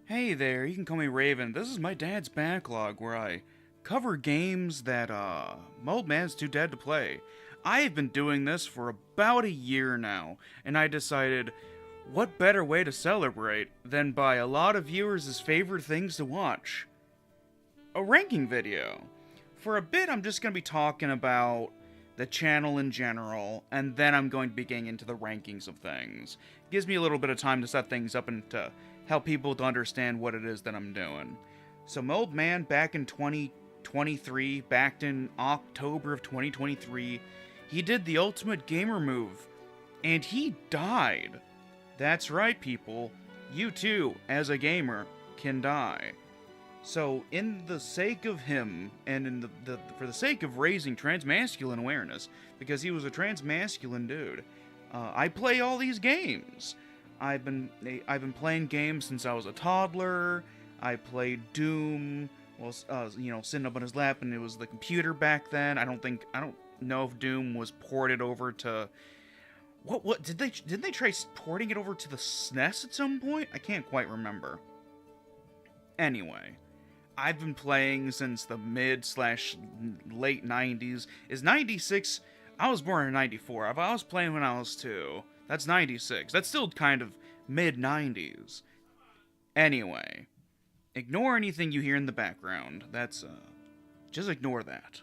Hey there, you can call me Raven. This is my dad's backlog where I cover games that, my old man's too dead to play. I've been doing this for about a year now, and I decided, what better way to celebrate than by a lot of viewers' favorite things to watch? A ranking video. For a bit, I'm just going to be talking about the channel in general, and then I'm going to be getting into the rankings of things. Gives me a little bit of time to set things up and to help people to understand what it is that I'm doing. So my old man back in 2023, back in October of 2023, he did the ultimate gamer move, and he died. That's right, people. You too, as a gamer, can die. So, in the sake of him, and in for the sake of raising transmasculine awareness, because he was a transmasculine dude, I play all these games. I've been playing games since I was a toddler. I played Doom, sitting up on his lap, and it was the computer back then. I don't know if Doom was ported over to what did they try porting it over to the SNES at some point? I can't quite remember. Anyway, I've been playing since the mid/late 90s. Is 96? I was born in 94. If I was playing when I was 2, that's 96. That's still kind of mid 90s. Anyway, ignore anything you hear in the background. Just ignore that.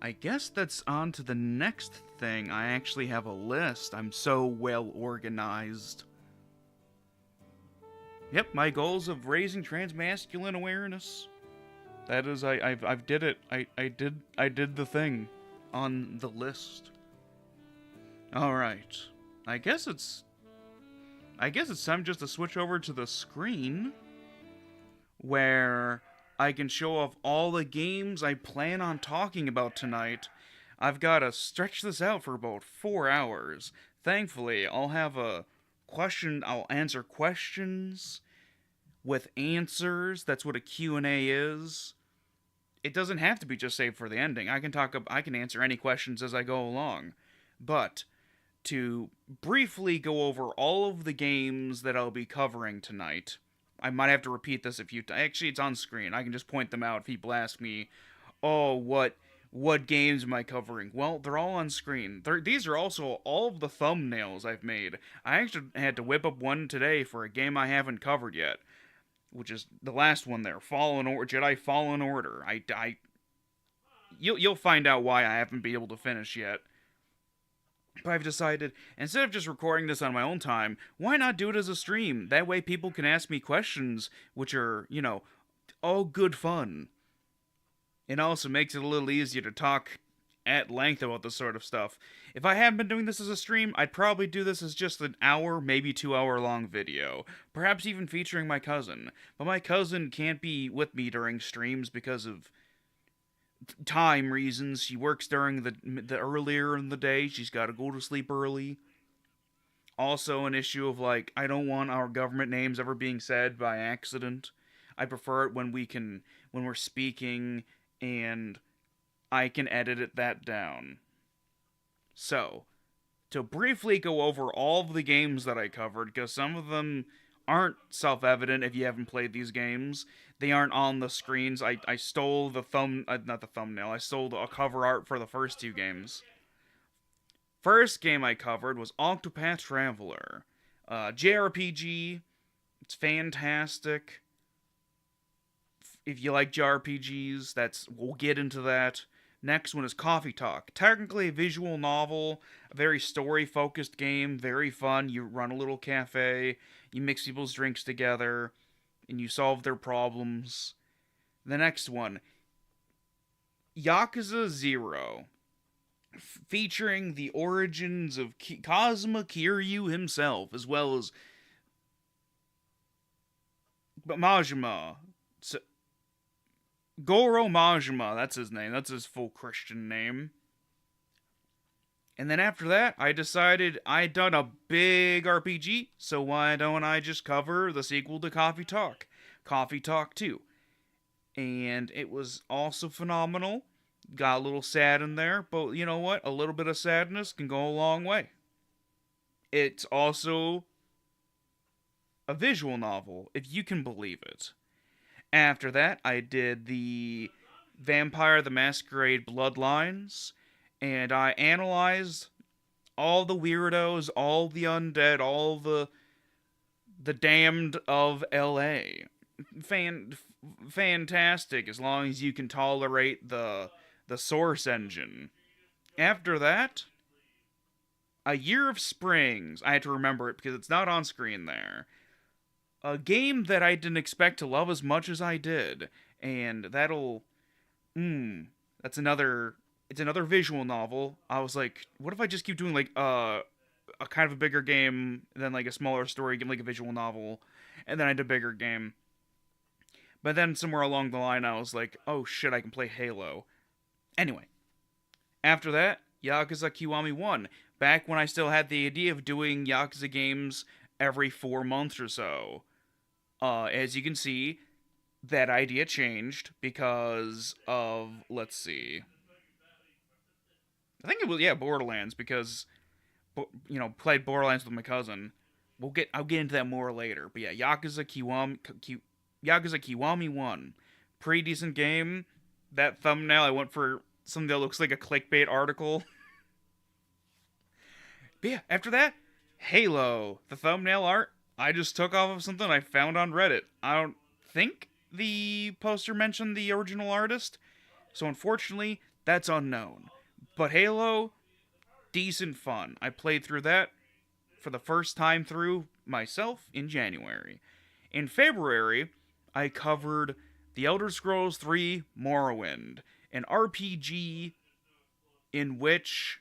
I guess that's on to the next thing. I actually have a list. I'm so well organized. Yep, my goals of raising transmasculine awareness. That is, I've did it. I did the thing on the list. All right, I guess it's time just to switch over to the screen, where I can show off all the games I plan on talking about tonight. I've got to stretch this out for about 4 hours. Thankfully, I'll answer questions with answers. That's what a Q&A is. It doesn't have to be just saved for the ending. I can answer any questions as I go along. But to briefly go over all of the games that I'll be covering tonight, I might have to repeat this a few times. Actually, it's on screen. I can just point them out if people ask me, "Oh, what games am I covering?" Well, they're all on screen. These are also all of the thumbnails I've made. I actually had to whip up one today for a game I haven't covered yet, which is the last one there, Jedi Fallen Order. You'll find out why I haven't been able to finish yet. But I've decided, instead of just recording this on my own time, why not do it as a stream? That way people can ask me questions, which are, all good fun. It also makes it a little easier to talk at length about this sort of stuff. If I hadn't been doing this as a stream, I'd probably do this as just an hour, maybe 2 hour long video. Perhaps even featuring my cousin. But my cousin can't be with me during streams because of time reasons. She works during the earlier in the day. She's got to go to sleep early. Also, an issue of I don't want our government names ever being said by accident. I prefer it when we're speaking and I can edit that down. So, to briefly go over all of the games that I covered, because some of them aren't self-evident if you haven't played these games. They aren't on the screens. I stole not the thumbnail. I stole the cover art for the first 2 games. First game I covered was Octopath Traveler. JRPG. It's fantastic. If you like JRPGs, we'll get into that. Next one is Coffee Talk. Technically a visual novel, a very story-focused game, very fun. You run a little cafe, you mix people's drinks together, and you solve their problems. The next one, Yakuza 0, featuring the origins of Kazuma Kiryu himself, as well as Majima. Goro Majima, that's his name. That's his full Christian name. And then after that, I decided I'd done a big RPG, so why don't I just cover the sequel to Coffee Talk, Coffee Talk 2. And it was also phenomenal. Got a little sad in there, but you know what? A little bit of sadness can go a long way. It's also a visual novel, if you can believe it. After that, I did the Vampire the Masquerade Bloodlines, and I analyzed all the weirdos, all the undead, all the damned of LA. Fantastic as long as you can tolerate the source engine. After that, A Year of Springs. I had to remember it because it's not on screen there. A game that I didn't expect to love as much as I did, and that's another. It's another visual novel. I was like, what if I just keep doing like a kind of a bigger game, then like a smaller story game, like a visual novel, and then I did a bigger game. But then somewhere along the line, I was like, oh shit, I can play Halo. Anyway, after that, Yakuza Kiwami 1. Back when I still had the idea of doing Yakuza games every 4 months or so. As you can see, that idea changed because of, let's see. I think it was, yeah, Borderlands, because, played Borderlands with my cousin. I'll get into that more later. But yeah, Yakuza Kiwami 1. Pretty decent game. That thumbnail, I went for something that looks like a clickbait article. But yeah, after that, Halo. The thumbnail art, I just took off of something I found on Reddit. I don't think the poster mentioned the original artist, so unfortunately, that's unknown. But Halo, decent fun. I played through that for the first time through myself in January. In February, I covered The Elder Scrolls 3 Morrowind, an RPG in which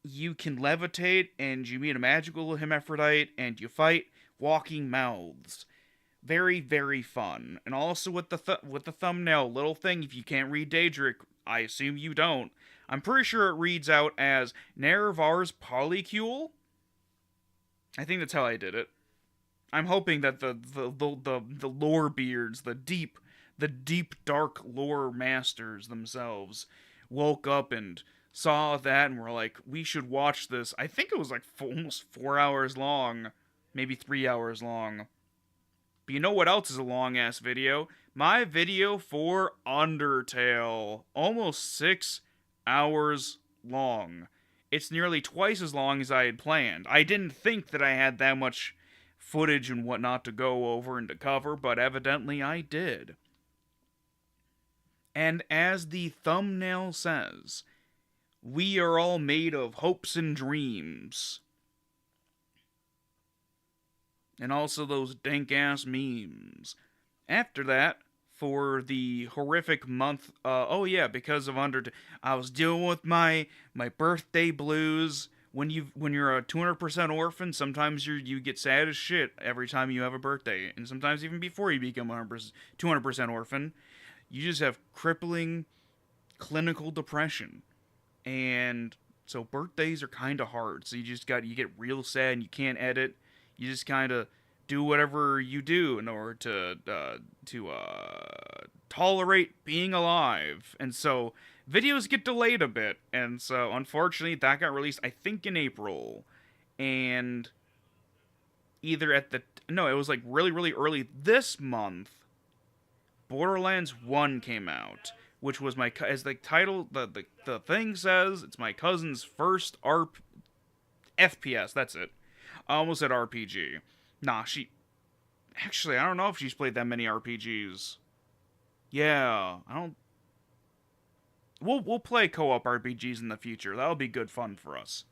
you can levitate and you meet a magical hermaphrodite and you fight walking mouths. Very, very fun. And also with the thumbnail little thing, if you can't read Daedric, I assume you don't. I'm pretty sure it reads out as Nerevar's Polycule. I think that's how I did it. I'm hoping that the lore beards, the deep dark lore masters themselves woke up and saw that and were like, we should watch this. I think it was like almost 4 hours long, maybe 3 hours long. But you know what else is a long ass video? My video for Undertale, almost 6 hours long. It's nearly twice as long as I had planned. I didn't think that I had that much footage and whatnot to go over and to cover, but evidently I did. And as the thumbnail says, we are all made of hopes and dreams. And also those dank-ass memes. After that, for the horrific month, because of Undertale, I was dealing with my birthday blues. When you're a 200% orphan, sometimes you get sad as shit every time you have a birthday, and sometimes even before you become 200% orphan, you just have crippling clinical depression. And so birthdays are kind of hard. So you get real sad and you can't edit. You just kind of do whatever you do in order to tolerate being alive. And so videos get delayed a bit. And so unfortunately that got released, I think, in April. And it was like really, really early this month, Borderlands 1 came out, which was as the title, the thing says, it's my cousin's first FPS, that's it. I almost said RPG. Nah, actually, I don't know if she's played that many RPGs. Yeah, we'll play co-op RPGs in the future. That'll be good fun for us.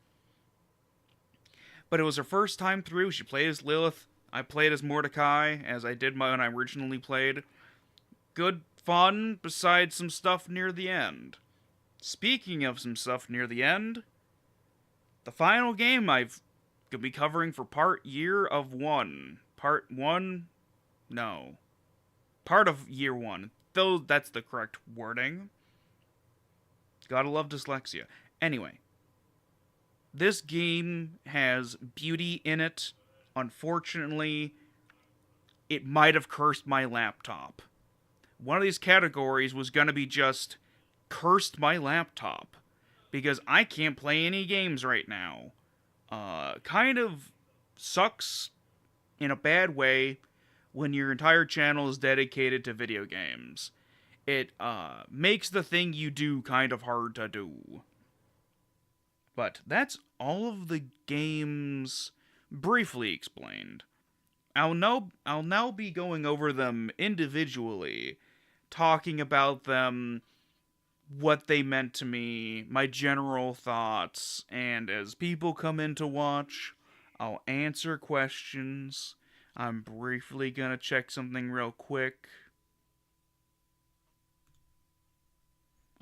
But it was her first time through. She played as Lilith. I played as Mordecai, as I did when I originally played. Good fun, besides some stuff near the end. Speaking of some stuff near the end, the final game I've gonna be covering for part of year one. Though that's the correct wording. Gotta love dyslexia. Anyway, this game has beauty in it. Unfortunately, it might have cursed my laptop. One of these categories was gonna be just cursed my laptop, because I can't play any games right now. Kind of sucks in a bad way when your entire channel is dedicated to video games. It makes the thing you do kind of hard to do. But that's all of the games briefly explained. I'll now be going over them individually, talking about them, what they meant to me, my general thoughts, and as people come in to watch, I'll answer questions. I'm briefly gonna check something real quick.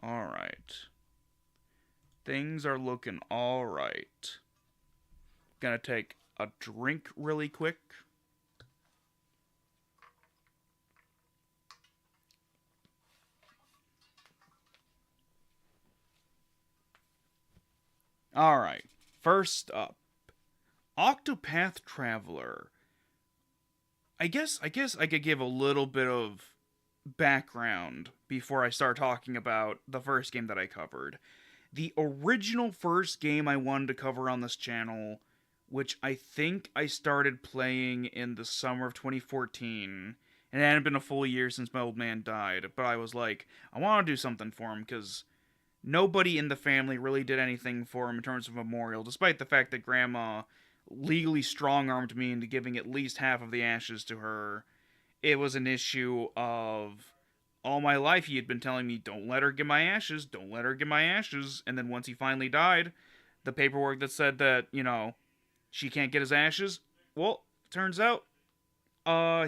Alright. Things are looking alright. Gonna take a drink really quick. Alright. First up, Octopath Traveler. I guess I could give a little bit of background before I start talking about the first game that I covered. The original first game I wanted to cover on this channel, which I think I started playing in the summer of 2014, and it hadn't been a full year since my old man died, but I was like, I want to do something for him, because nobody in the family really did anything for him in terms of memorial, despite the fact that Grandma legally strong-armed me into giving at least half of the ashes to her. It was an issue of all my life he had been telling me, don't let her get my ashes, don't let her get my ashes. And then once he finally died, the paperwork that said that, she can't get his ashes, well, turns out,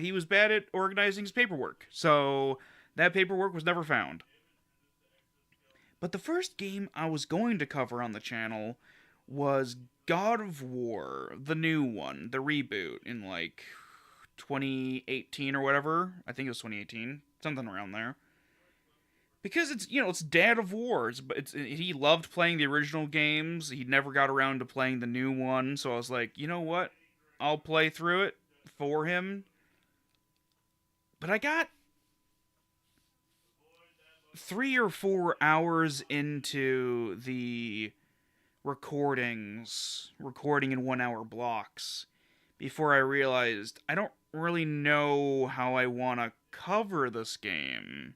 he was bad at organizing his paperwork. So that paperwork was never found. But the first game I was going to cover on the channel was God of War, the new one, the reboot in 2018 or whatever. I think it was 2018, something around there. Because it's Dad of War. He loved playing the original games. He never got around to playing the new one, so I was like, you know what? I'll play through it for him. But I got 3 or 4 hours into the recording in 1 hour blocks before I realized I don't really know how I want to cover this game.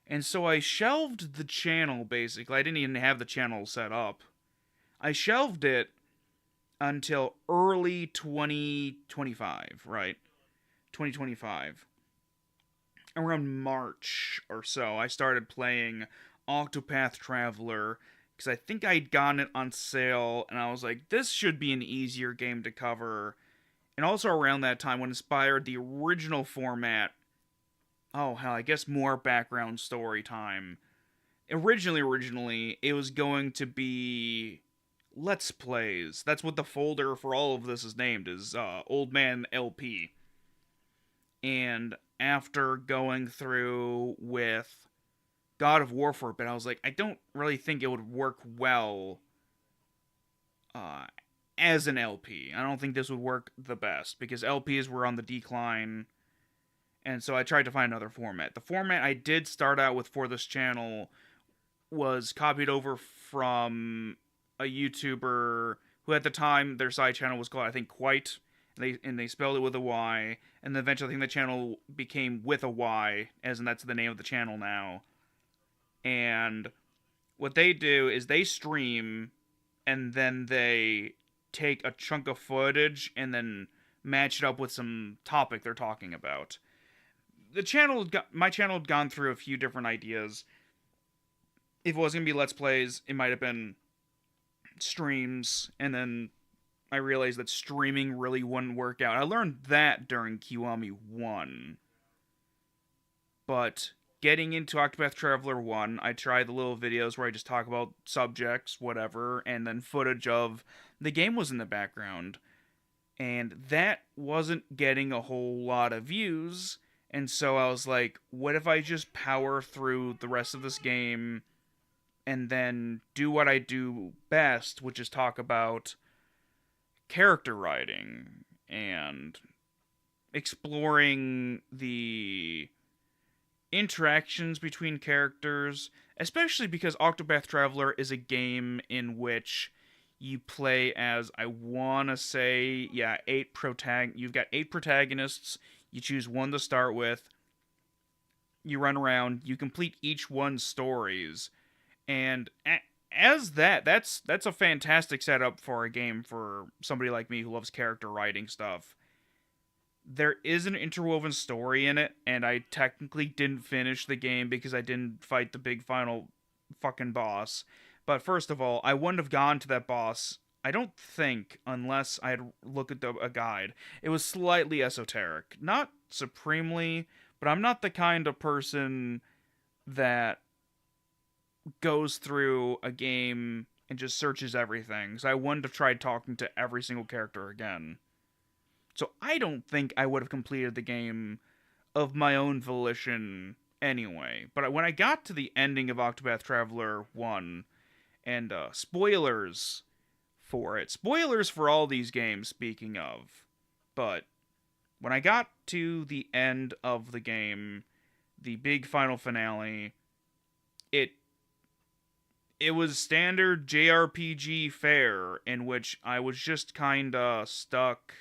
And so I shelved the channel, basically. I didn't even have the channel set up. I shelved it until early 2025, right? 2025. Around March or so, I started playing Octopath Traveler, because I think I'd gotten it on sale, and I was like, this should be an easier game to cover. And also around that time, what inspired the original format, oh hell, I guess more background story time. Originally, it was going to be Let's Plays. That's what the folder for all of this is named, is Old Man LP. And after going through with God of War for a bit, I was like, I don't really think it would work well as an LP. I don't think this would work the best, because LPs were on the decline, and so I tried to find another format. The format I did start out with for this channel was copied over from a YouTuber who at the time their side channel was called, I think, Quite, and they spelled it with a Y, and then eventually I think the channel became with a Y, as in that's the name of the channel now. And what they do is they stream, and then they take a chunk of footage and then match it up with some topic they're talking about. My channel had gone through a few different ideas. If it was going to be Let's Plays, it might have been streams, and then I realized that streaming really wouldn't work out. I learned that during Kiwami 1. But getting into Octopath Traveler 1, I tried the little videos where I just talk about subjects, whatever, and then footage of the game was in the background. And that wasn't getting a whole lot of views, and so I was like, what if I just power through the rest of this game and then do what I do best, which is talk about character writing and exploring the interactions between characters, especially because Octopath Traveler is a game in which You play as, I want to say, yeah, you've got 8 protagonists. You choose one to start with. You run around. You complete each one's stories, and as that's a fantastic setup for a game for somebody like me who loves character writing stuff. There is an interwoven story in it, and I technically didn't finish the game because I didn't fight the big final fucking boss. But first of all, I wouldn't have gone to that boss, I don't think, unless I had looked at a guide. It was slightly esoteric. Not supremely, but I'm not the kind of person that goes through a game and just searches everything. So I wouldn't have tried talking to every single character again. So I don't think I would have completed the game of my own volition anyway. But when I got to the ending of Octopath Traveler 1, and spoilers for it, spoilers for all these games, speaking of, but when I got to the end of the game, the big final finale, it it was standard JRPG fare in which I was just kinda stuck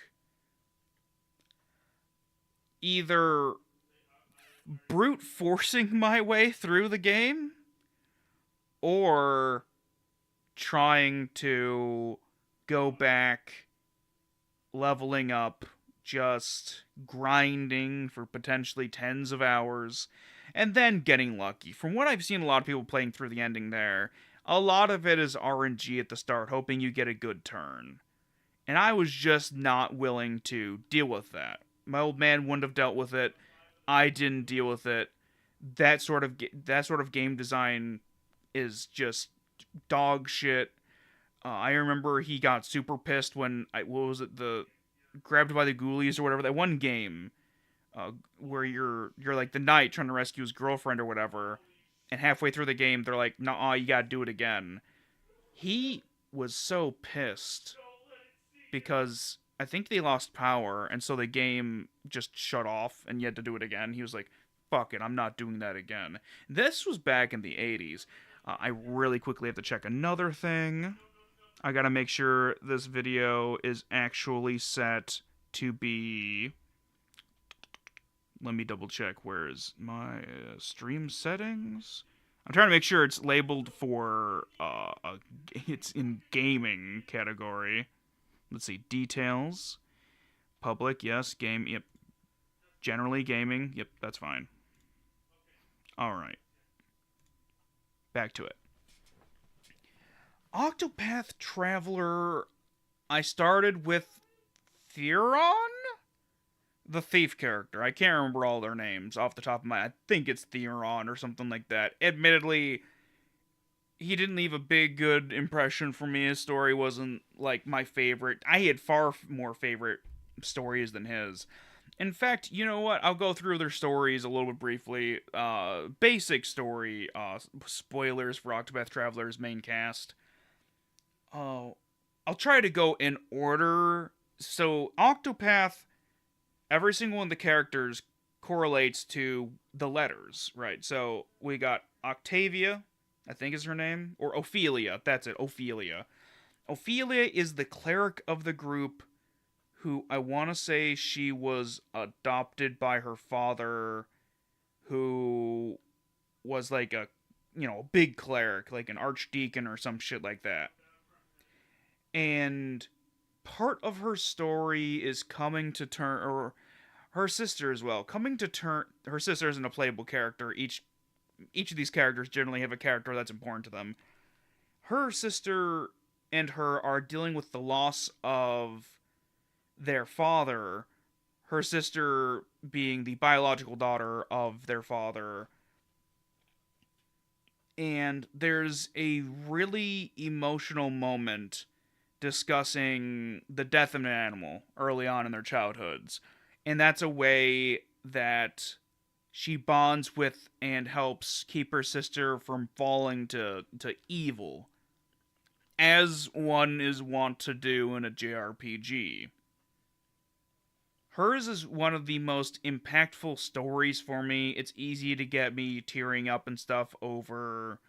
either brute forcing my way through the game or trying to go back, leveling up, just grinding for potentially tens of hours, and then getting lucky. From what I've seen a lot of people playing through the ending there, a lot of it is RNG at the start, hoping you get a good turn. And I was just not willing to deal with that. My old man wouldn't have dealt with it. I didn't deal with it. That sort of game design is just dog shit. I remember he got super pissed when what was it, the Grabbed by the Ghoulies or whatever, that one game where you're like the knight trying to rescue his girlfriend or whatever, and halfway through the game they're like, "Nah, you gotta do it again." He was so pissed because I think they lost power, and so the game just shut off, and you had to do it again. He was like, "Fuck it, I'm not doing that again." This was back in the 80s. I really quickly have to check another thing. I gotta make sure this video is actually set to be... Let me double check. Where is my stream settings? I'm trying to make sure it's labeled for... it's in gaming category. Let's see. Details. Public, yes. Game, yep. Generally gaming. Yep, that's fine. Alright. Back to it. Octopath Traveler, I started with Theron? The thief character. I can't remember all their names off the top of my head. I think it's Theron or something like that. Admittedly, he didn't leave a big good impression for me. His story wasn't like my favorite. I had far more favorite stories than his. In fact, you know what? I'll go through their stories a little bit briefly. Basic story. Spoilers for Octopath Traveler's main cast. I'll try to go in order. So, Octopath, every single one of the characters correlates to the letters, right? So, we got Octavia, I think is her name, or Ophelia, that's it, Ophelia. Ophelia is the cleric of the group who I want to say she was adopted by her father, who was like a big cleric, like an archdeacon or some shit like that. And part of her story is coming to turn, or her sister as well, coming to turn. Her sister isn't a playable character. Each of these characters generally have a character that's important to them. Her sister and her are dealing with the loss of their father. Her sister being the biological daughter of their father. And there's a really emotional moment discussing the death of an animal early on in their childhoods. And that's a way that she bonds with and helps keep her sister from falling to evil, as one is wont to do in a JRPG. Hers is one of the most impactful stories for me. It's easy to get me tearing up and stuff over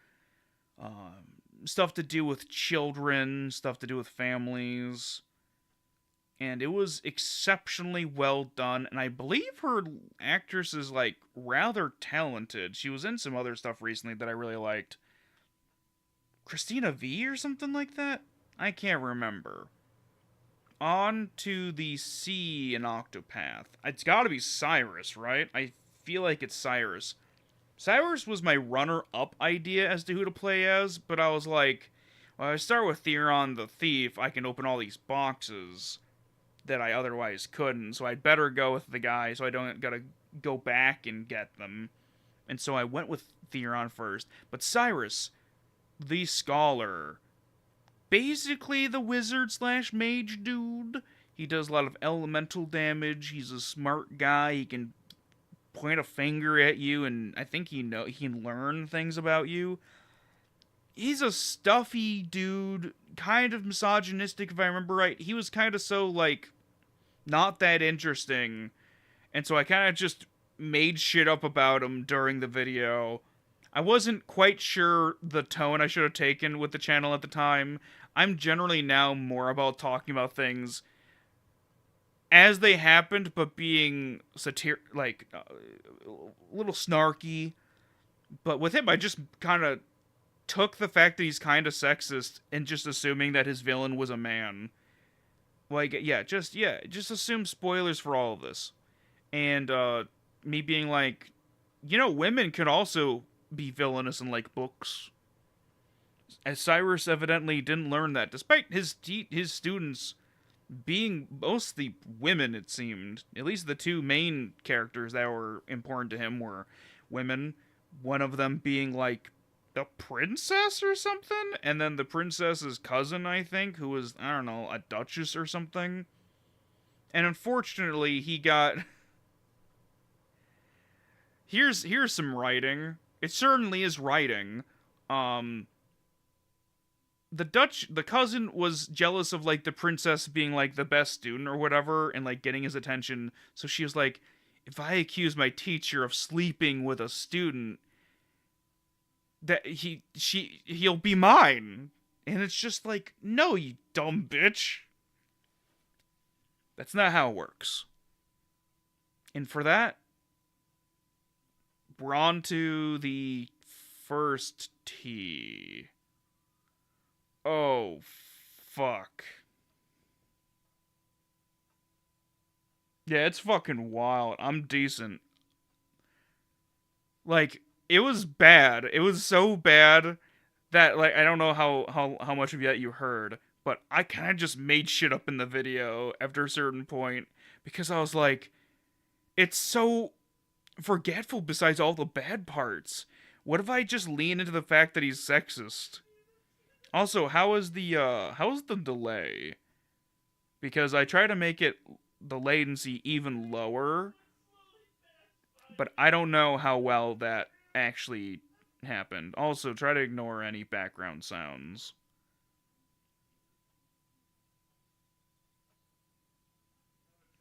stuff to do with children, stuff to do with families. And it was exceptionally well done, and I believe her actress is like rather talented. She was in some other stuff recently that I really liked. Christina V or something like that? I can't remember. On to the sea in Octopath. It's gotta be Cyrus, right? I feel like it's Cyrus. Cyrus was my runner-up idea as to who to play as, but I was like, well, I start with Theron the Thief, I can open all these boxes that I otherwise couldn't, so I'd better go with the guy so I don't gotta go back and get them. And so I went with Theron first. But Cyrus, the scholar, basically the wizard slash mage dude. He does a lot of elemental damage. He's a smart guy. He can point a finger at you, and I think he can learn things about you. He's a stuffy dude, kind of misogynistic if I remember right. He was kind of so, like, not that interesting. And so I kind of just made shit up about him during the video. I wasn't quite sure the tone I should have taken with the channel at the time. I'm generally now more about talking about things as they happened, but being a little snarky. But with him, I just kind of took the fact that he's kind of sexist and just assuming that his villain was a man. Like, just assume spoilers for all of this. And, me being like, women can also be villainous in, like, books. As Cyrus evidently didn't learn that, despite his students being mostly women, it seemed. At least the two main characters that were important to him were women. One of them being, like, a princess or something? And then the princess's cousin, I think, who was, I don't know, a duchess or something. And unfortunately, he got... Here's some writing. It certainly is writing. The cousin was jealous of, like, the princess being, like, the best student or whatever, and, like, getting his attention. So she was like, if I accuse my teacher of sleeping with a student, that he'll be mine. And it's just like, no, you dumb bitch. That's not how it works. And for that, we're on to the first T. Oh, fuck. Yeah, it's fucking wild. I'm decent. Like, it was bad. It was so bad that, like, I don't know how much of that you heard, but I kind of just made shit up in the video after a certain point because I was like, it's so forgetful besides all the bad parts. What if I just lean into the fact that he's sexist? Also, how is the delay? Because I try to make the latency even lower, but I don't know how well that actually happened. Also, try to ignore any background sounds.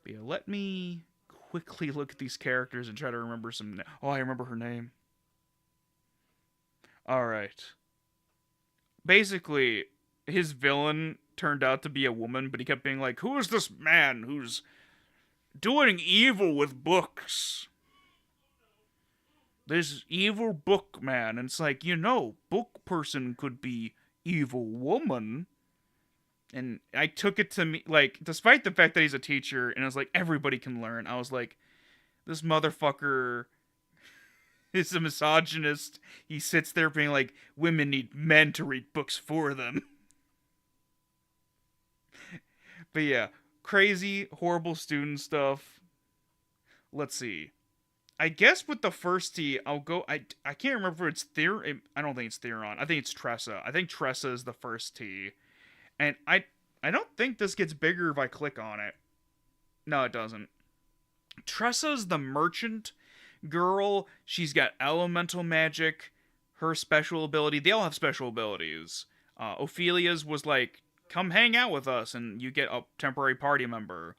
But yeah, let me quickly look at these characters and try to remember some... Oh, I remember her name. Alright. Basically, his villain turned out to be a woman, but he kept being like, who is this man who's doing evil with books? This evil book man. And it's like, book person could be evil woman. And I took it to me, like, despite the fact that he's a teacher, and I was like, everybody can learn. I was like, this motherfucker is a misogynist. He sits there being like, women need men to read books for them. But yeah, crazy, horrible student stuff. Let's see. I guess with the first T, I'll go... I can't remember if it's Theron... I don't think it's Theron. I think it's Tressa. I think Tressa is the first T. And I don't think this gets bigger if I click on it. No, it doesn't. Tressa's the merchant girl. She's got elemental magic. Her special ability... They all have special abilities. Ophelia's was like, come hang out with us, and you get a temporary party member.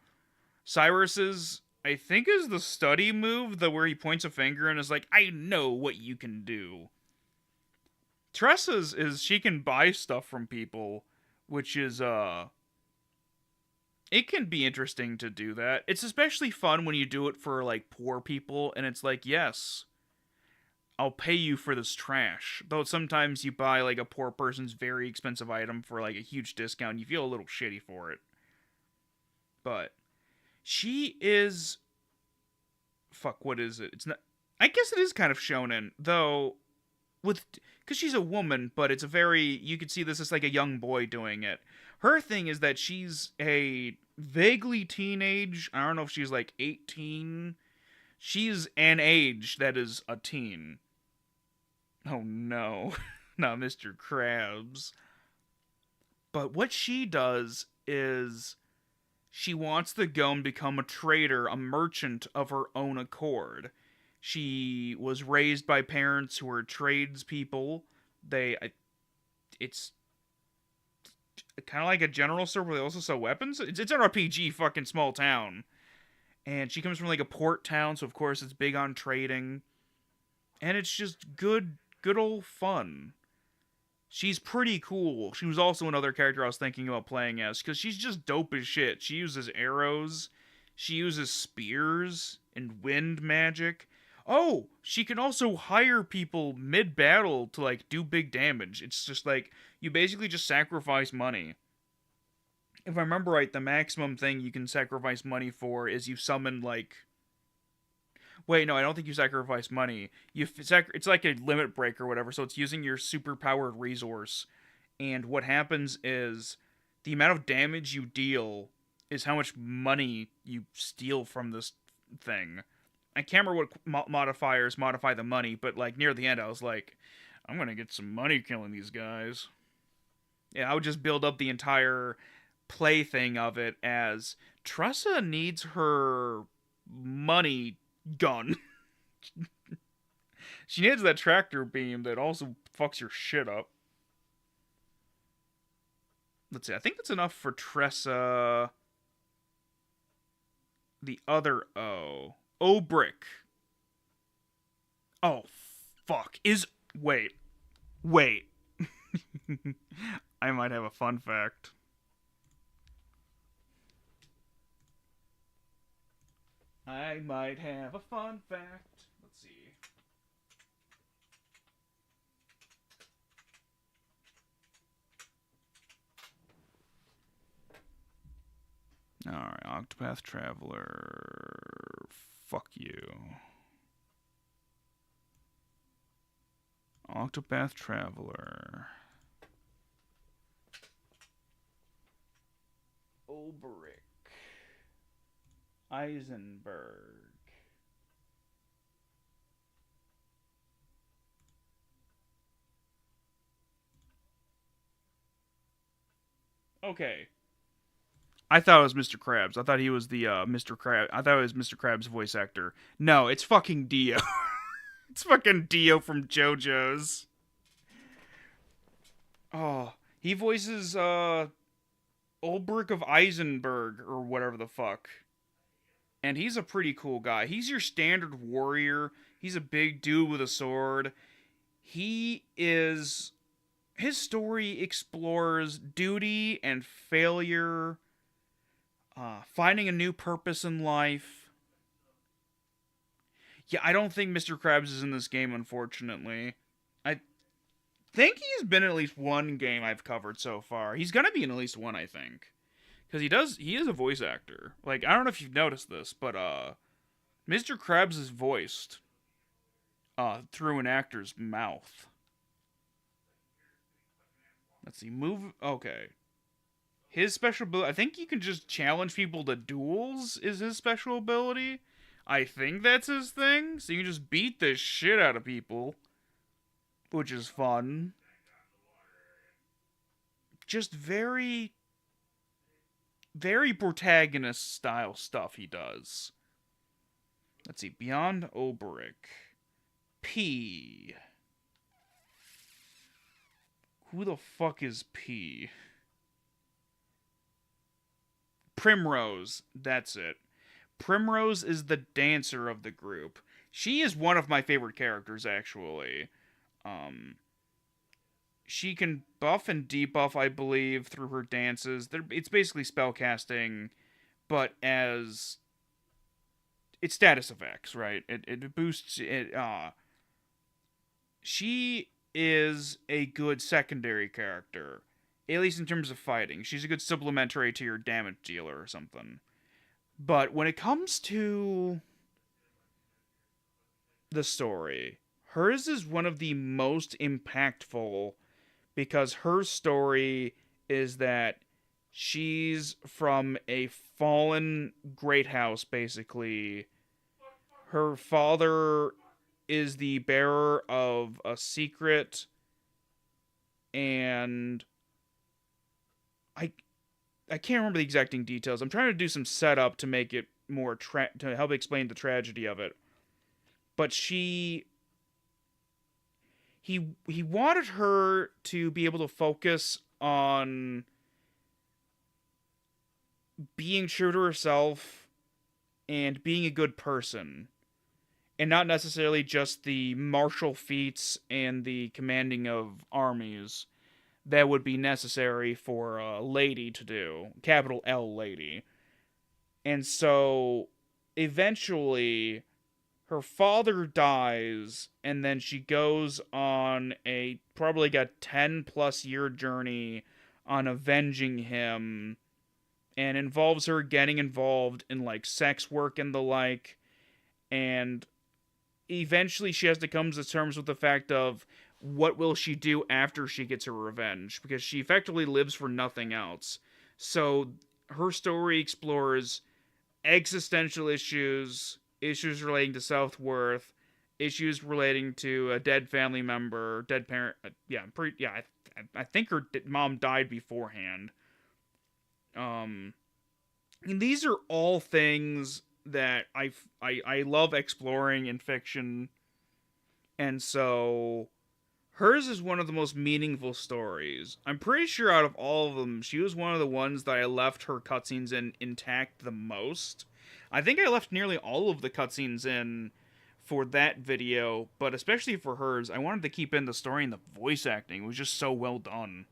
Cyrus's, I think, is the study move, where he points a finger and is like, I know what you can do. Tressa's is she can buy stuff from people, which is it can be interesting to do that. It's especially fun when you do it for like poor people and it's like, yes, I'll pay you for this trash. Though sometimes you buy like a poor person's very expensive item for like a huge discount, you feel a little shitty for it. But she is fuck, what is it? It's not, I guess it is kind of shonen, though, with because she's a woman, but it's a very, you could see this as like a young boy doing it. Her thing is that she's a vaguely teenage. I don't know if she's like 18. She's an age that is a teen. Oh no, not Mr. Krabs. But what she does is she wants to go and become a trader, a merchant of her own accord. She was raised by parents who were tradespeople. It's kind of like a general store where they also sell weapons. It's an RPG fucking small town. And she comes from like a port town, so of course it's big on trading. And it's just good old fun. She's pretty cool. She was also another character I was thinking about playing as, because she's just dope as shit. She uses arrows, she uses spears and wind magic. Oh, she can also hire people mid-battle to like do big damage. It's just like, you basically just sacrifice money. If I remember right, the maximum thing you can sacrifice money for is you summon like... Wait, no, I don't think you sacrifice money. It's like a limit break or whatever, so it's using your super-powered resource. And what happens is the amount of damage you deal is how much money you steal from this thing. I can't remember what modifiers modify the money, but like near the end I was like, I'm gonna get some money killing these guys. Yeah, I would just build up the entire plaything of it as Tressa needs her money gun. She needs that tractor beam that also fucks your shit up. Let's see, I think that's enough for Tressa. The other O. Obrick. Oh, fuck. Wait. I might have a fun fact. Let's see. Alright, Octopath Traveler. Fuck you. Octopath Traveler. Olberic. Eisenberg. Okay. I thought it was Mr. Krabs. I thought he was the Mr. Krabs. I thought it was Mr. Krabs' voice actor. No, it's fucking Dio. It's fucking Dio from JoJo's. Oh, he voices Ulbrich of Eisenberg or whatever the fuck. And he's a pretty cool guy. He's your standard warrior. He's a big dude with a sword. His story explores duty and failure, finding a new purpose in life. Yeah, I don't think Mr. Krabs is in this game, unfortunately. I think he's been in at least one game I've covered so far. He's gonna be in at least one, I think. Because he is a voice actor. Like, I don't know if you've noticed this, but, Mr. Krabs is voiced, through an actor's mouth. Let's see, okay. His special ability, I think you can just challenge people to duels is his special ability. I think that's his thing. So you can just beat the shit out of people, which is fun. Just very protagonist style stuff he does. Let's see, Beyond Oberek. P. Who the fuck is P? Primrose, that's it. Primrose is the dancer of the group. She is one of my favorite characters, actually. she can buff and debuff, I believe, through her dances. It's basically spellcasting, but as it's status effects, right? It boosts it. She is a good secondary character, at least in terms of fighting. She's a good supplementary to your damage dealer or something. But when it comes to the story, hers is one of the most impactful because her story is that she's from a fallen great house, basically. Her father is the bearer of a secret, and I I can't remember the exacting details. I'm trying to do some setup to make it more to help explain the tragedy of it. But he wanted her to be able to focus on being true to herself and being a good person, and not necessarily just the martial feats and the commanding of armies that would be necessary for a lady to do, capital L lady. And so eventually her father dies, and then she goes on a probably like a 10 plus year journey on avenging him, and involves her getting involved in like sex work and the like. And eventually she has to come to terms with the fact of what will she do after she gets her revenge, because she effectively lives for nothing else. So her story explores existential issues, issues relating to self-worth, issues relating to a dead family member, dead parent. I think her mom died beforehand. And these are all things that I love exploring in fiction, and so hers is one of the most meaningful stories. I'm pretty sure out of all of them, she was one of the ones that I left her cutscenes in intact the most. I think I left nearly all of the cutscenes in for that video, but especially for hers, I wanted to keep in the story, and the voice acting was just so well done.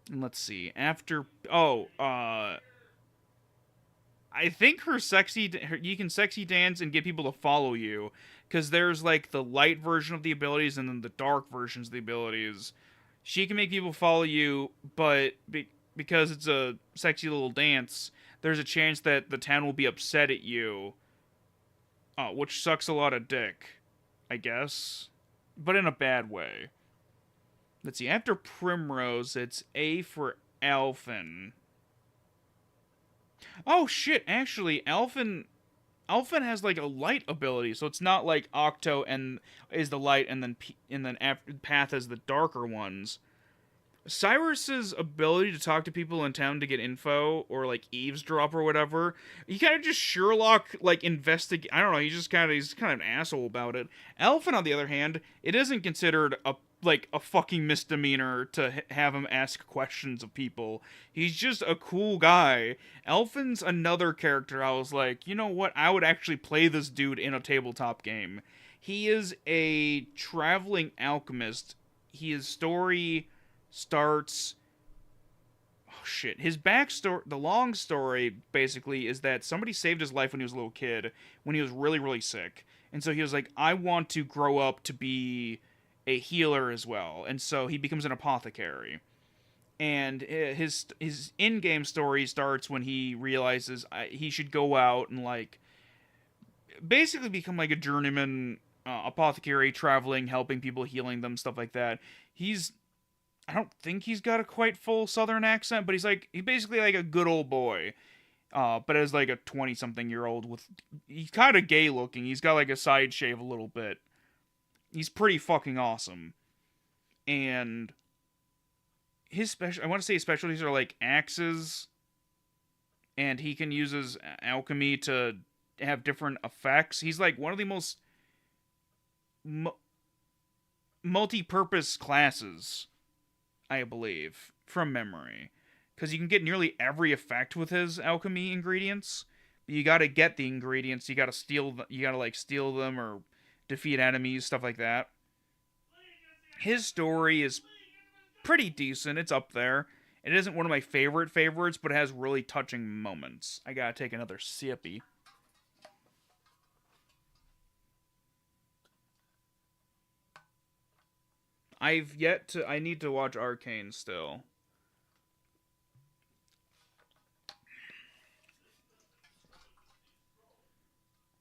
And let's see. I think you can sexy dance and get people to follow you, because there's like the light version of the abilities and then the dark versions of the abilities. She can make people follow you, but because it's a sexy little dance, there's a chance that the town will be upset at you, which sucks a lot of dick, I guess, but in a bad way. Let's see. After Primrose, it's A for Alphen. Oh shit! Actually, Alphen has like a light ability, so it's not like Octo and is the light, and then Path is the darker ones. Cyrus's ability to talk to people in town to get info or like eavesdrop or whatever, he kind of just Sherlock like investigate. I don't know. He's kind of an asshole about it. Alphen, on the other hand, it isn't considered a fucking misdemeanor to have him ask questions of people. He's just a cool guy. Alphen's another character I was like, you know what? I would actually play this dude in a tabletop game. He is a traveling alchemist. His story starts. Oh shit. His backstory, the long story, basically, is that somebody saved his life when he was a little kid, when he was really, really sick. And so he was like, I want to grow up to be a healer as well. And so he becomes an apothecary. And his in-game story starts when he realizes he should go out and like basically become like a journeyman apothecary, traveling, helping people, healing them, stuff like that. I don't think he's got a quite full southern accent, but he's basically like a good old boy. But as like a 20-something-year-old he's kind of gay looking. He's got like a side shave a little bit. He's pretty fucking awesome. And I want to say his specialties are like axes, and he can use his alchemy to have different effects. He's like one of the most multi-purpose classes, I believe, from memory, because you can get nearly every effect with his alchemy ingredients. But you got to get the ingredients. You got to steal. You got to like steal them or defeat enemies, stuff like that. His story is pretty decent. It's up there. It isn't one of my favorites, but it has really touching moments. I gotta take another sippy. I need to watch Arcane still.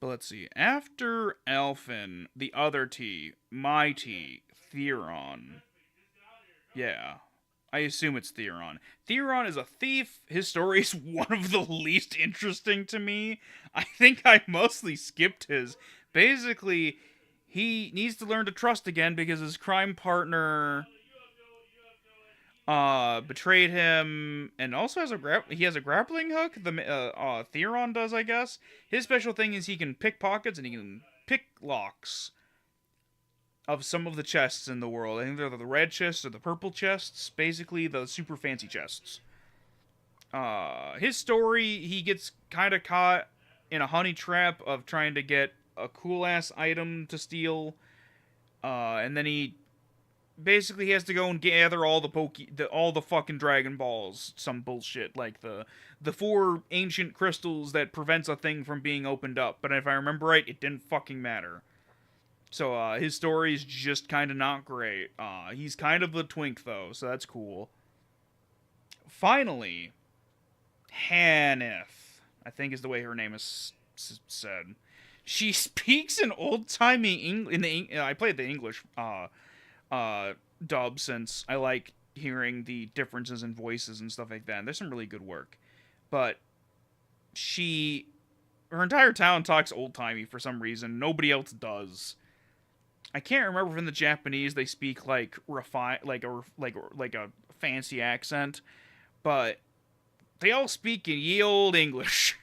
But let's see. After Elfin, the other T, my T, Theron. Yeah. I assume it's Theron. Theron is a thief. His story is one of the least interesting to me. I think I mostly skipped his. Basically, he needs to learn to trust again because his crime partner betrayed him and also has he has a grappling hook. The Theron does, I guess. His special thing is he can pick pockets and he can pick locks of some of the chests in the world. I think they're the red chests or the purple chests, basically the super fancy chests. His story, he gets kind of caught in a honey trap of trying to get a cool ass item to steal, and then he basically has to go and gather all all the fucking Dragon Balls, some bullshit like the 4 ancient crystals that prevents a thing from being opened up. But if I remember right, it didn't fucking matter. So his story's just kind of not great. He's kind of the twink though, so that's cool. Finally, Hanneth, I think is the way her name is said. She speaks in old timey English. I played the English dub since I like hearing the differences in voices and stuff like that. And there's some really good work, but her entire town talks old timey for some reason. Nobody else does. I can't remember if in the Japanese they speak like like a fancy accent, but they all speak in ye old English,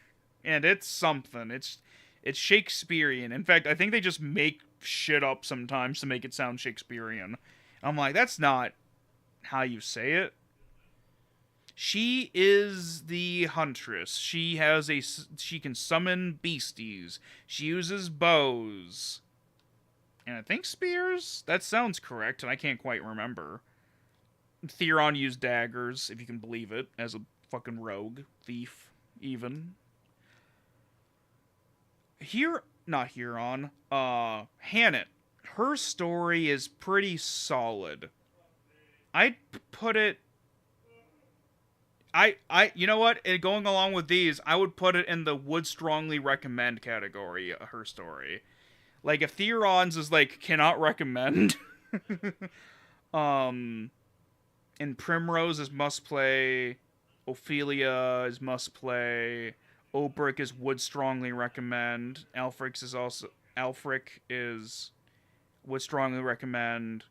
and it's something. It's Shakespearean. In fact, I think they just make shit up sometimes to make it sound Shakespearean. I'm like, that's not how you say it. She is the huntress. She can summon beasties. She uses bows. And I think spears? That sounds correct, and I can't quite remember. Theron used daggers, if you can believe it, as a fucking rogue. Thief, even. Hannett. Her story is pretty solid. I'd put it... you know what? Going along with these, I would put it in the would strongly recommend category, her story. Like, if Theron's is, like, cannot recommend, and Primrose is must play, Ophelia is must play, Obrick is would strongly recommend, Alfric is would strongly recommend,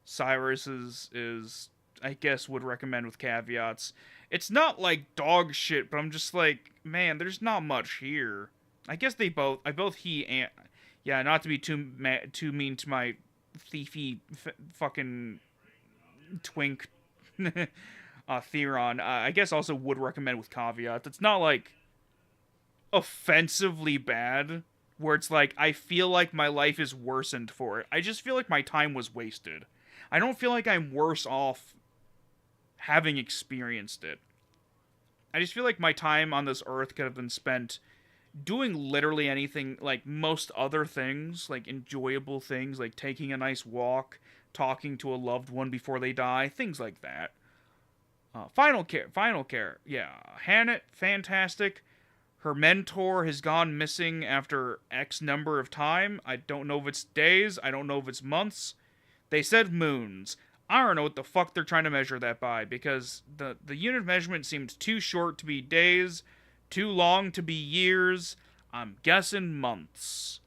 Cyrus is I guess would recommend with caveats. It's not like dog shit, but I'm just like, man, there's not much here. I guess he and yeah, not to be too mean to my thiefy fucking twink Theron. I guess also would recommend with caveats. It's not like offensively bad, where it's like I feel like my life is worsened for it. I just feel like my time was wasted. I don't feel like I'm worse off having experienced it. I just feel like my time on this earth could have been spent doing literally anything, like most other things, like enjoyable things, like taking a nice walk, talking to a loved one before they die, things like that. Final care, yeah. Hannah, fantastic. Her mentor has gone missing after X number of time. I don't know if it's days, I don't know if it's months. They said moons. I don't know what the fuck they're trying to measure that by, because the unit of measurement seemed too short to be days, too long to be years. I'm guessing months.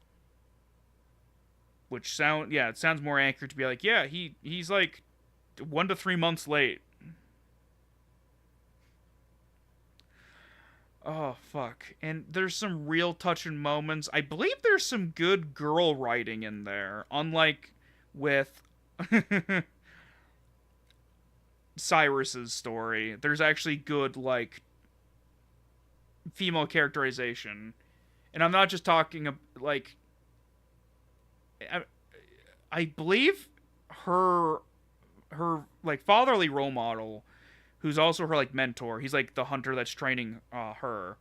It sounds more accurate to be like, yeah, he's like 1 to 3 months late. Oh, fuck. And there's some real touching moments. I believe there's some good girl writing in there, unlike with Cyrus's story. There's actually good, like, female characterization. And I'm not just talking, like... I believe her like fatherly role model, who's also her like mentor. He's like the hunter that's training her.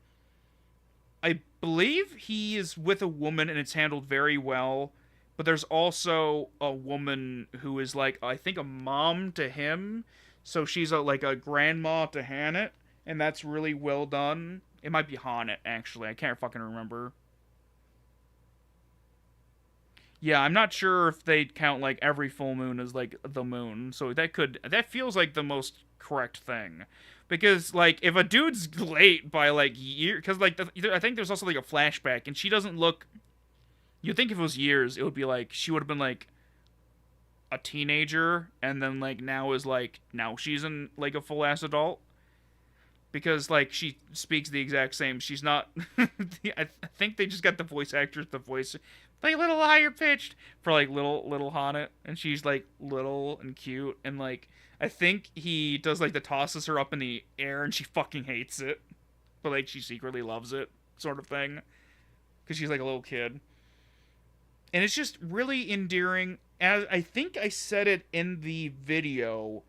I believe he is with a woman and it's handled very well. But there's also a woman who is like I think a mom to him, so she's like a grandma to Hannah, and that's really well done. It might be Hannah actually. I can't fucking remember. Yeah, I'm not sure if they count like every full moon as like the moon. So that feels like the most correct thing. Because like if a dude's late by like year cuz like I think there's also like a flashback and she doesn't look you'd think if it was years it would be like she would have been like a teenager and then like now she's in like a full ass adult because like she speaks the exact same. She's not. I think they just got the voice actors the voice like a little higher pitched for like little Hana, and she's like little and cute and like I think he does like the tosses her up in the air and she fucking hates it, but like she secretly loves it sort of thing because she's like a little kid, and it's just really endearing. As I think I said it in the video,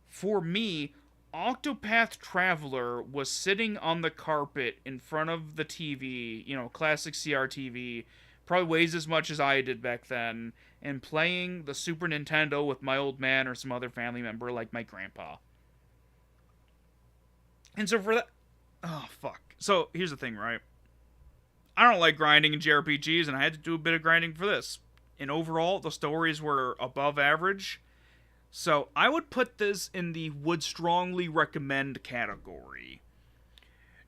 for me, Octopath Traveler was sitting on the carpet in front of the TV, classic CRTV, probably weighs as much as I did back then, and playing the Super Nintendo with my old man or some other family member like my grandpa. And so for that. Oh, fuck. So here's the thing, right? I don't like grinding in JRPGs, and I had to do a bit of grinding for this. And overall, the stories were above average. So I would put this in the would strongly recommend category.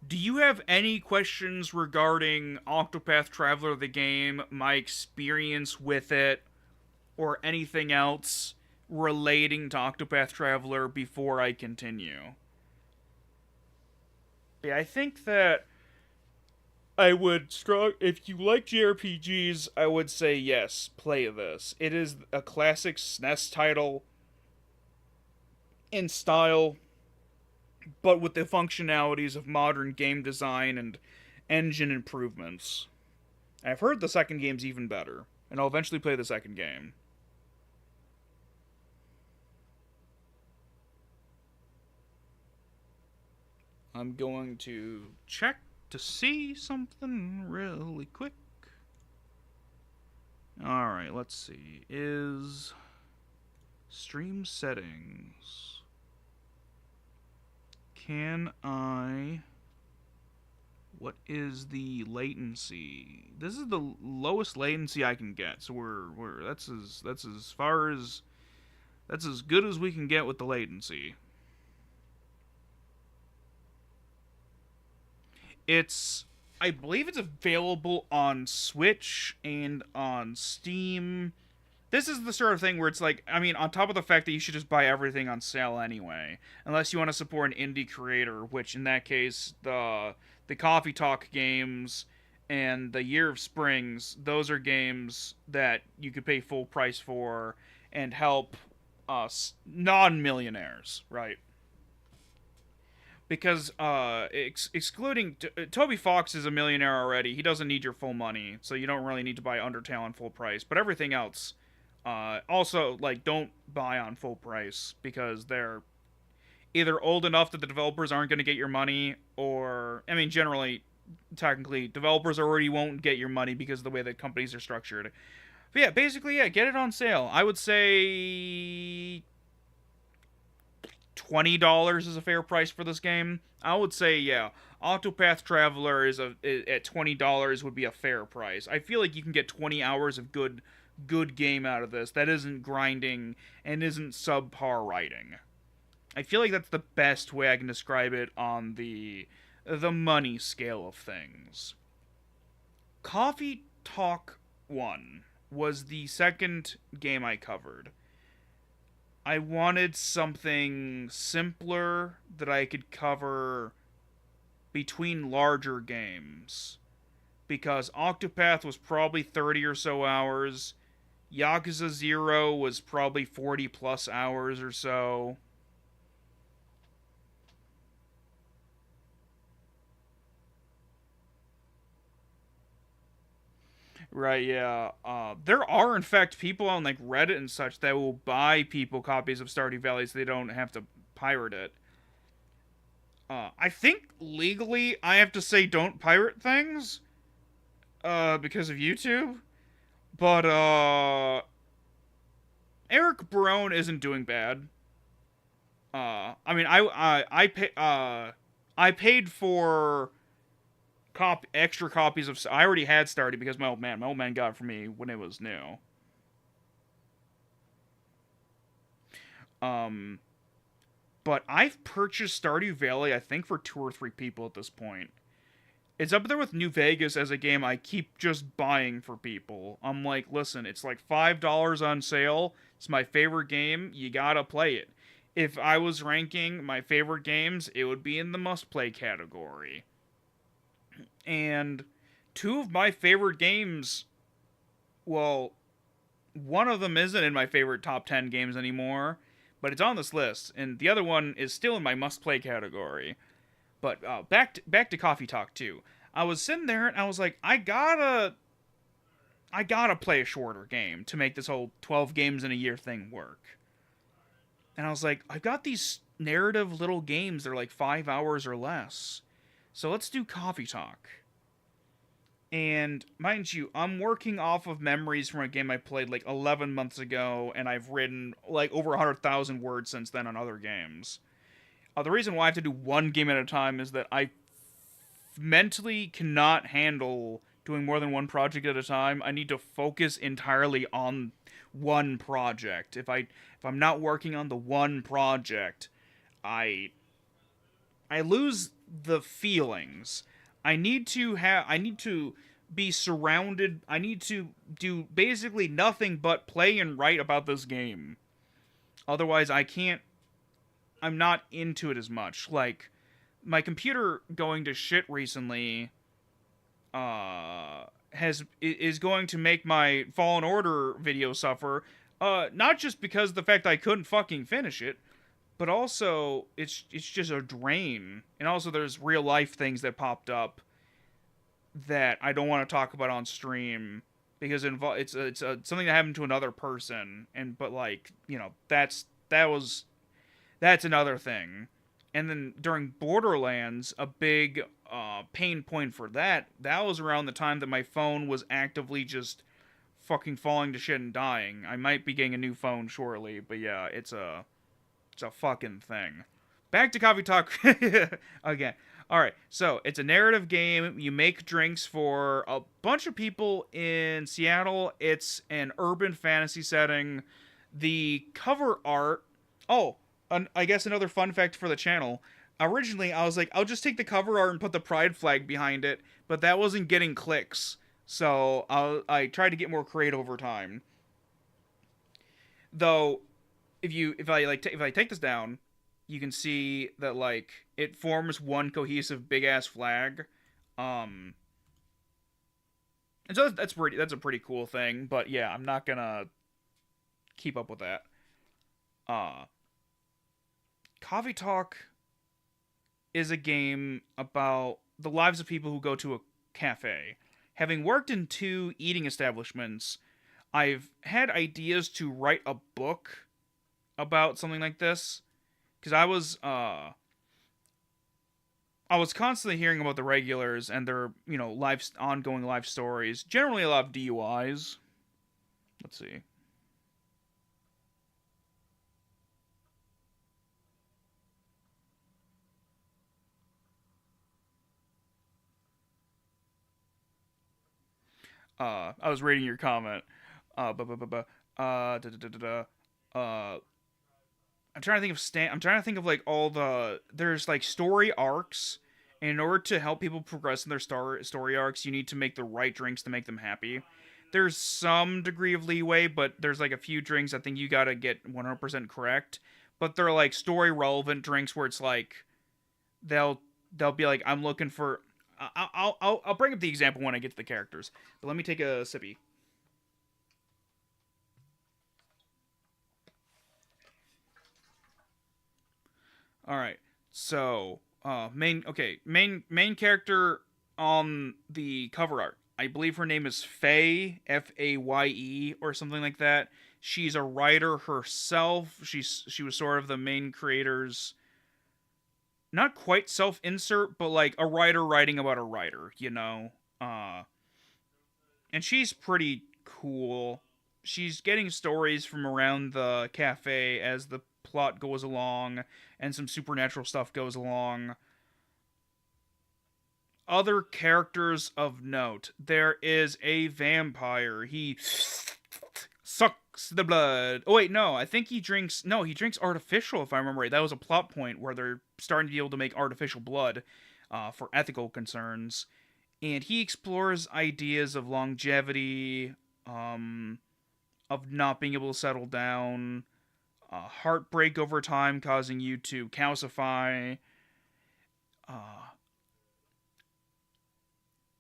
Do you have any questions regarding Octopath Traveler the game, my experience with it, or anything else relating to Octopath Traveler before I continue? Yeah, I think that I would strong if you like JRPGs, I would say yes, play this. It is a classic SNES title in style, but with the functionalities of modern game design and engine improvements. I've heard the second game's even better, and I'll eventually play the second game. I'm going to check to see something really quick. Alright, let's see. Is stream settings. Can I... What is the latency? This is the lowest latency I can get. So that's as good as we can get with the latency. I believe it's available on Switch and on Steam. This is the sort of thing where it's like, I mean, on top of the fact that you should just buy everything on sale anyway, unless you want to support an indie creator, which in that case, the Coffee Talk games and the Year of Springs, those are games that you could pay full price for and help us non-millionaires, right? Because excluding Toby Fox is a millionaire already. He doesn't need your full money, so you don't really need to buy Undertale on full price. But everything else, also like don't buy on full price because they're either old enough that the developers aren't going to get your money, or I mean, generally, technically, developers already won't get your money because of the way that companies are structured. But yeah, basically, yeah, get it on sale. I would say $20 is a fair price for this game. I would say, yeah, Octopath Traveler at $20 would be a fair price. I feel like you can get 20 hours of good game out of this that isn't grinding and isn't subpar writing. I feel like that's the best way I can describe it on the money scale of things. Coffee Talk 1 was the second game I covered. I wanted something simpler that I could cover between larger games. Because Octopath was probably 30 or so hours. Yakuza 0 was probably 40 plus hours or so. Right, yeah. There are, in fact, people on like Reddit and such that will buy people copies of Stardew Valley so they don't have to pirate it. I think legally I have to say don't pirate things, because of YouTube. But Eric Barone isn't doing bad. I mean, I paid for extra copies of. I already had Stardew because my old man got it for me when it was new. Um, but I've purchased Stardew Valley, I think, for 2 or 3 people at this point. It's up there with New Vegas as a game I keep just buying for people. I'm like, listen, it's like $5 on sale. It's my favorite game. You gotta play it. If I was ranking my favorite games, it would be in the must play category. And two of my favorite games, well, one of them isn't in my favorite top 10 games anymore, but it's on this list. And the other one is still in my must play category. But back to Coffee Talk 2. I was sitting there and I was like, I gotta play a shorter game to make this whole 12 games in a year thing work. And I was like, I've got these narrative little games that are like 5 hours or less. So let's do Coffee Talk. And mind you, I'm working off of memories from a game I played like 11 months ago, and I've written like over 100,000 words since then on other games. The reason why I have to do one game at a time is that I mentally cannot handle doing more than one project at a time. I need to focus entirely on one project. If I'm not working on the one project, I I lose the feelings. I need to be surrounded. I need to do basically nothing but play and write about this game. Otherwise, I can't. I'm not into it as much. Like my computer going to shit recently has is going to make my Fallen Order video suffer. Not just because of the fact I couldn't fucking finish it, but also it's just a drain. And also there's real life things that popped up that I don't want to talk about on stream because it's something that happened to another person. And but like that's another thing. And then during Borderlands, a big pain point for that was around the time that my phone was actively just fucking falling to shit and dying. I might be getting a new phone shortly, but yeah, it's a fucking thing. Back to Coffee Talk again. All right, so it's a narrative game. You make drinks for a bunch of people in Seattle. It's an urban fantasy setting. The cover art. Oh, I guess another fun fact for the channel. Originally, I was like, I'll just take the cover art and put the pride flag behind it, but that wasn't getting clicks. So I tried to get more creative over time. Though, if I take this down, you can see that like it forms one cohesive big ass flag. Um, and so that's a pretty cool thing. But yeah, I'm not gonna keep up with that. Uh, Coffee Talk is a game about the lives of people who go to a cafe. Having worked in 2 eating establishments, I've had ideas to write a book about something like this because I was constantly hearing about the regulars and their ongoing life stories. Generally, a lot of DUIs. Let's see. I was reading your comment. Bu- bu- bu- bu- da, da, da, da, da. I'm trying to think of I'm trying to think of like all the there's like story arcs. And in order to help people progress in their story arcs, you need to make the right drinks to make them happy. There's some degree of leeway, but there's like a few drinks I think you gotta get 100% correct. But they're like story relevant drinks where it's like they'll they'll be like I'm looking for. I'll bring up the example when I get to the characters. But let me take a sippy. All right. So, main character on the cover art. I believe her name is Faye, Faye, or something like that. She's a writer herself. She was sort of the main creator's not quite self-insert, but like a writer writing about a writer, you know. Uh, and she's pretty cool. She's getting stories from around the cafe as the plot goes along and some supernatural stuff goes along. Other characters of note. There is a vampire. He sucks the blood. Oh wait, no, I think he drinks. No, he drinks artificial. If I remember right, that was a plot point where they're starting to be able to make artificial blood for ethical concerns, and he explores ideas of longevity, of not being able to settle down, heartbreak over time causing you to calcify. Uh,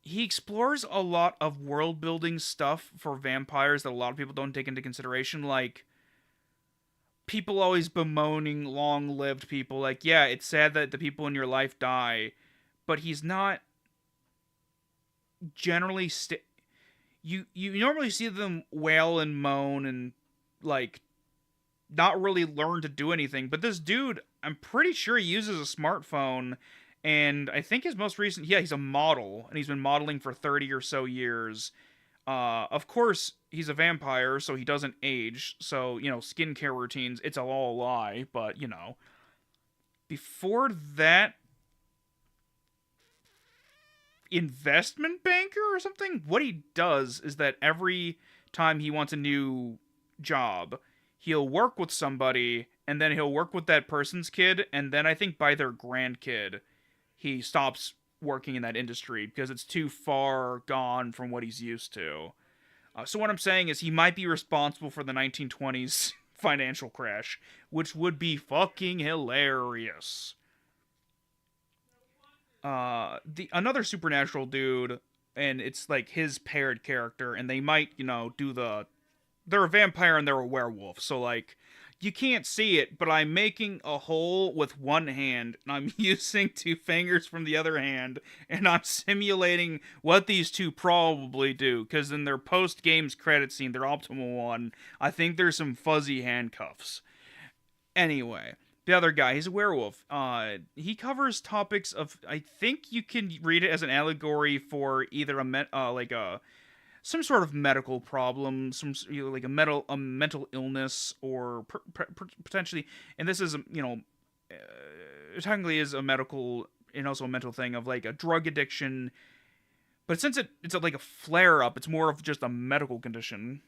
he explores a lot of world building stuff for vampires that a lot of people don't take into consideration, like people always bemoaning long lived people, like, yeah, it's sad that the people in your life die, but he's not generally you normally see them wail and moan and like not really learn to do anything. But this dude, I'm pretty sure he uses a smartphone, and I think his most recent, yeah, he's a model, and he's been modeling for 30 or so years. Of course, he's a vampire, so he doesn't age. So, you know, skincare routines, it's all a lie, but, you know. Before that, investment banker or something? What he does is that every time he wants a new job, he'll work with somebody, and then he'll work with that person's kid, and then I think by their grandkid, he stops working in that industry because it's too far gone from what he's used to. So what I'm saying is he might be responsible for the 1920s financial crash, which would be fucking hilarious. The another supernatural dude, and it's like his paired character, and they might, you know, do the they're a vampire and they're a werewolf, so like you can't see it, but I'm making a hole with one hand, and I'm using two fingers from the other hand, and I'm simulating what these two probably do, because in their post-games credit scene, their optimal one, I think there's some fuzzy handcuffs. Anyway, the other guy, he's a werewolf. He covers topics of, I think you can read it as an allegory for either like a some sort of medical problem, some like a mental illness, or potentially, and this is technically is a medical and also a mental thing of like a drug addiction, but since it's like a flare up, it's more of just a medical condition.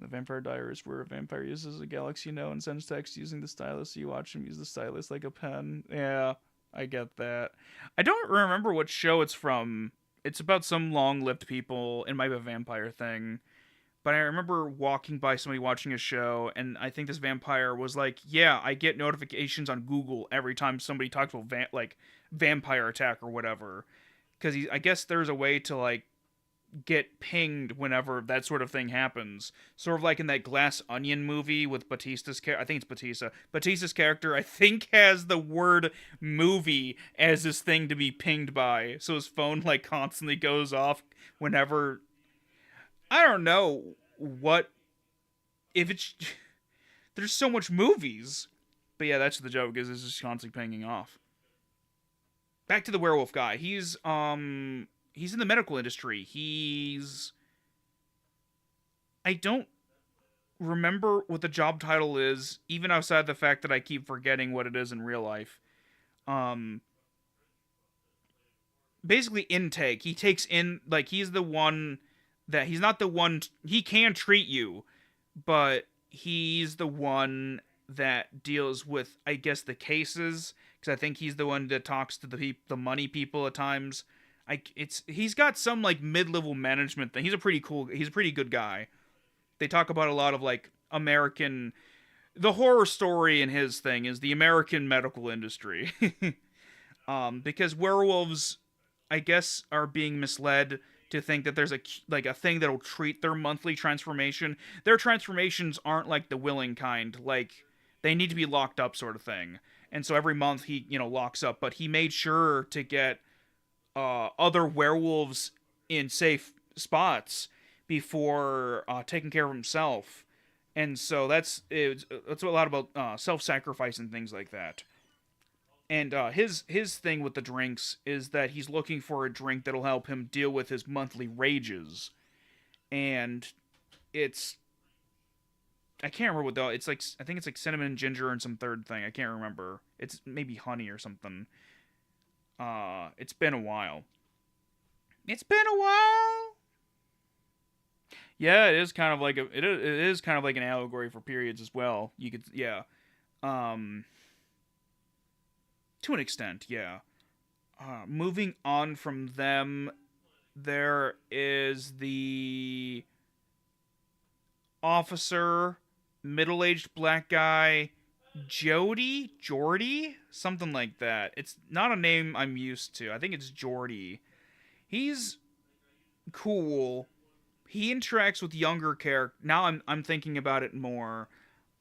The Vampire Diaries, where a vampire uses a galaxy note and sends text using the stylus. So you watch him use the stylus like a pen. Yeah, I get that. I don't remember what show it's from. It's about some long-lived people. It might be a vampire thing. But I remember walking by somebody watching a show, and I think this vampire was like, yeah, I get notifications on Google every time somebody talks about like vampire attack or whatever. Because I guess there's a way to like get pinged whenever that sort of thing happens. Sort of like in that Glass Onion movie with Batista's character. I think it's Batista. Batista's character, I think, has the word movie as this thing to be pinged by. So his phone, like, constantly goes off whenever. I don't know what. If it's. There's so much movies. But yeah, that's the joke, is it's just constantly pinging off. Back to the werewolf guy. He's in the medical industry. I don't remember what the job title is, even outside the fact that I keep forgetting what it is in real life. Um, Basically intake. He takes in, like, he's the one that, he's not the one, he can treat you, but he's the one that deals with, I guess, the cases, because I think he's the one that talks to the money people at times. He's got some like mid-level management thing. He's a pretty good guy. They talk about a lot of like American, the horror story in his thing is the American medical industry. Because werewolves, I guess, are being misled to think that there's a thing that'll treat their monthly transformation. Their transformations aren't like the willing kind, like they need to be locked up sort of thing. And so every month he, locks up, but he made sure to get other werewolves in safe spots before taking care of himself. And so that's a lot about self-sacrifice and things like that. And his thing with the drinks is that he's looking for a drink that'll help him deal with his monthly rages. And it's I can't remember what though. It's like I think it's like cinnamon and ginger and some third thing. I can't remember. It's maybe honey or something. It's been a while. It's been a while. Yeah, it is kind of like it is kind of like an allegory for periods as well. You could yeah. Um to an extent, yeah. Moving on from them, there is the officer, middle-aged black guy, Jordy, something like that. It's not a name I'm used to. I think it's Jordy. He's cool. He interacts with younger characters. Now I'm thinking about it more.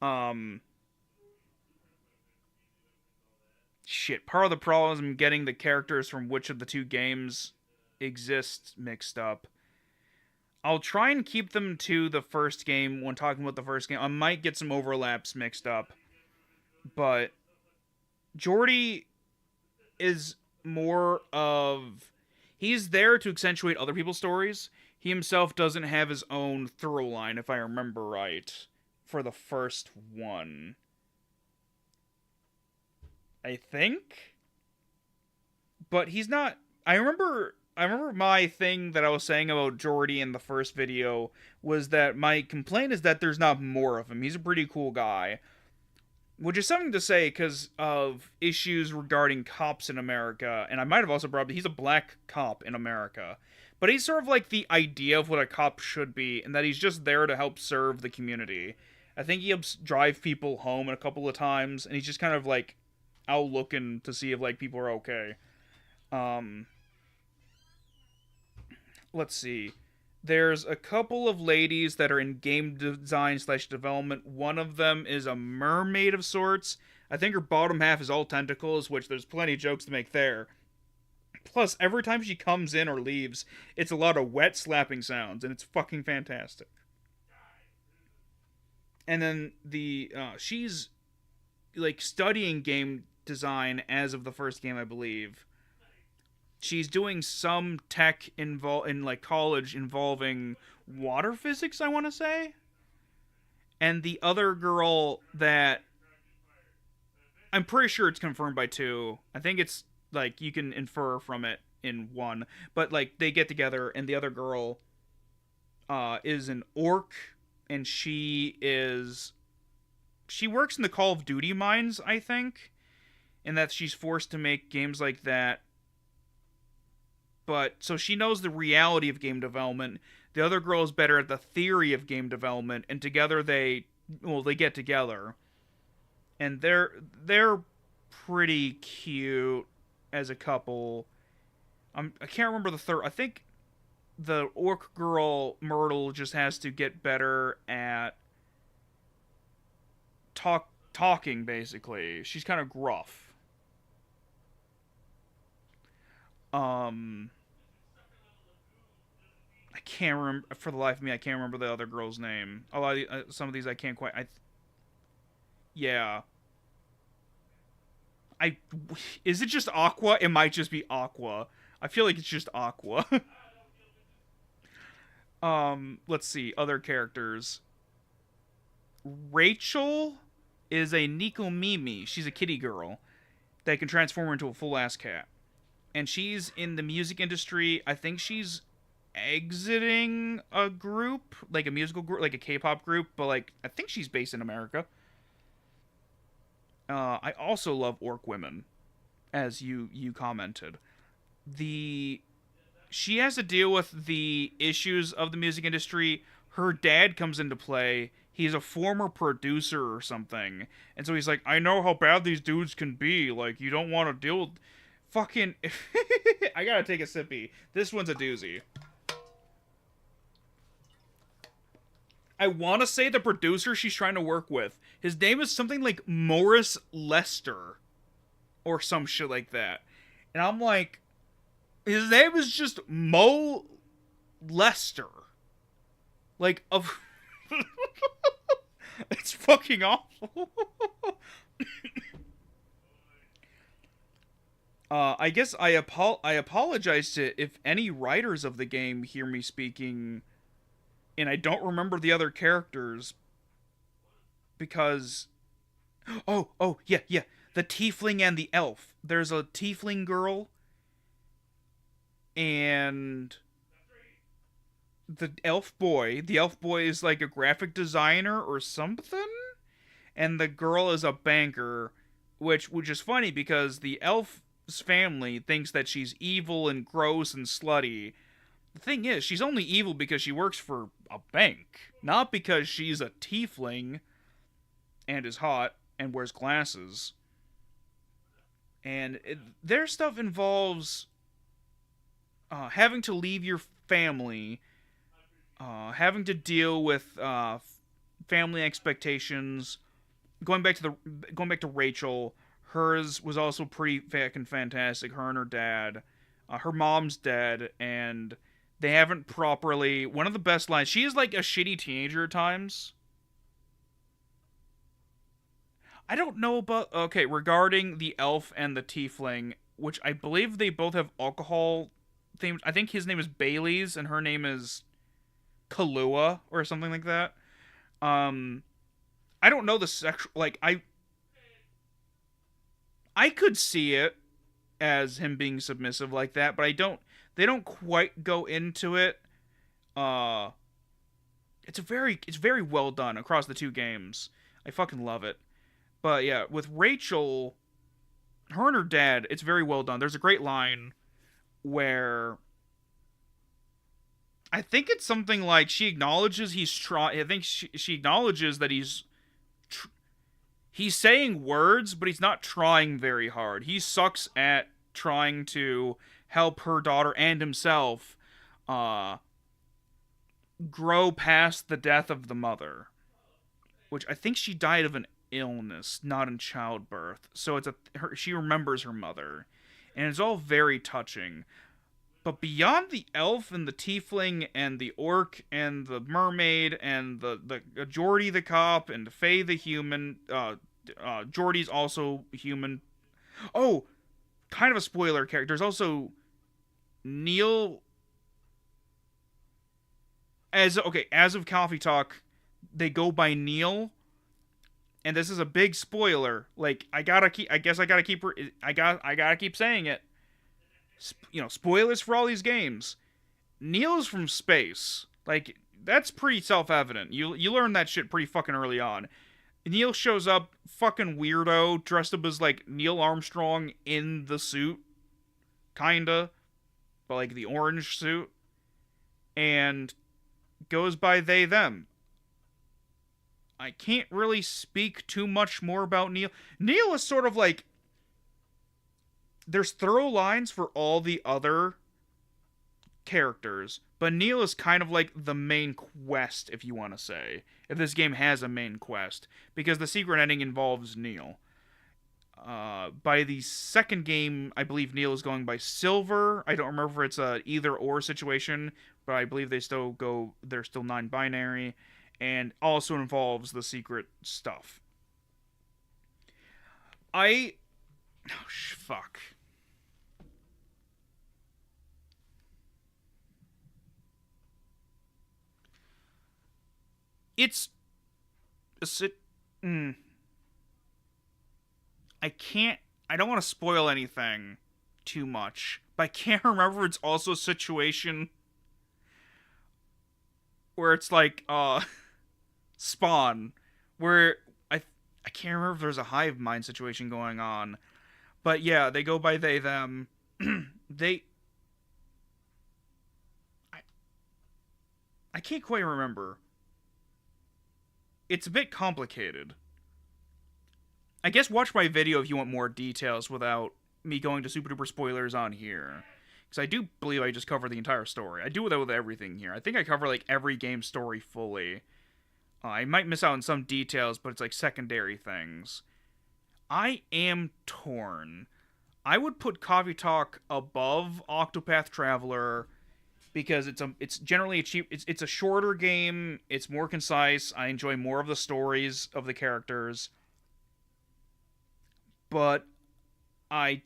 Um, shit. Part of the problem is I'm getting the characters from which of the two games exist mixed up. I'll try and keep them to the first game when talking about the first game. I might get some overlaps mixed up, but Jordy is more of he's there to accentuate other people's stories. He himself doesn't have his own through line, if I remember right, for the first one. I think, but he's not. I remember my thing that I was saying about Jordy in the first video was that my complaint is that there's not more of him. He's a pretty cool guy. Which is something to say because of issues regarding cops in America. And I might have also brought up that he's a black cop in America. But he's sort of like the idea of what a cop should be, and that he's just there to help serve the community. I think he helps drive people home a couple of times, and he's just kind of like out looking to see if like people are okay. Um, let's see. There's a couple of ladies that are in game design / development. One of them is a mermaid of sorts. I think her bottom half is all tentacles, which there's plenty of jokes to make there. Plus, every time she comes in or leaves, it's a lot of wet slapping sounds, and it's fucking fantastic. And then she's like studying game design as of the first game, I believe. She's doing some tech in like college involving water physics, I want to say. And the other girl that I'm pretty sure it's confirmed by two. I think it's like you can infer from it in one, but like they get together and the other girl is an orc, and she works in the Call of Duty mines, I think, and that she's forced to make games like that. But so she knows the reality of game development. The other girl is better at the theory of game development, and together they get together, and they're pretty cute as a couple. I can't remember the third. I think the orc girl Myrtle just has to get better at talking. Basically, she's kind of gruff. I can't remember for the life of me. I can't remember the other girl's name. A lot of some of these I can't quite. Yeah. Is it just Aqua? It might just be Aqua. I feel like it's just Aqua. Let's see other characters. Rachel is a Nikomimi. She's a kitty girl that can transform into a full ass cat, and she's in the music industry. I think she's exiting a group, like a musical group, like a K-pop group, but like I think she's based in America. I also love orc women, as you commented. She has to deal with the issues of the music industry. Her dad comes into play. He's a former producer or something, and so he's like, I know how bad these dudes can be. Like, you don't want to deal with fucking. I gotta take a sippy. This one's a doozy. I want to say the producer she's trying to work with. His name is something like Morris Lester. Or some shit like that. And I'm like, His name is just Mo Lester. Like, of. It's fucking awful. I guess I apologize to if any writers of the game hear me speaking, and I don't remember the other characters because. Yeah. The tiefling and the elf. There's a tiefling girl, and the elf boy. The elf boy is like a graphic designer or something, and the girl is a banker, which is funny because the elf's family thinks that she's evil and gross and slutty. The thing is, she's only evil because she works for a bank, not because she's a tiefling and is hot and wears glasses. And their stuff involves having to leave your family, having to deal with family expectations. Going back to Rachel, hers was also pretty fucking fantastic. Her and her dad, her mom's dead, and they haven't properly. One of the best lines. She is like a shitty teenager at times. I don't know about. Okay, regarding the elf and the tiefling, which I believe they both have alcohol themes. I think his name is Bailey's and her name is Kahlua or something like that. I don't know the sexual. Like, I could see it as him being submissive like that, but I don't. They don't quite go into it. Uh, it's very well done across the two games. I fucking love it. But yeah, with Rachel, her and her dad, it's very well done. There's a great line where I think it's something like she acknowledges he's trying. I think she acknowledges that he's saying words, but he's not trying very hard. He sucks at trying to help her daughter and himself grow past the death of the mother, which I think she died of an illness, not in childbirth. So she remembers her mother, and it's all very touching. But beyond the elf and the tiefling and the orc and the mermaid and the Geordie the cop and Faye the human, Geordie's also human. Oh, kind of a spoiler character. There's also Neil. As of Coffee Talk, they go by Neil. And this is a big spoiler. Like, I gotta keep saying it. Spoilers for all these games. Neil's from space. Like, that's pretty self-evident. You learn that shit pretty fucking early on. Neil shows up, fucking weirdo, dressed up as, like, Neil Armstrong in the suit. Kinda. But, like, the orange suit. And goes by they, them. I can't really speak too much more about Neil. Neil is sort of like... There's thorough lines for all the other characters, but Neil is kind of like the main quest, if you want to say. If this game has a main quest. Because the secret ending involves Neil. By the second game, I believe Neil is going by Silver. I don't remember if it's a either-or situation, but I believe they're still non-binary. And also involves the secret stuff. Fuck. It's I don't want to spoil anything too much, but I can't remember if it's also a situation where it's like Spawn, where I can't remember if there's a hive mind situation going on, but yeah, they go by they them. I can't quite remember. It's a bit complicated. I guess watch my video if you want more details without me going to super duper spoilers on here. Because I do believe I just covered the entire story. I do that with everything here. I think I cover like every game story fully. I might miss out on some details, but it's like secondary things. I am torn. I would put Coffee Talk above Octopath Traveler because it's generally a cheap it's a shorter game, it's more concise, I enjoy more of the stories of the characters, but I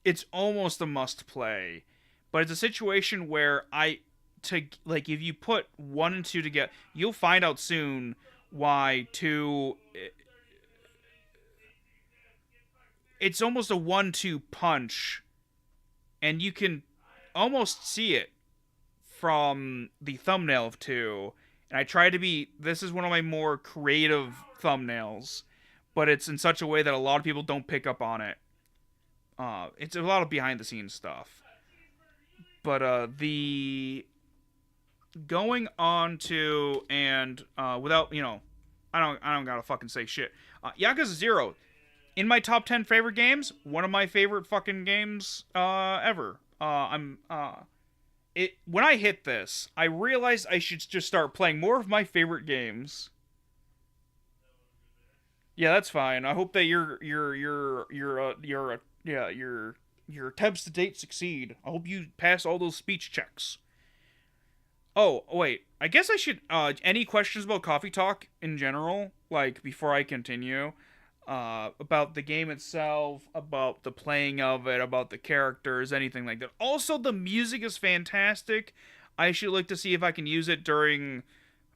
it's almost a must play. But it's a situation where I to like if you put 1 and 2 together, you'll find out soon why 2 it's almost a 1-2 punch, and you can almost see it from the thumbnail of 2. And I try to be this is one of my more creative thumbnails, but it's in such a way that a lot of people don't pick up on it. It's a lot of behind the scenes stuff. But the going on to and without I don't gotta fucking say shit. Yakuza 0 in my top 10 favorite games, one of my favorite fucking games ever. I'm it when I hit this, I realized I should just start playing more of my favorite games. Yeah, that's fine. I hope that your attempts to date succeed. I hope you pass all those speech checks. Oh, wait. I guess I should any questions about Coffee Talk in general, like before I continue? About the game itself, about the playing of it, about the characters, anything like that. Also, the music is fantastic. I should look to see if I can use it during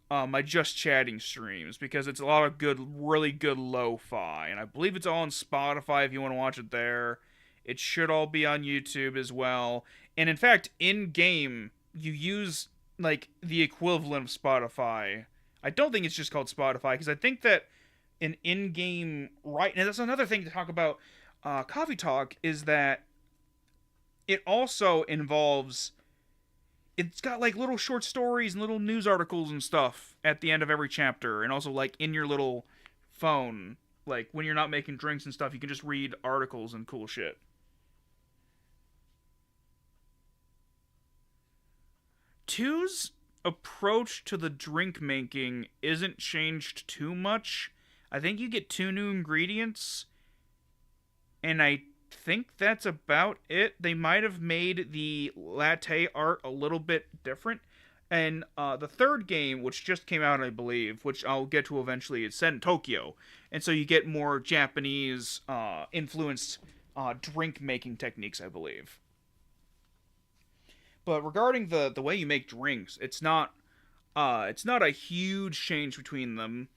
my Just Chatting streams, because it's a lot of good, really good lo-fi. And I believe it's all on Spotify if you want to watch it there. It should all be on YouTube as well. And in fact, in-game, you use, like, the equivalent of Spotify. I don't think it's just called Spotify, because I think that an in-game right, and that's another thing to talk about Coffee Talk, is that it also involves, it's got like little short stories and little news articles and stuff at the end of every chapter, and also like in your little phone, like when you're not making drinks and stuff, you can just read articles and cool shit. Two's approach to the drink making isn't changed too much. I think you get 2 new ingredients, and I think that's about it. They might have made the latte art a little bit different. And the third game, which just came out, I believe, which I'll get to eventually, is set in Tokyo. And so you get more Japanese influenced drink making techniques, I believe. But regarding the way you make drinks, it's not a huge change between them.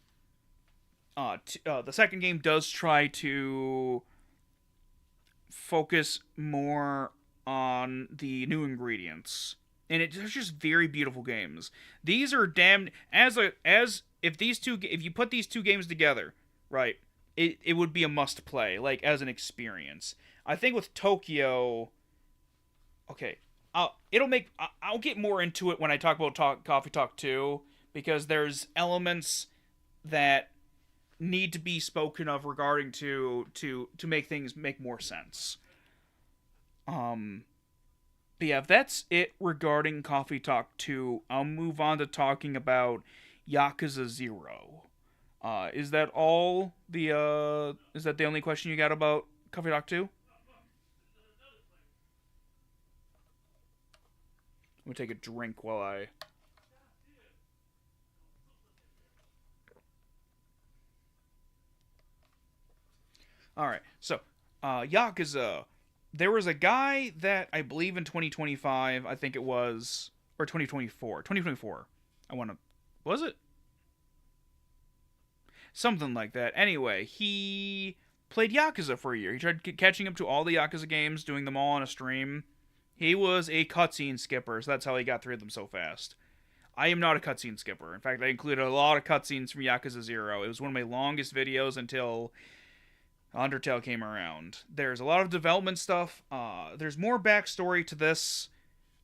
The second game does try to focus more on the new ingredients, and it's just very beautiful games. These are damn as if if you put these two games together, right? It would be a must play, like as an experience. I think with Tokyo, okay, I'll get more into it when I talk about Coffee Talk 2, because there's elements that need to be spoken of regarding to make things make more sense. But yeah, that's it regarding Coffee Talk 2. I'll move on to talking about Yakuza 0. Is that all the is that the only question you got about Coffee Talk 2? I'm gonna take a drink while I. Alright, so, Yakuza. There was a guy that I believe in 2025, I think it was, or 2024. 2024. I want to. Was it? Something like that. Anyway, he played Yakuza for a year. He tried catching up to all the Yakuza games, doing them all on a stream. He was a cutscene skipper, so that's how he got through them so fast. I am not a cutscene skipper. In fact, I included a lot of cutscenes from Yakuza 0. It was one of my longest videos until Undertale came around. There's a lot of development stuff. There's more backstory to this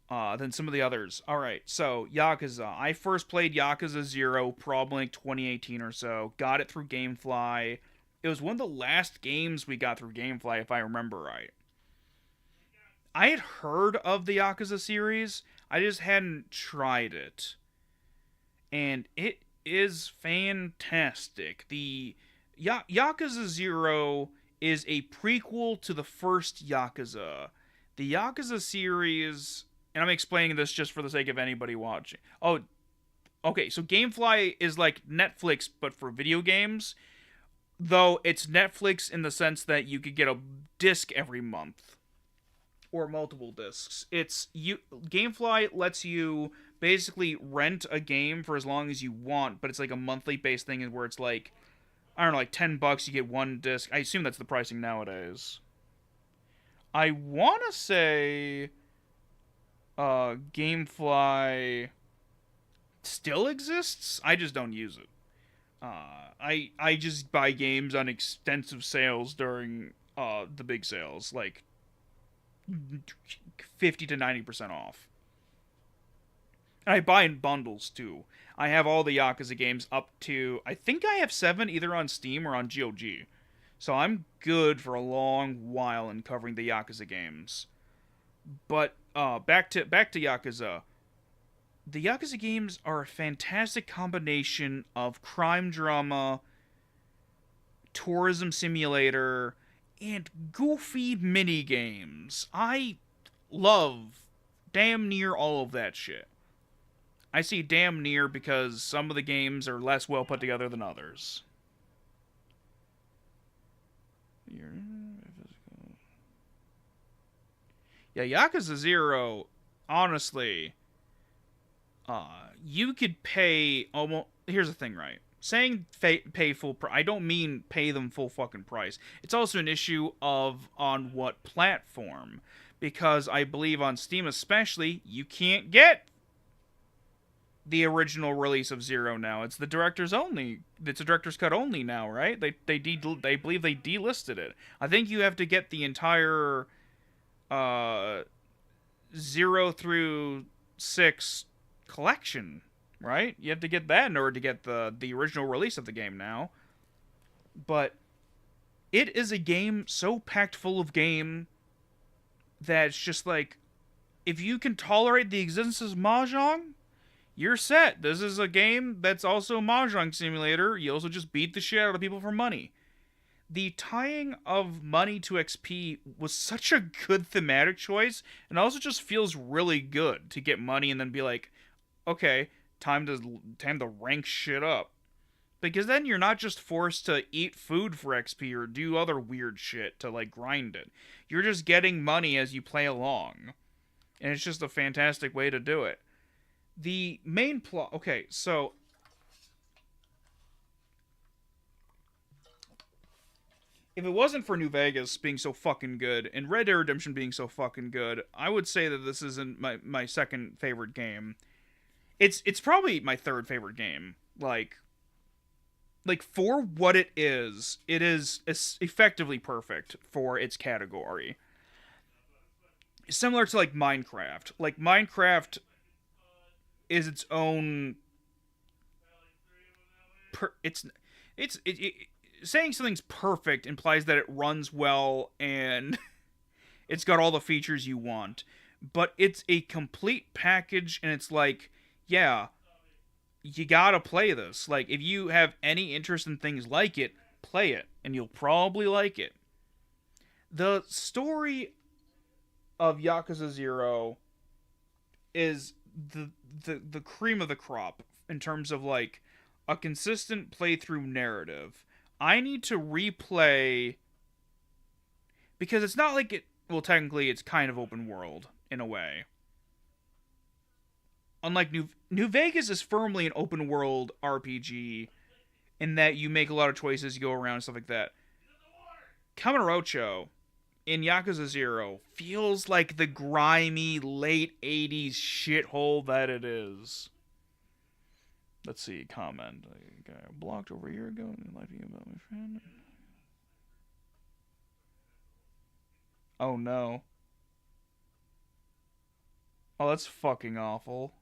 than some of the others. Alright, so Yakuza. I first played Yakuza 0 probably like 2018 or so. Got it through Gamefly. It was one of the last games we got through Gamefly, if I remember right. I had heard of the Yakuza series. I just hadn't tried it. And it is fantastic. The Yakuza 0 is a prequel to the first Yakuza. The Yakuza series, and I'm explaining this just for the sake of anybody watching. Oh, okay, so Gamefly is like Netflix, but for video games. Though it's Netflix in the sense that you could get a disc every month. Or multiple discs. Gamefly lets you basically rent a game for as long as you want, but it's like a monthly based thing where it's like, I don't know, like $10 you get one disc. I assume that's the pricing nowadays. I wanna say Gamefly still exists. I just don't use it. I just buy games on extensive sales during the big sales, like 50 to 90% off. And I buy in bundles too. I have all the Yakuza games up to, I think I have 7 either on Steam or on GOG. So I'm good for a long while in covering the Yakuza games. But back to Yakuza. The Yakuza games are a fantastic combination of crime drama, tourism simulator, and goofy mini games. I love damn near all of that shit. I say damn near because some of the games are less well put together than others. Yeah, Yakuza 0, honestly, you could pay almost. Here's the thing, right? Saying pay full price, I don't mean pay them full fucking price. It's also an issue of on what platform, because I believe on Steam especially, you can't get the original release of Zero now. It's the director's only. It's a director's cut only now, right? They believe they delisted it. I think you have to get the entire 0 through 6 collection, right? You have to get that in order to get the original release of the game now. But it is a game so packed full of game that it's just like, if you can tolerate the existence of Mahjong, you're set. This is a game that's also a Mahjong simulator. You also just beat the shit out of people for money. The tying of money to XP was such a good thematic choice, and also just feels really good to get money and then be like, okay, time to rank shit up. Because then you're not just forced to eat food for XP or do other weird shit to like grind it. You're just getting money as you play along. And it's just a fantastic way to do it. The main plot, okay, so if it wasn't for New Vegas being so fucking good and Red Dead Redemption being so fucking good, I would say that this isn't my second favorite game. It's probably my third favorite game. Like for what it is effectively perfect for its category. Similar to like Minecraft. Like Minecraft is its own. Saying something's perfect implies that it runs well and it's got all the features you want. But it's a complete package, and it's like, yeah, you gotta play this. Like, if you have any interest in things like it, play it, and you'll probably like it. The story of Yakuza 0 is the cream of the crop in terms of, like, a consistent playthrough narrative. I need to replay, because it's not like it, well, technically it's kind of open world in a way. Unlike New Vegas is firmly an open world RPG in that you make a lot of choices, you go around and stuff like that. Kamurocho in Yakuza 0 feels like the grimy late 80s shithole that it is. Let's see, comment. I got blocked over a year ago and liking about my friend. Oh no. Oh, that's fucking awful.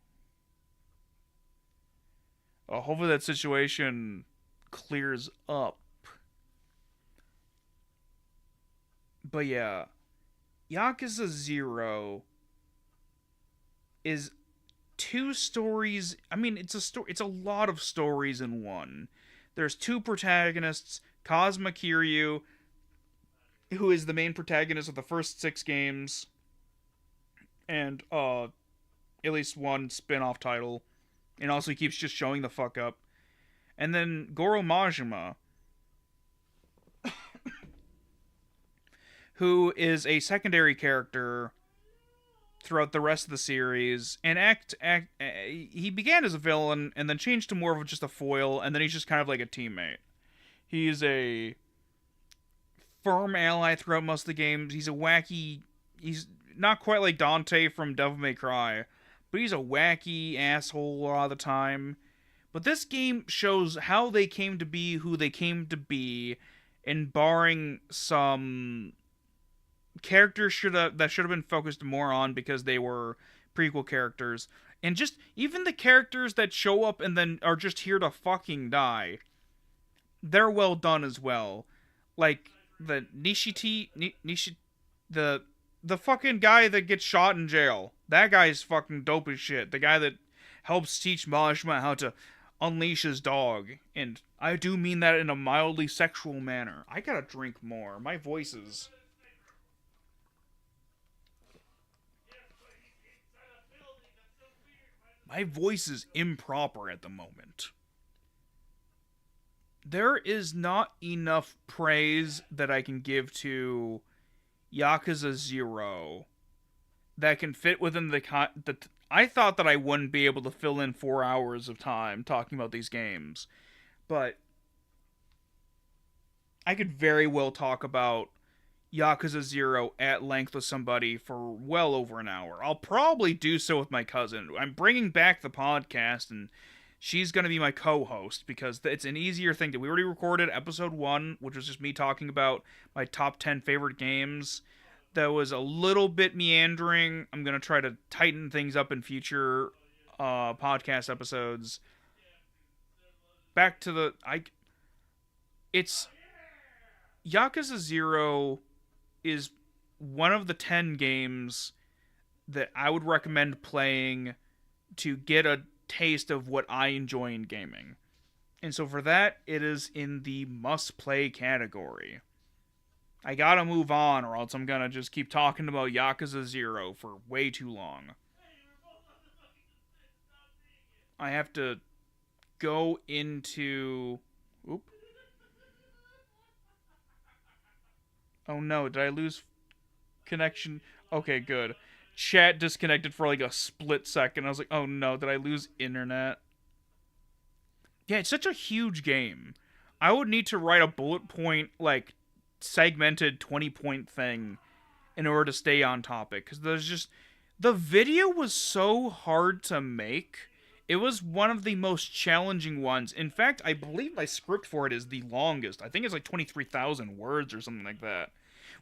Hopefully that situation clears up. But yeah, Yakuza 0 is two stories. I mean, it's a lot of stories in one. There's two protagonists, Kazuma Kiryu, who is the main protagonist of the first 6 games, and at least one spin-off title, and also he keeps just showing the fuck up. And then Goro Majima, who is a secondary character throughout the rest of the series, and he began as a villain and then changed to more of just a foil, and then he's just kind of like a teammate. He's a firm ally throughout most of the games. He's not quite like Dante from Devil May Cry, but he's a wacky asshole a lot of the time. But this game shows how they came to be who they came to be, and barring some characters that should have been focused more on because they were prequel characters, and just even the characters that show up and then are just here to fucking die, they're well done as well. Like the the fucking guy that gets shot in jail. That guy's fucking dope as shit. The guy that helps teach Majima how to unleash his dog, and I do mean that in a mildly sexual manner. I gotta drink more. My voice is improper at the moment. There is not enough praise that I can give to Yakuza 0 that can fit within I thought that I wouldn't be able to fill in 4 hours of time talking about these games, but I could very well talk about Yakuza 0 at length with somebody for well over an hour. I'll probably do so with my cousin. I'm bringing back the podcast, and she's going to be my co-host because it's an easier thing. We already recorded episode 1, which was just me talking about my top 10 favorite games. That was a little bit meandering. I'm going to try to tighten things up in future podcast episodes. Back to it's Yakuza 0 is one of the 10 games that I would recommend playing to get a taste of what I enjoy in gaming. And so for that, it is in the must-play category. I gotta move on, or else I'm gonna just keep talking about Yakuza 0 for way too long. I have to go into... Oop. Oh no, did I lose connection? Okay, good. Chat disconnected for like a split second. I was like, oh no, did I lose internet? Yeah, it's such a huge game. I would need to write a bullet point, like, segmented 20-point thing in order to stay on topic, because there's just... The video was so hard to make. It was one of the most challenging ones. In fact, I believe my script for it is the longest. I think it's like 23,000 words or something like that,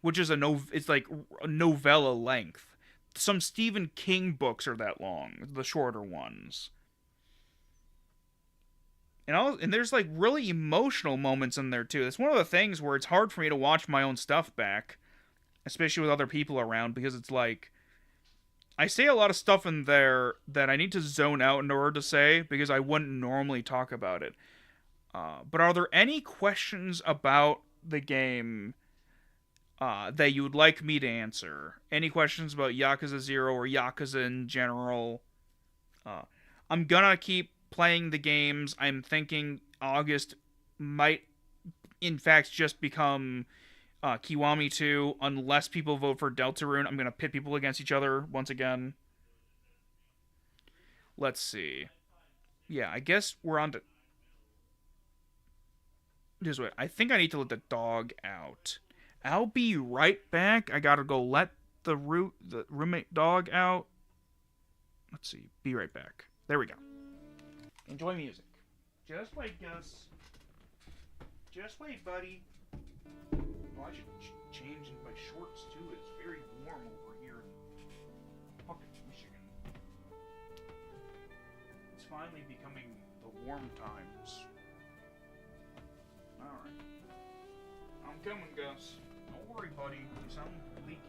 which is it's like a novella length. Some Stephen King books are that long, the shorter ones. And there's like really emotional moments in there too. It's one of the things where it's hard for me to watch my own stuff back, especially with other people around, because it's like I say a lot of stuff in there that I need to zone out in order to say because I wouldn't normally talk about it. But are there any questions about the game that you would like me to answer? Any questions about Yakuza 0 or Yakuza in general? I'm gonna keep playing the games. I'm thinking August might, in fact, just become Kiwami 2, unless people vote for Deltarune. I'm going to pit people against each other once again. Let's see. Yeah, I guess we're on to... Just wait. I think I need to let the dog out. I'll be right back. I gotta go let the roommate dog out. Let's see. Be right back. There we go. Enjoy music. Just wait, Gus. Just wait, buddy. Oh, I should change my shorts too. It's very warm over here in fucking Michigan. It's finally becoming the warm times. Alright. I'm coming, Gus. Don't worry, buddy. You sound leaky.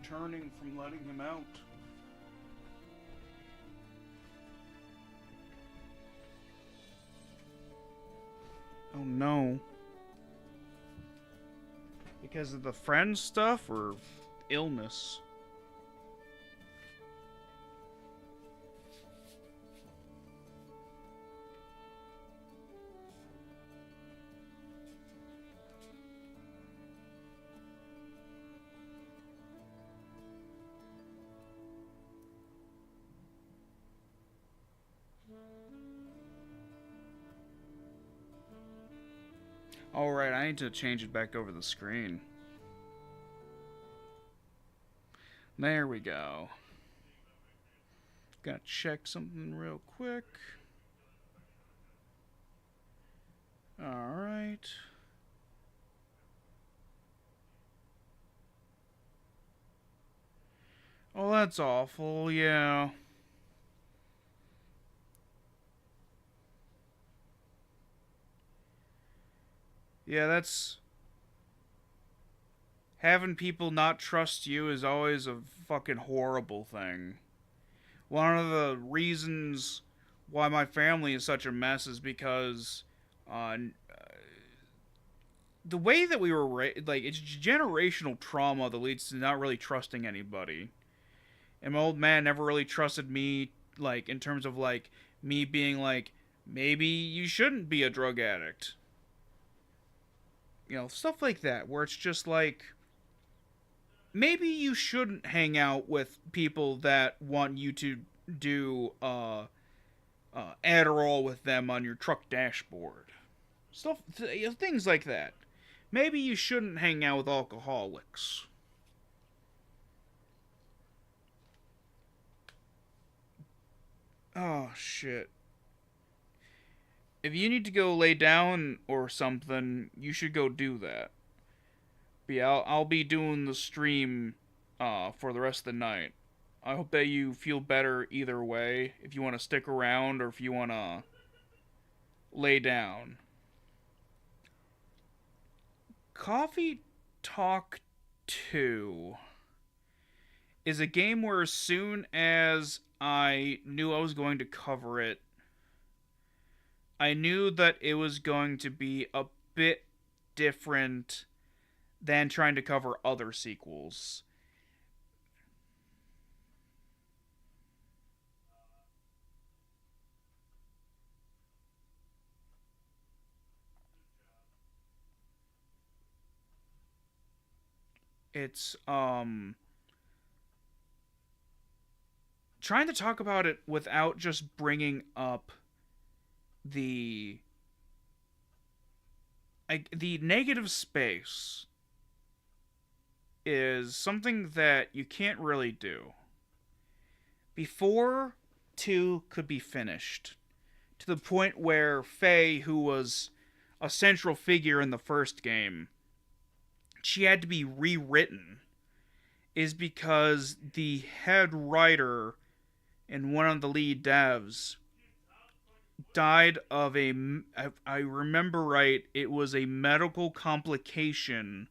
returning from letting him out. Oh no. Because of the friend stuff or illness? Alright, I need to change it back over the screen. There we go. Gotta check something real quick. Alright. Oh, that's awful, yeah. Yeah, that's... Having people not trust you is always a fucking horrible thing. One of the reasons why my family is such a mess is because the way that we were like, it's generational trauma that leads to not really trusting anybody. And my old man never really trusted me, like, in terms of, like, me being like, maybe you shouldn't be a drug addict. You know, stuff like that, where it's just like, maybe you shouldn't hang out with people that want you to do Adderall with them on your truck dashboard. Stuff, things like that. Maybe you shouldn't hang out with alcoholics. Oh, shit. If you need to go lay down or something, you should go do that. But yeah, I'll be doing the stream for the rest of the night. I hope that you feel better either way, if you want to stick around or if you want to lay down. Coffee Talk 2 is a game where as soon as I knew I was going to cover it, I knew that it was going to be a bit different than trying to cover other sequels. It's trying to talk about it without just bringing up the the negative space is something that you can't really do. Before 2 could be finished, to the point where Faye, who was a central figure in the first game, she had to be rewritten, is because the head writer and one of the lead devs died of a, I remember right, it was a medical complication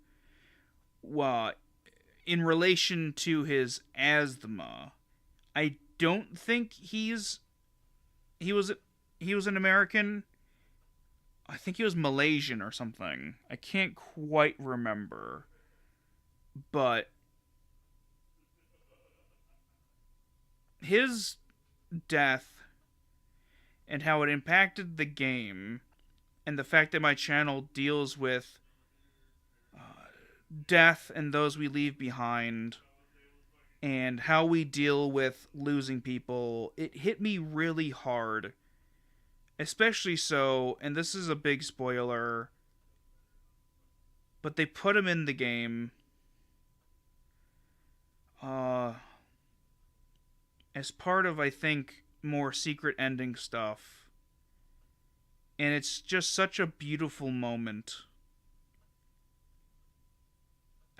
in relation to his asthma. I don't think he was an American. I think he was Malaysian or something. I can't quite remember. But his death and how it impacted the game, and the fact that my channel deals with death and those we leave behind, and how we deal with losing people, it hit me really hard. Especially so, and this is a big spoiler, but they put him in the game as part of, I think, more secret ending stuff. And it's just such a beautiful moment.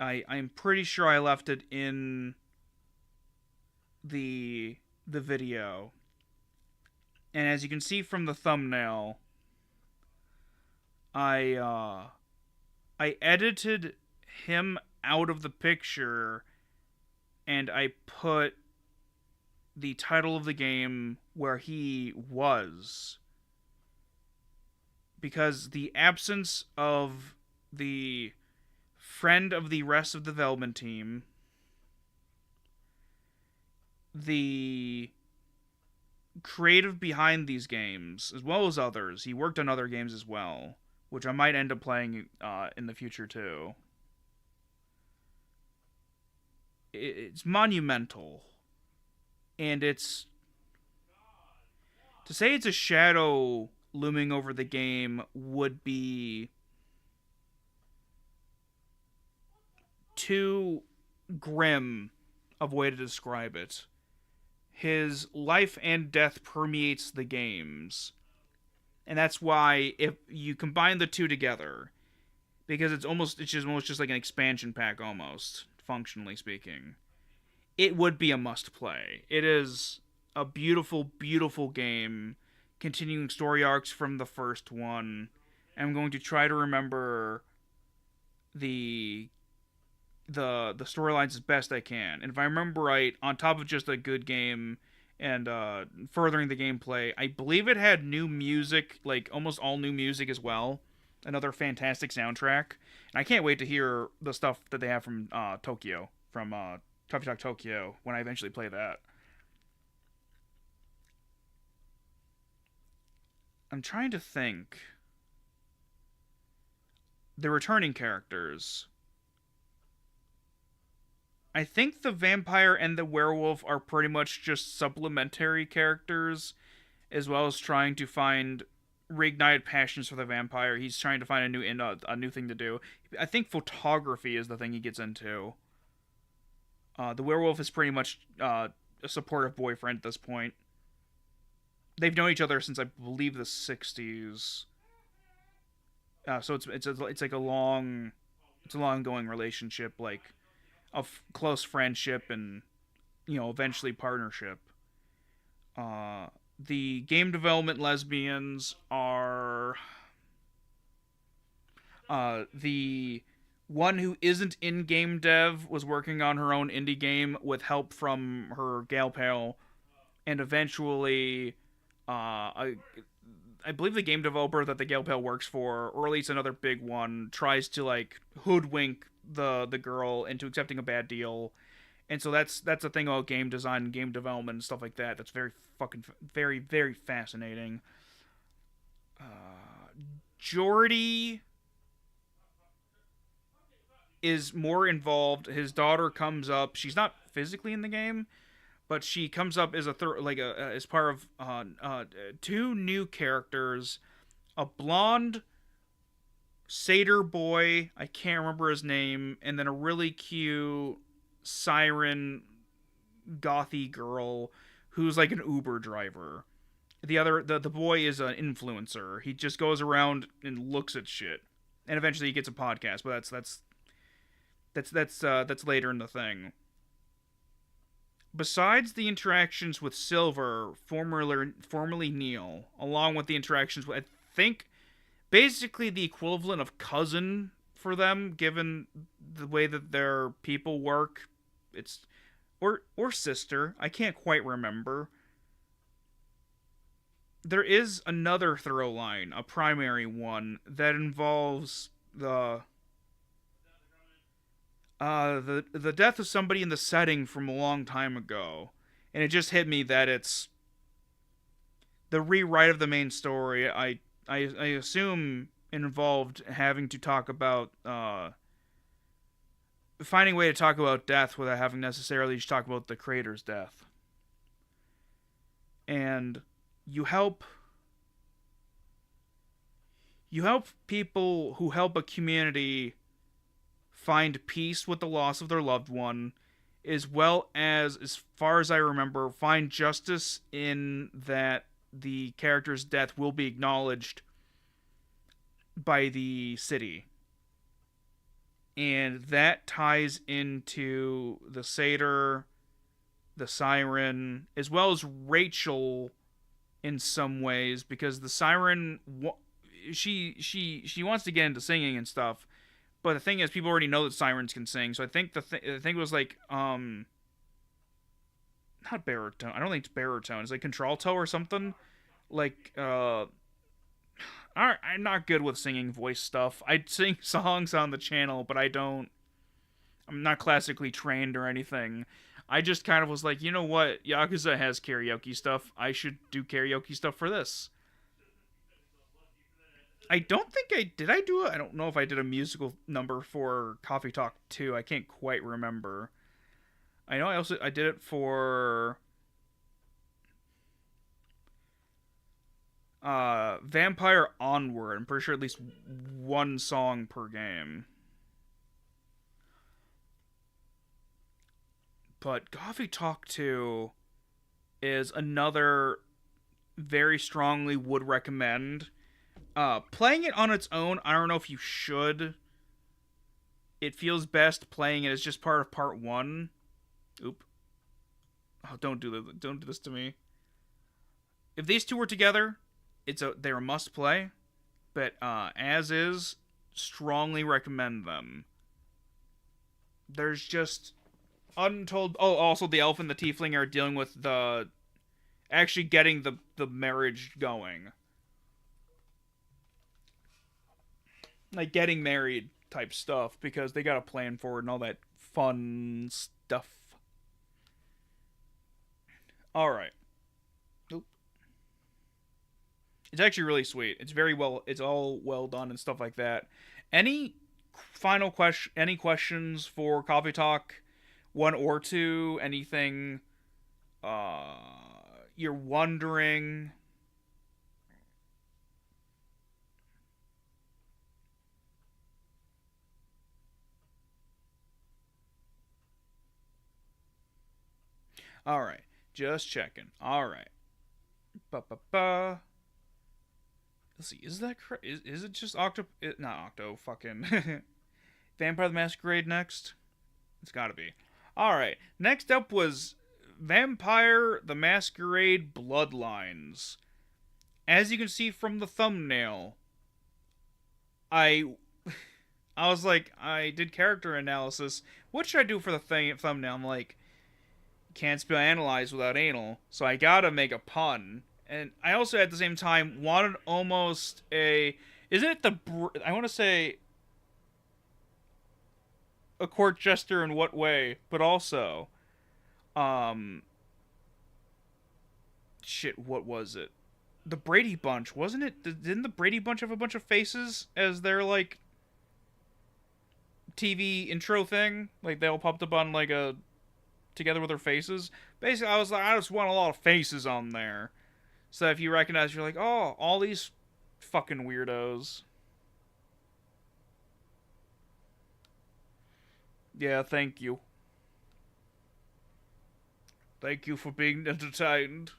I'm pretty sure I left it in the video. And as you can see from the thumbnail, I edited him out of the picture and I put the title of the game where he was, because the absence of the friend of the rest of the development team, the creative behind these games, as well as others. He worked on other games as well, which I might end up playing in the future too. It's monumental, and it's to say it's a shadow looming over the game would be too grim of a way to describe it. His life and death permeates the games. And that's why if you combine the two together, because it's just like an expansion pack almost, functionally speaking, it would be a must play. It is a beautiful, beautiful game, continuing story arcs from the first one. I'm going to try to remember the the storylines as best I can. And if I remember right, on top of just a good game and furthering the gameplay, I believe it had new music, like almost all new music as well. Another fantastic soundtrack. And I can't wait to hear the stuff that they have from Tokyo, from Coffee Talk Tokyo, when I eventually play that. I'm trying to think. The returning characters. I think the vampire and the werewolf are pretty much just supplementary characters, as well as trying to find reignited passions for the vampire. He's trying to find a new thing to do. I think photography is the thing he gets into. The werewolf is pretty much a supportive boyfriend at this point. They've known each other since I believe the '60s. So it's like it's a long going relationship, like of close friendship and eventually partnership. The game development lesbians are the one who isn't in game dev was working on her own indie game with help from her gal pal, and eventually, I believe the game developer that the gal pal works for, or at least another big one, tries to like hoodwink the girl into accepting a bad deal. And so that's a thing about game design and game development and stuff like that. That's very, very fascinating. Jordy is more involved. His daughter comes up. She's not physically in the game, but she comes up as as part of two new characters, a blonde satyr boy, I can't remember his name, and then a really cute siren gothy girl who's like an Uber driver. The boy is an influencer. He just goes around and looks at shit, and eventually he gets a podcast. But that's later in the thing. Besides the interactions with Silver, formerly Neil, along with the interactions with, I think, basically the equivalent of cousin for them, given the way that their people work. It's or sister. I can't quite remember. There is another throw line, a primary one, that involves the death of somebody in the setting from a long time ago, and it just hit me that it's the rewrite of the main story. I assume involved having to talk about finding a way to talk about death without having necessarily to talk about the creator's death. And you help people who help a community find peace with the loss of their loved one, as well as far as I remember, find justice in that the character's death will be acknowledged by the city. And that ties into the satyr, the siren, as well as Rachel in some ways, because the siren, she wants to get into singing and stuff. But the thing is, people already know that sirens can sing. So I think the thing was like, not baritone. I don't think it's baritone. It's like contralto or something. Like I'm not good with singing voice stuff. I sing songs on the channel, but I don't. I'm not classically trained or anything. I just kind of was like, you know what? Yakuza has karaoke stuff. I should do karaoke stuff for this. I don't think I did. I do. I don't know if I did a musical number for Coffee Talk 2. I can't quite remember. I know I did it for Vampire Onward. I'm pretty sure at least one song per game. But Coffee Talk 2 is another very strongly would recommend. Playing it on its own, I don't know if you should. It feels best playing it as just part of part 1. Oop. Oh, don't do this. Don't do this to me. If these two were together, they're a must play. But as is, strongly recommend them. There's just untold. Oh, also the elf and the tiefling are dealing with the actually getting the marriage going, like getting married type stuff, because they got a plan for it and all that fun stuff. All right. Nope. It's actually really sweet. It's very well. It's all well done and stuff like that. Any final question? Any questions for Coffee Talk 1 or 2? Anything you're wondering? All right. Just checking. All right. Ba ba ba. Let's see. Is that correct? Is it just not Octo. Fucking Vampire the Masquerade next? It's got to be. All right. Next up was Vampire the Masquerade Bloodlines. As you can see from the thumbnail, I I was like, I did character analysis. What should I do for the thumbnail? I'm like, can't spell analyze without anal, so I gotta make a pun. And I also at the same time wanted almost a, isn't it I want to say a court jester in what way, but also um shit, what was it? The Brady Bunch, wasn't it? Didn't the Brady Bunch have a bunch of faces as their like TV intro thing? Like they all popped up on like a together with their faces. Basically, I was like, I just want a lot of faces on there, so if you recognize, you're like, oh, all these fucking weirdos. Yeah, thank you. Thank you for being entertained.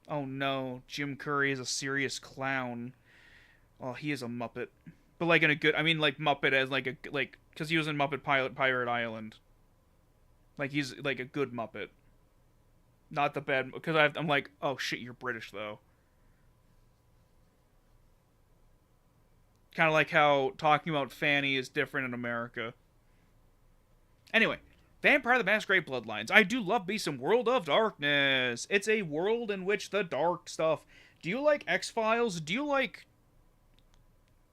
Oh no, Jim Curry is a serious clown. Oh, he is a Muppet. But like in a good, I mean like Muppet as like a, like, because he was in Muppet Pirate Island. Like he's like a good Muppet. Not the bad, because I'm like, oh shit, you're British though. Kind of like how talking about Fanny is different in America. Anyway, Vampire the Masquerade Bloodlines. I do love me some World of Darkness. It's a world in which the dark stuff. Do you like X-Files? Do you like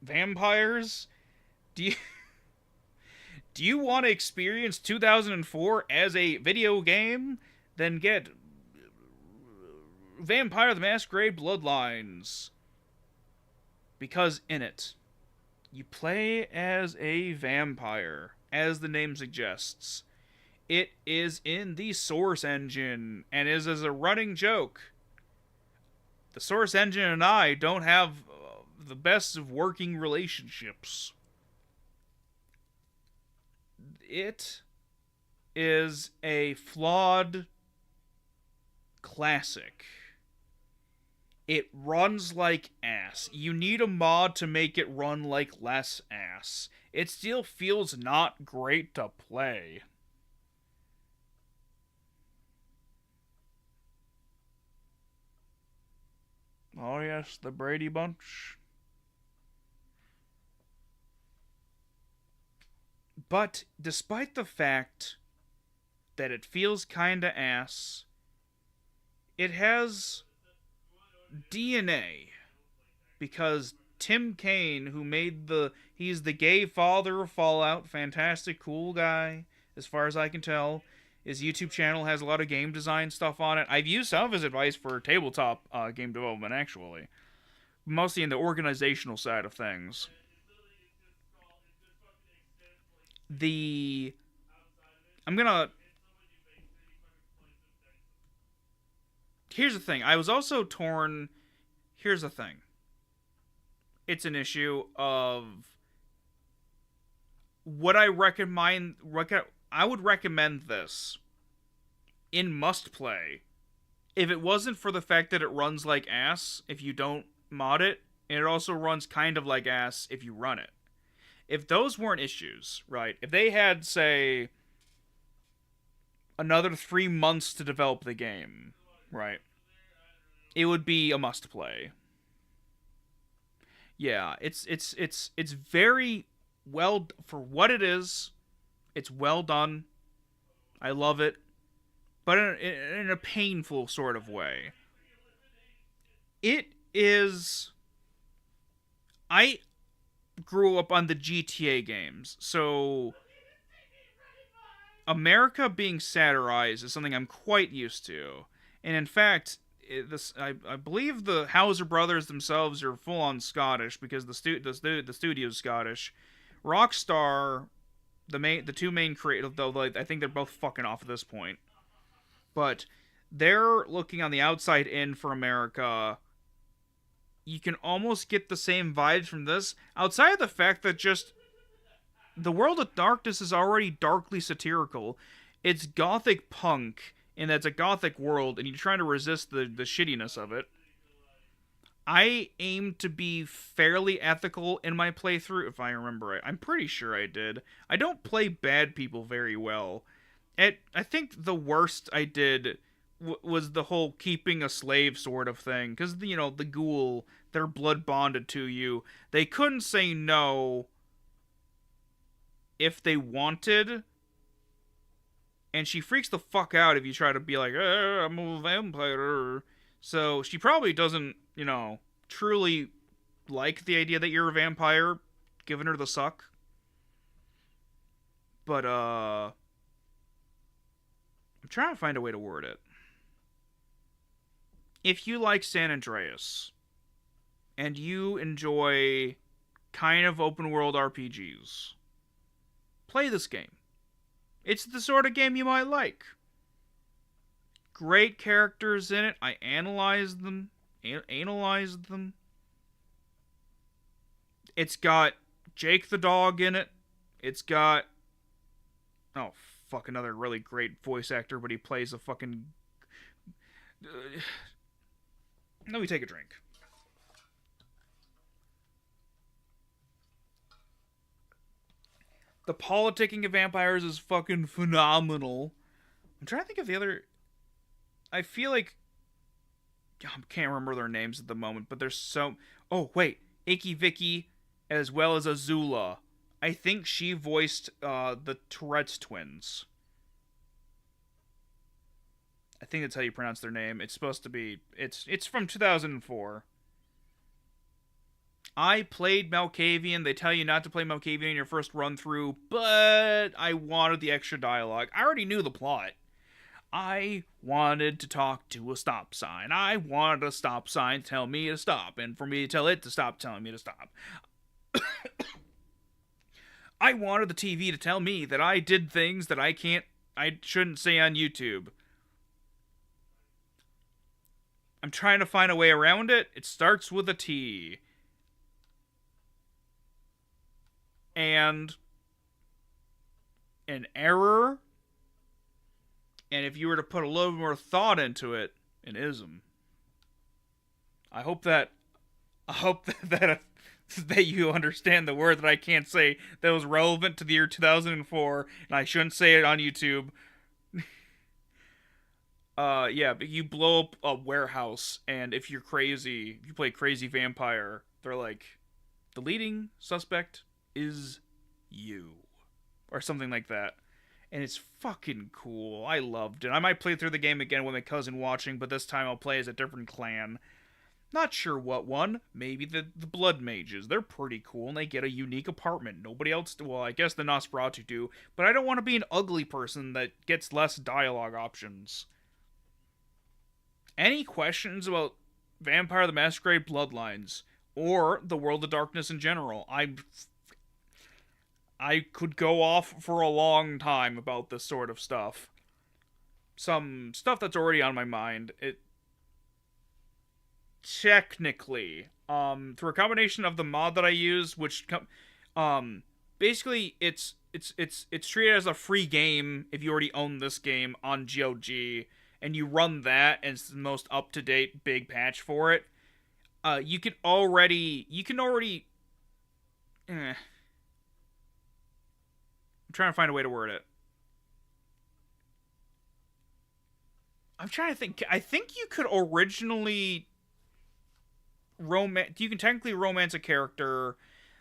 vampires? Do you do you want to experience 2004 as a video game? Then get Vampire the Masquerade Bloodlines. Because in it, you play as a vampire, as the name suggests. It is in the Source Engine, and is as a running joke. The Source Engine and I don't have the best of working relationships. It is a flawed classic. It runs like ass. You need a mod to make it run like less ass. It still feels not great to play. Oh yes, the Brady Bunch. But despite the fact that it feels kinda ass, it has DNA because Tim Kaine, who made he's the gay father of Fallout, fantastic, cool guy, as far as I can tell. His YouTube channel has a lot of game design stuff on it. I've used some of his advice for tabletop game development, actually, mostly in the organizational side of things. The I'm gonna Here's the thing. I was also torn. Here's the thing. It's an issue of would I recommend. I would recommend this in must play if it wasn't for the fact that it runs like ass if you don't mod it, and it also runs kind of like ass if you run it. If those weren't issues, right? If they had, say, another 3 months to develop the game, right? It would be a must play. Yeah, it's very well for what it is. It's well done. I love it, but in a painful sort of way. It is. I grew up on the GTA games, so America being satirized is something I'm quite used to. And in fact, I believe the Hauser brothers themselves are full on Scottish because the studio's Scottish. Rockstar, the two main creators, though I think they're both fucking off at this point, but they're looking on the outside in for America. You can almost get the same vibes from this, outside of the fact that just the world of darkness is already darkly satirical. It's gothic punk, and that's a gothic world, and you're trying to resist the shittiness of it. I aim to be fairly ethical in my playthrough, if I remember right. I'm pretty sure I did. I don't play bad people very well. I think the worst I did was the whole keeping a slave sort of thing, because the ghoul, they're blood bonded to you. They couldn't say no if they wanted, and she freaks the fuck out if you try to be like, I'm a vampire. So she probably doesn't, truly like the idea that you're a vampire, giving her the suck. But I'm trying to find a way to word it. If you like San Andreas and you enjoy kind of open world RPGs, play this game. It's the sort of game you might like. Great characters in it. I analyzed them. It's got Jake the dog in it. It's got another really great voice actor, but he plays a fucking. Let me take a drink. The politicking of vampires is fucking phenomenal. I'm trying to think of the other. I feel like I can't remember their names at the moment, but there's so. Oh wait, Icky Vicky, as well as Azula. I think she voiced the Tourette's twins. I think that's how you pronounce their name. It's supposed to be. It's from 2004. I played Malkavian. They tell you not to play Malkavian in your first run through, but I wanted the extra dialogue. I already knew the plot. I wanted to talk to a stop sign. I wanted a stop sign to tell me to stop, and for me to tell it to stop telling me to stop. I wanted the TV to tell me that I did things that I shouldn't say on YouTube. I'm trying to find a way around it. It starts with a T. And an error. And if you were to put a little more thought into it, an ism. I hope that that you understand the word that I can't say that was relevant to the year 2004, and I shouldn't say it on YouTube. Yeah, but you blow up a warehouse, and if you're crazy, if you play crazy vampire, they're like, the leading suspect is you. Or something like that. and it's fucking cool. I loved it. I might play through the game again with my cousin watching, but this time I'll play as a different clan. Not sure what one. Maybe the Blood Mages. They're pretty cool, and they get a unique apartment. Nobody else... Well, I guess the Nosferatu do, but I don't want to be an ugly person that gets less dialogue options. Any questions about Vampire the Masquerade Bloodlines? Or the World of Darkness in general? I could go off for a long time about this sort of stuff. Some stuff that's already on my mind. It technically, through a combination of the mod that I use, which basically it's treated as a free game if you already own this game on GOG, and you run that, and it's the most up to date big patch for it. You can already. I'm trying to find a way to word it. I'm trying to think. I think you could originally you can technically romance a character,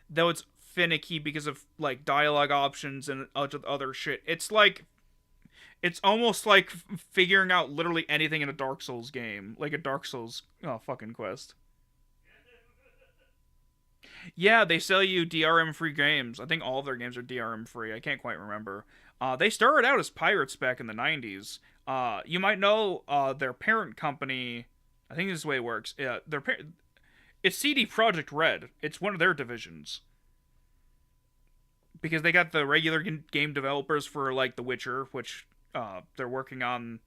though it's finicky because of like dialogue options and other shit. It's almost like figuring out literally anything in a Dark Souls game, like a Dark Souls fucking quest. Yeah, they sell you DRM free games. I think all of their games are DRM free. I can't quite remember. They started out as pirates back in the 90s. You might know their parent company. I think this is the way it works. It's CD Projekt Red. It's one of their divisions. Because they got the regular game developers for like The Witcher, which they're working on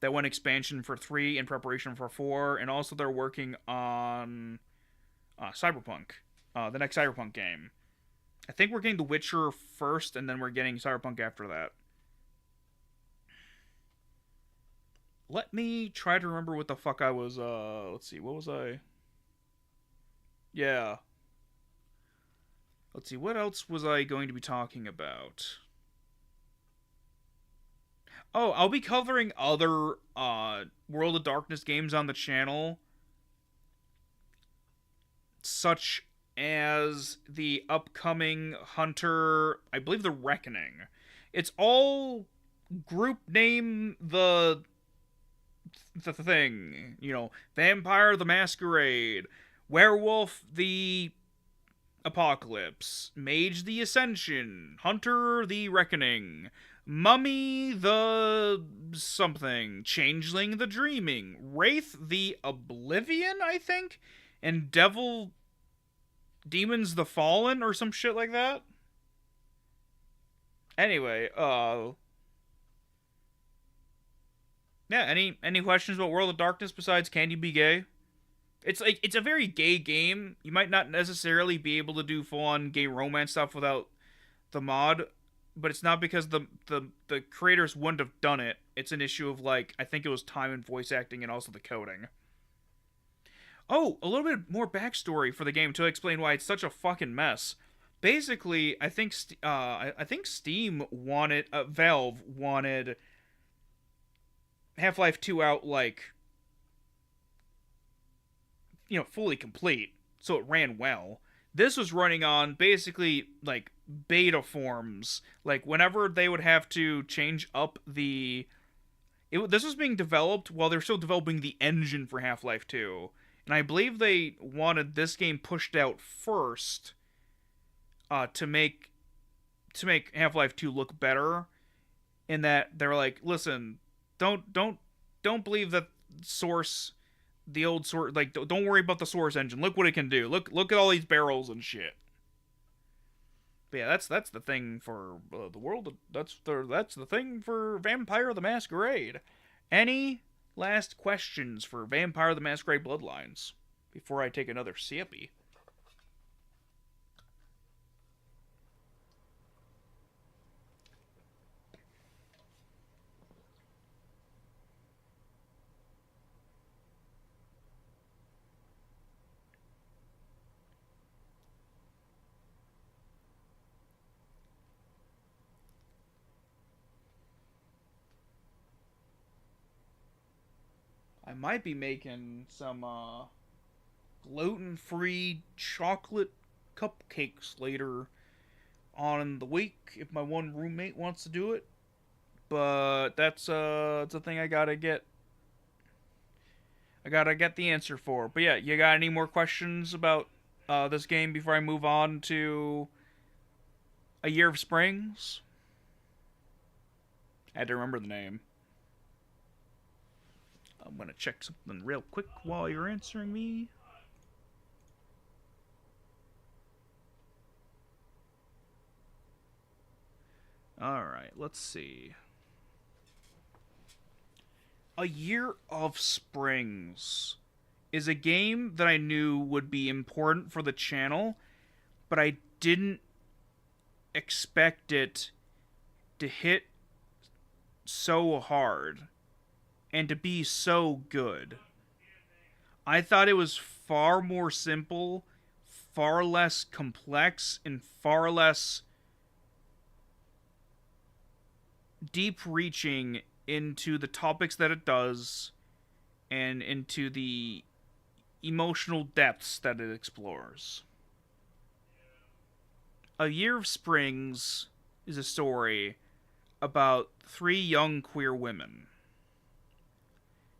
that one expansion for 3 in preparation for 4, and also they're working on Cyberpunk, the next Cyberpunk game. I think we're getting The Witcher first, and then we're getting Cyberpunk after that. Let me try to remember what the fuck I was, let's see, what was I? Yeah. Let's see, what else was I going to be talking about? Oh, I'll be covering other, World of Darkness games on the channel, such as the upcoming Hunter, I believe the Reckoning. It's all group name the thing, Vampire the Masquerade, Werewolf the Apocalypse, Mage the Ascension, Hunter the Reckoning, Mummy the something, Changeling the Dreaming, Wraith the Oblivion, I think, and Demons the Fallen, or some shit like that. Anyway, yeah, any questions about World of Darkness besides can you be gay? It's a very gay game. You might not necessarily be able to do full-on gay romance stuff without the mod, but it's not because the creators wouldn't have done it. It's an issue of, like, I think it was time and voice acting and also the coding. Oh, a little bit more backstory for the game to explain why it's such a fucking mess. Basically, I think Steam wanted, Valve wanted Half-Life 2 out, like, fully complete, so it ran well. This was running on basically like beta forms. Like whenever they would have to change up this was being developed while they're still developing the engine for Half-Life 2. And I believe they wanted this game pushed out first to make Half-Life 2 look better. In that they're like, listen, don't believe that Source, the old Source, like, don't worry about the Source engine. Look what it can do. Look at all these barrels and shit. But yeah, that's the thing for the world. That's the thing for Vampire the Masquerade. Any last questions for Vampire the Masquerade Bloodlines before I take another sippy? I might be making some gluten-free chocolate cupcakes later on in the week if my one roommate wants to do it. but it's a thing I gotta get. I gotta get the answer for. But yeah, you got any more questions about this game before I move on to A Year of Springs? I had to remember the name. I'm gonna check something real quick while you're answering me. Alright, let's see. A Year of Springs is a game that I knew would be important for the channel, but I didn't expect it to hit so hard and to be so good. I thought it was far more simple, far less complex, and far less deep reaching into the topics that it does and into the emotional depths that it explores. A Year of Springs is a story about three young queer women.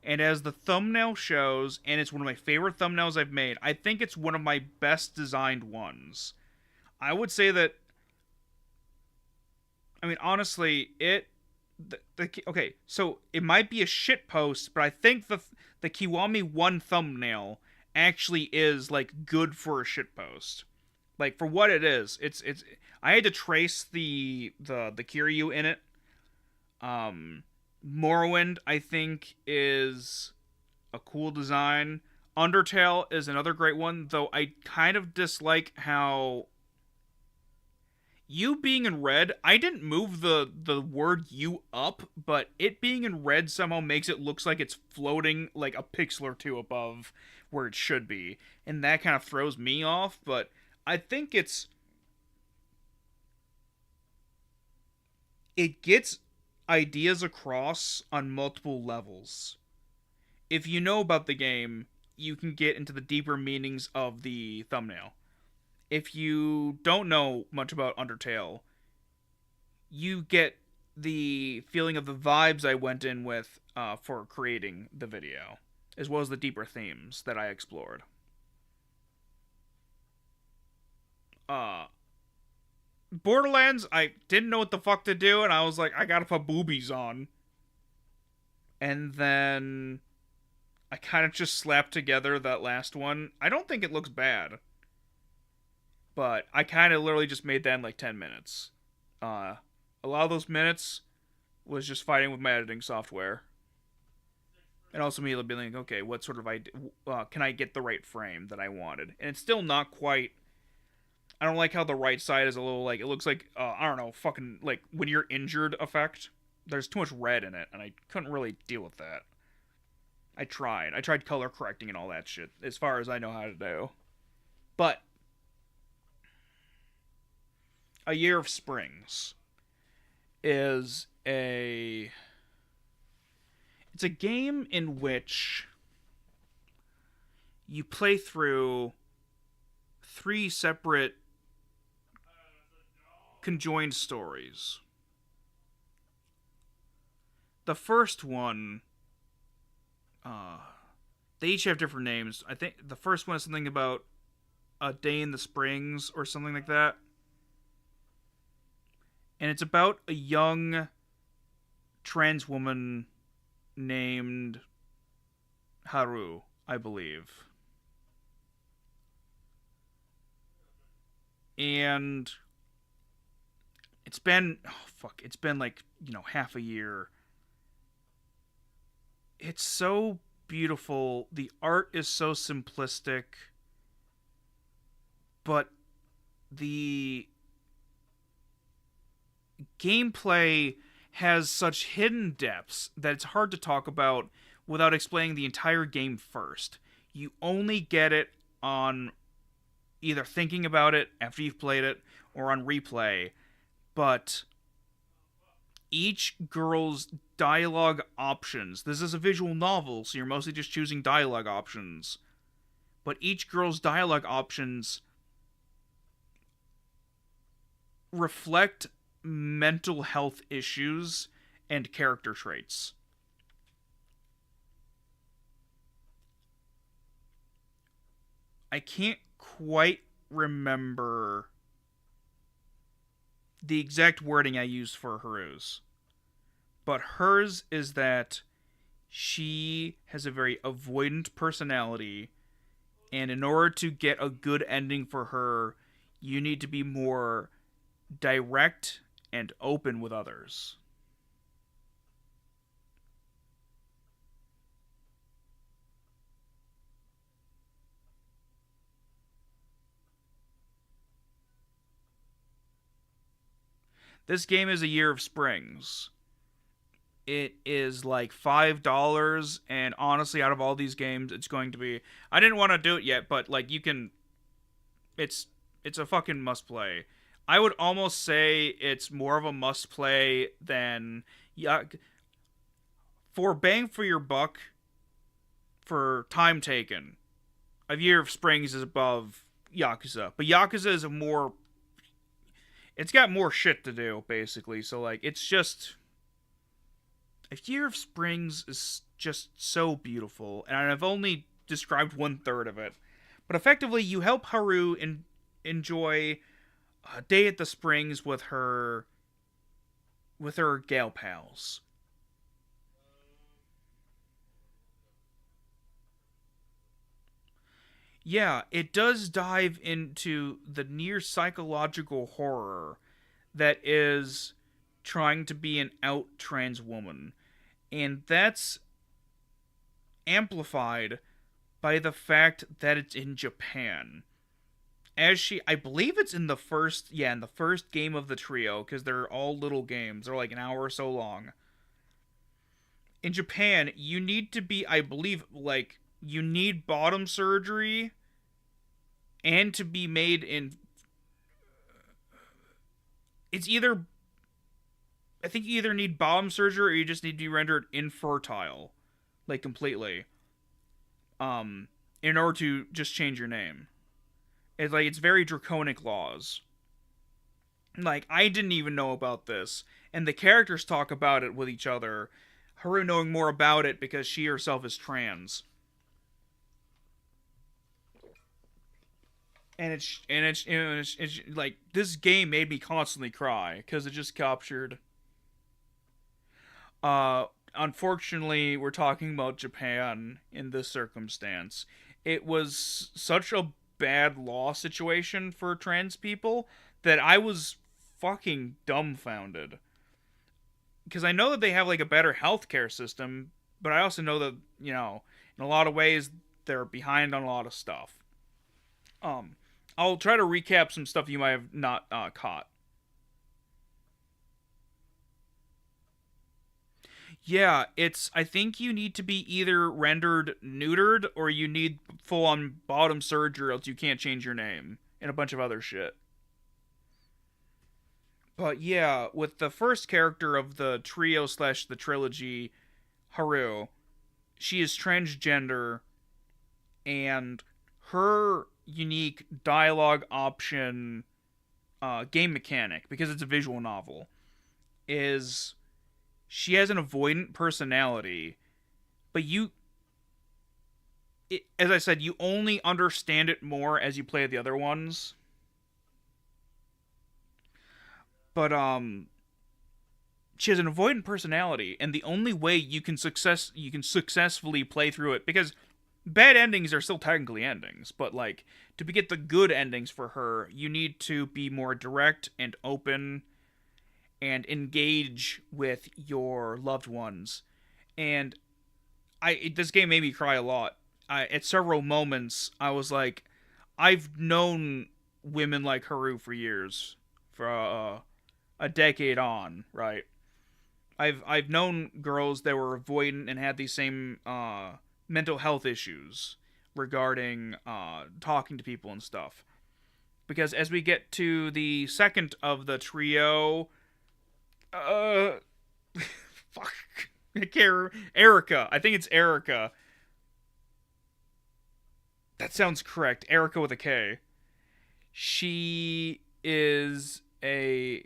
And as the thumbnail shows, and it's one of my favorite thumbnails I've made, I think it's one of my best designed ones. I would say that, I mean, honestly, okay, so it might be a shit post, but I think the Kiwami 1 thumbnail actually is, like, good for a shit post. Like, for what it is, it's I had to trace the Kiryu in it. Morrowind, I think, is a cool design. Undertale is another great one, though I kind of dislike how you being in red, I didn't move the word you up, but it being in red somehow makes it looks like it's floating like a pixel or two above where it should be. And that kind of throws me off, but I think it gets ideas across on multiple levels. If you know about the game, you can get into the deeper meanings of the thumbnail. If you don't know much about Undertale, you get the feeling of the vibes I went in with for creating the video, as well as the deeper themes that I explored. Uh, Borderlands, I didn't know what the fuck to do, and I was like, I gotta put boobies on. And then I kind of just slapped together that last one. I don't think it looks bad, but I kind of literally just made that in like 10 minutes. A lot of those minutes was just fighting with my editing software. And also me being like, okay, what sort of can I get the right frame that I wanted? And it's still not quite. I don't like how the right side is a little like, it looks like, I don't know, fucking like when you're injured effect. There's too much red in it, and I couldn't really deal with that. I tried color correcting and all that shit, as far as I know how to do. But A Year of Springs is it's a game in which you play through three separate conjoined stories. The first one, they each have different names. I think the first one is something about A Day in the Springs or something like that. And it's about a young trans woman named Haru, I believe. And it's been it's been like, half a year. It's so beautiful. The art is so simplistic, but the gameplay has such hidden depths that it's hard to talk about without explaining the entire game first. You only get it on either thinking about it after you've played it or on replay, but each girl's dialogue options, this is a visual novel, so you're mostly just choosing dialogue options, but each girl's dialogue options reflect mental health issues and character traits. I can't quite remember the exact wording I used for Haru's, but hers is that she has a very avoidant personality, and in order to get a good ending for her, you need to be more direct and open with others. This game is a Year of Springs. It is like $5, and honestly, out of all these games, it's going to be. I didn't want to do it yet, but like you can. It's a fucking must play. I would almost say it's more of a must play than yeah. For bang for your buck, for time taken, a Year of Springs is above Yakuza, but Yakuza is a more. It's got more shit to do basically, so like it's just. A Year of Springs is just so beautiful, and I've only described 1/3 of it. But effectively, you help Haru enjoy a day at the springs with her gal pals. Yeah, it does dive into the near psychological horror that is trying to be an out trans woman. And that's amplified by the fact that it's in Japan. I believe it's in the first, yeah, in the first game of the trio, because they're all little games. They're like an hour or so long. In Japan, you need to be, I believe, like, you need bottom surgery and to be made in. It's either. I think you either need bottom surgery or you just need to be rendered infertile. Like, completely. In order to just change your name. It's very draconic laws. Like, I didn't even know about this, and the characters talk about it with each other. Haru knowing more about it because she herself is trans. And it's like this game made me constantly cry because it just captured. Unfortunately, we're talking about Japan in this circumstance. It was such a bad law situation for trans people that I was fucking dumbfounded. Because I know that they have like a better healthcare system, but I also know that, in a lot of ways they're behind on a lot of stuff. Um, I'll try to recap some stuff you might have not caught. Yeah, it's. I think you need to be either rendered neutered or you need full on bottom surgery, or else you can't change your name and a bunch of other shit. But yeah, with the first character of the trio slash the trilogy, Haru, she is transgender, and her unique dialogue option game mechanic, because it's a visual novel, is she has an avoidant personality, but as I said, you only understand it more as you play the other ones. But she has an avoidant personality, and the only way you can successfully play through it, because bad endings are still technically endings, but like to get the good endings for her, you need to be more direct and open and engage with your loved ones. And this game made me cry a lot. At several moments, I was like, I've known women like Haru for years, for a decade on, right? I've known girls that were avoidant and had these same mental health issues regarding talking to people and stuff. Because as we get to the second of the trio, uh, fuck, I can't. Erica, I think it's Erica. That sounds correct. Erica with a K. She is a.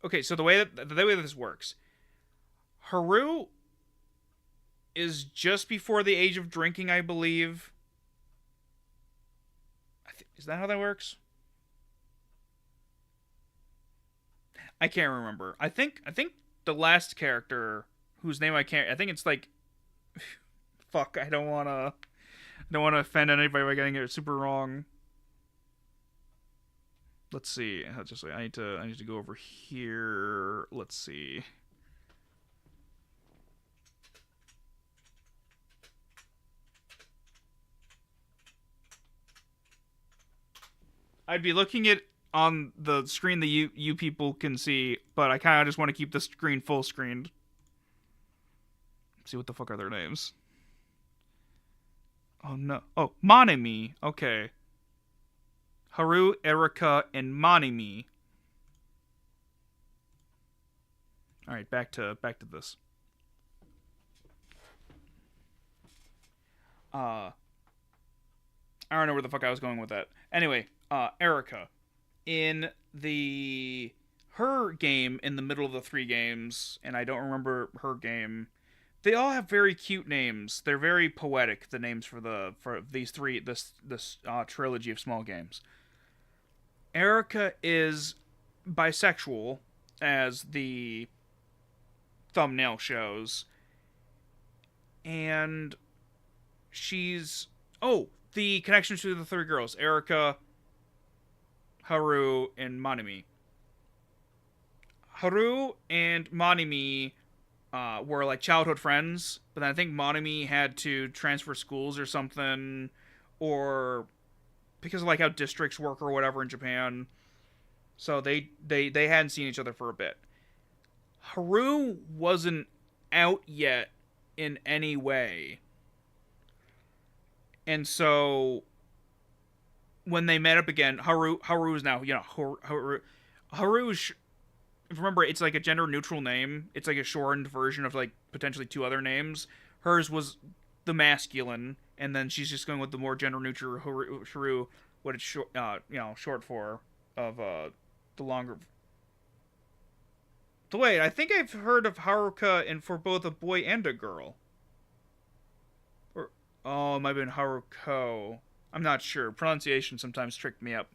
Okay, so the way that this works, Haru is just before the age of drinking, I believe. Is that how that works? I can't remember. I think the last character whose name I can't. I think it's like fuck. I don't wanna offend anybody by getting it super wrong. Let's see. Just I need to go over here. Let's see. I'd be looking at on the screen that you people can see, but I kind of just want to keep the screen full screened. See what the fuck are their names? Oh no. Oh, Monimi. Okay. Haru, Erika, and Monimi. All right, back to this. I don't know where the fuck I was going with that. Anyway, Erika, in the her game in the middle of the three games, and I don't remember her game. They all have very cute names. They're very poetic. The names for these three this trilogy of small games. Erika is bisexual, as the thumbnail shows, and she's the connection to the three girls: Erika, Haru, and Monimi. Haru and Monimi were like childhood friends, but then I think Monimi had to transfer schools or something, or because of like how districts work or whatever in Japan. So they hadn't seen each other for a bit. Haru wasn't out yet in any way. And so when they met up again, Haru is now, Haru is, if you remember, it's like a gender neutral name. It's like a shortened version of like potentially two other names. Hers was the masculine, and then she's just going with the more gender neutral Haru, what it's short for of the longer. Wait, I think I've heard of Haruka and for both a boy and a girl. Or it might have been Haruko. I'm not sure. Pronunciation sometimes tricked me up.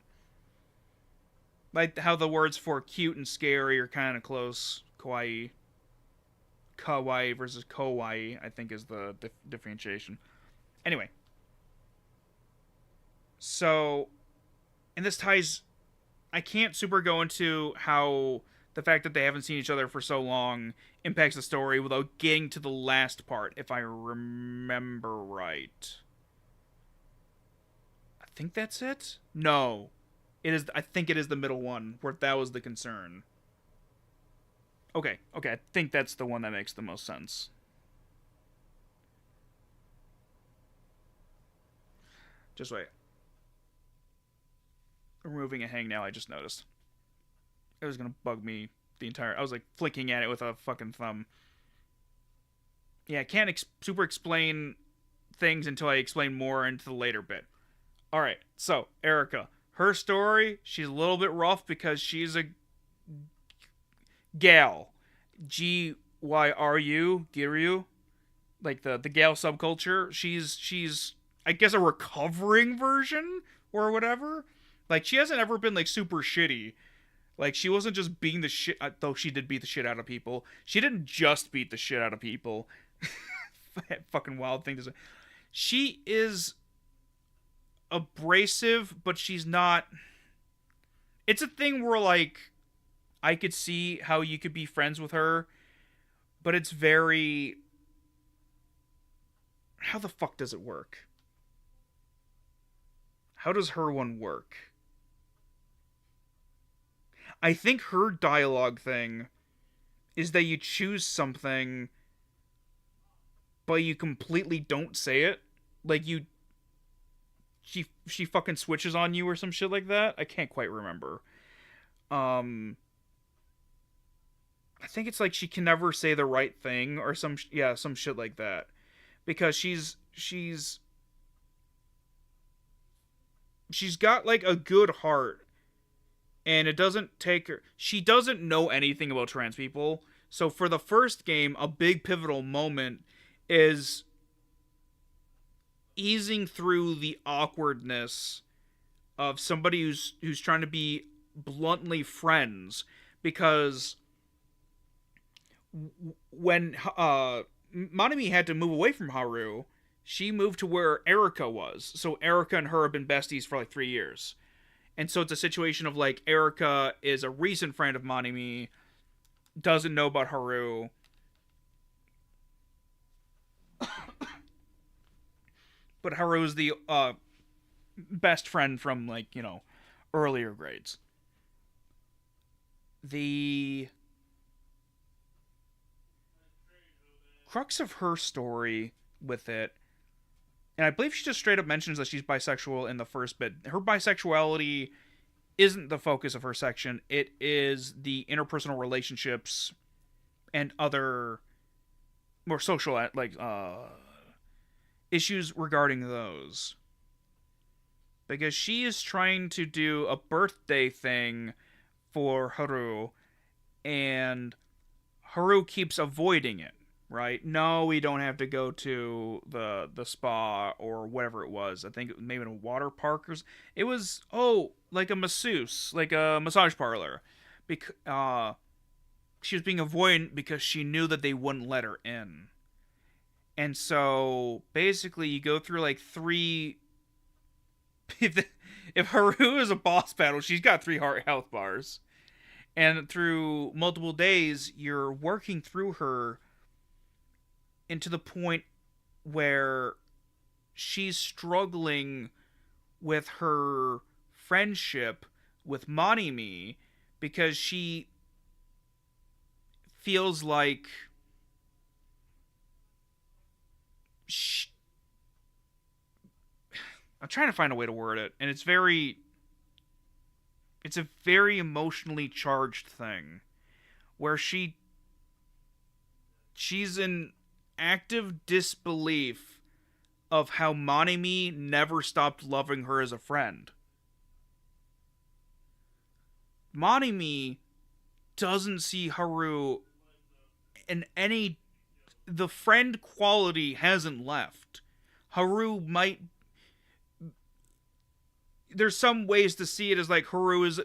Like how the words for cute and scary are kind of close. Kawaii. Kawaii versus kawaii, I think, is the differentiation. Anyway. So, and this ties... I can't super go into how the fact that they haven't seen each other for so long impacts the story without getting to the last part, if I remember right. I think that's it? No. It is. I think it is the middle one, where that was the concern. Okay, I think that's the one that makes the most sense. Just wait. Removing a hang now, I just noticed. It was gonna bug me the entire... I was like flicking at it with a fucking thumb. Yeah, I can't super explain things until I explain more into the later bit. Alright, so, Erika. Her story, she's a little bit rough because she's a gal. Gyru, Giryu, like the gal subculture. She's I guess a recovering version or whatever. Like she hasn't ever been like super shitty. Like she wasn't just beating the shit, though she did beat the shit out of people. She didn't just beat the shit out of people. Fucking wild thing to say. She is abrasive, but she's not. It's a thing where like I could see how you could be friends with her, but it's very... How the fuck does it work? How does her one work? I think her dialogue thing is that you choose something, but you completely don't say it. Like you... She fucking switches on you or some shit like that. I can't quite remember. I think it's like she can never say the right thing or some shit like that. Because she's got like a good heart, and it doesn't take her. She doesn't know anything about trans people. So for the first game, a big pivotal moment is easing through the awkwardness of somebody who's trying to be bluntly friends, because when Manami had to move away from Haru, she moved to where Erika was. So Erika and her have been besties for like 3 years. And so it's a situation of like Erika is a recent friend of Manami, doesn't know about Haru. But Haru is the best friend from like, earlier grades. The crux of her story with it, and I believe she just straight up mentions that she's bisexual in the first bit. Her bisexuality isn't the focus of her section. It is the interpersonal relationships and other more social issues regarding those. Because she is trying to do a birthday thing for Haru, and Haru keeps avoiding it. Right? No, we don't have to go to the spa or whatever it was. I think maybe in a water park or it was like a masseuse, like a massage parlor. Because she was being avoidant because she knew that they wouldn't let her in. And so basically, you go through like three. If Haru is a boss battle, she's got 3 heart health bars, and through multiple days, you're working through her. And to the point where she's struggling with her friendship with Manimi, because she feels like I'm trying to find a way to word it, and it's a very emotionally charged thing where she's in active disbelief of how Manami never stopped loving her as a friend. Manami doesn't see Haru in any. The friend quality hasn't left. Haru might. There's some ways to see it as like Haru is,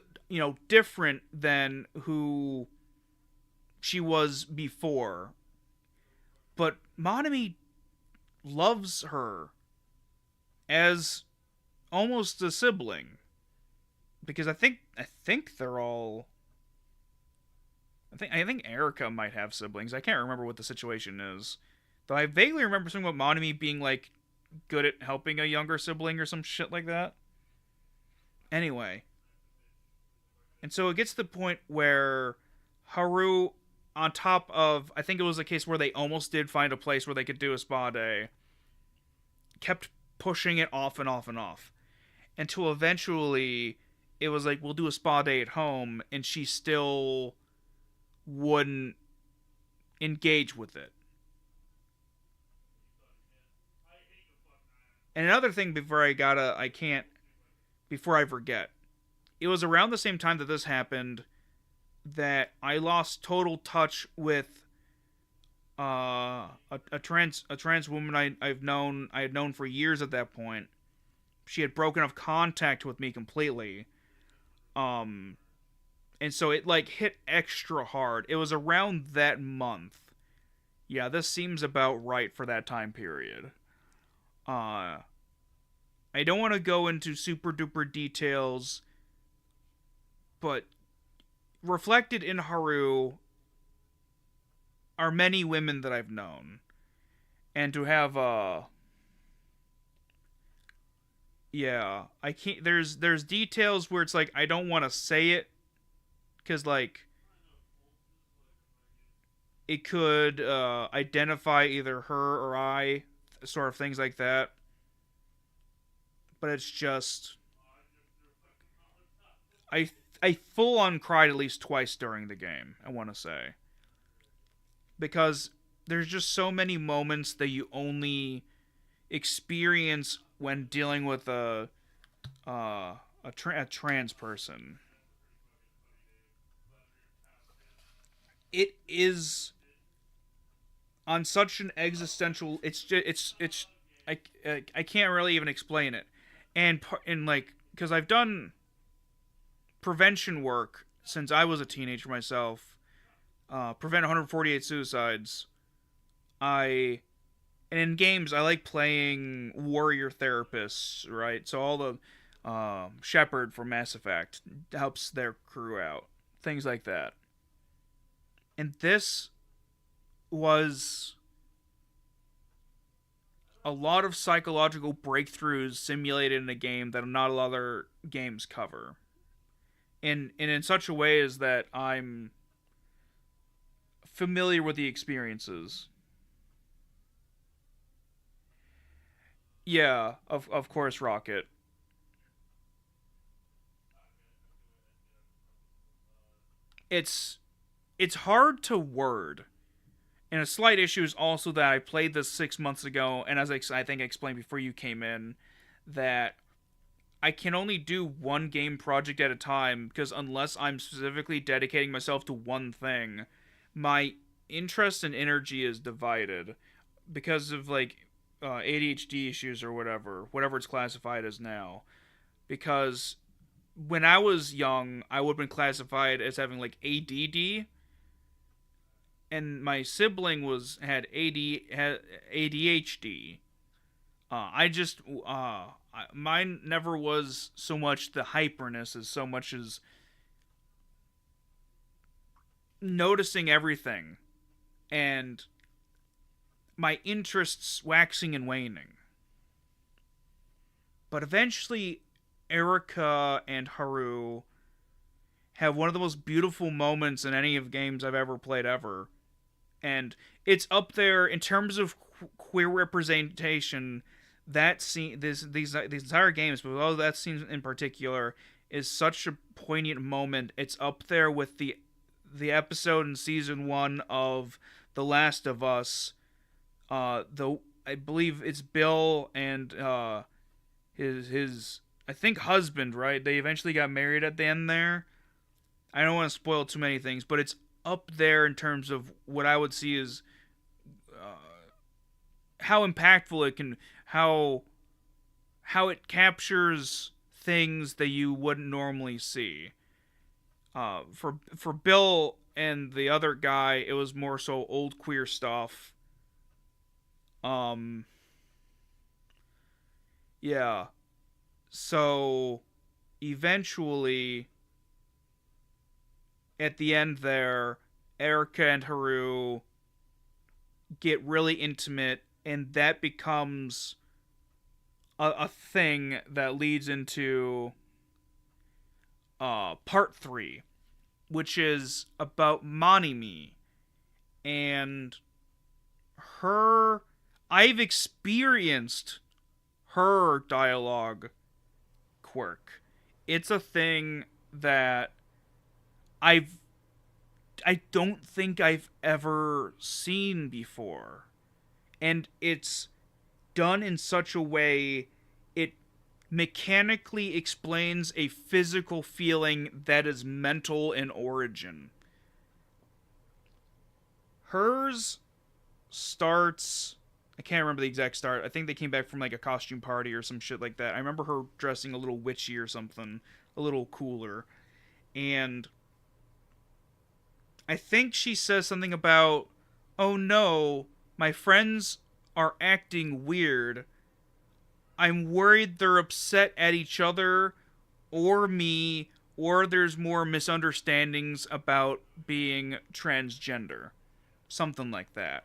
different than who she was before. But Manami loves her as almost a sibling, because I think they're all. I think Erika might have siblings. I can't remember what the situation is, though. I vaguely remember something about Manami being like good at helping a younger sibling or some shit like that. Anyway, and so it gets to the point where Haru, on top of, I think it was a case where they almost did find a place where they could do a spa day, kept pushing it off and off and off. Until eventually it was like, we'll do a spa day at home, and she still wouldn't engage with it. And another thing before I forget. It was around the same time that this happened that I lost total touch with a trans woman I had known for years at that point. She had broken off contact with me completely. And so it like hit extra hard. It was around that month. Yeah, this seems about right for that time period. I don't want to go into super duper details, but reflected in Haru are many women that I've known. And to have I can't. There's details where it's like I don't want to say it, because like it could identify either her or I, sort of things like that. But it's just I full on cried at least twice during the game, I want to say, because there's just so many moments that you only experience when dealing with a trans person. it is on such an existential. It's just, I can't really even explain it, and like because I've done prevention work since I was a teenager myself. Prevent 148 suicides. I and in games I like playing warrior therapists, right? So all the Shepard from Mass Effect helps their crew out, things like that. And this was a lot of psychological breakthroughs simulated in a game that not a lot of other games cover. And in such a way as that I'm familiar with the experiences. Yeah, of course, Rocket. It's it's hard to word. And a slight issue is also that I played this 6 months ago, and as I think I explained before you came in, that I can only do one game project at a time because unless I'm specifically dedicating myself to one thing, my interest and energy is divided because of like ADHD issues or whatever it's classified as now. Because when I was young, I would have been classified as having like ADD, and my sibling had ADHD. I just mine never was so much the hyperness as so much as noticing everything and my interests waxing and waning. But eventually, Erica and Haru have one of the most beautiful moments in any of games I've ever played ever. And it's up there in terms of queer representation. That scene, these entire games, but all that scene in particular, is such a poignant moment. It's up there with the episode in season 1 of The Last of Us. The I believe it's Bill and his I think husband, right? They eventually got married at the end there. I don't want to spoil too many things, but it's up there in terms of what I would see as how impactful it can, how it captures things that you wouldn't normally see. For Bill and the other guy, it was more so old queer stuff. Um, yeah. So eventually, at the end there, Erica and Haru get really intimate, and that becomes a thing that leads into part 3, which is about Monimi and her. I've experienced her dialogue quirk. It's a thing that I've I don't think I've ever seen before. And it's done in such a way it mechanically explains a physical feeling that is mental in origin. Hers starts, I can't remember the exact start. I think they came back from like a costume party or some shit like that. I remember her dressing a little witchy or something, a little cooler. And I think she says something about, "Oh no, my friends are acting weird. I'm worried they're upset at each other or me, or there's more misunderstandings about being transgender." Something like that.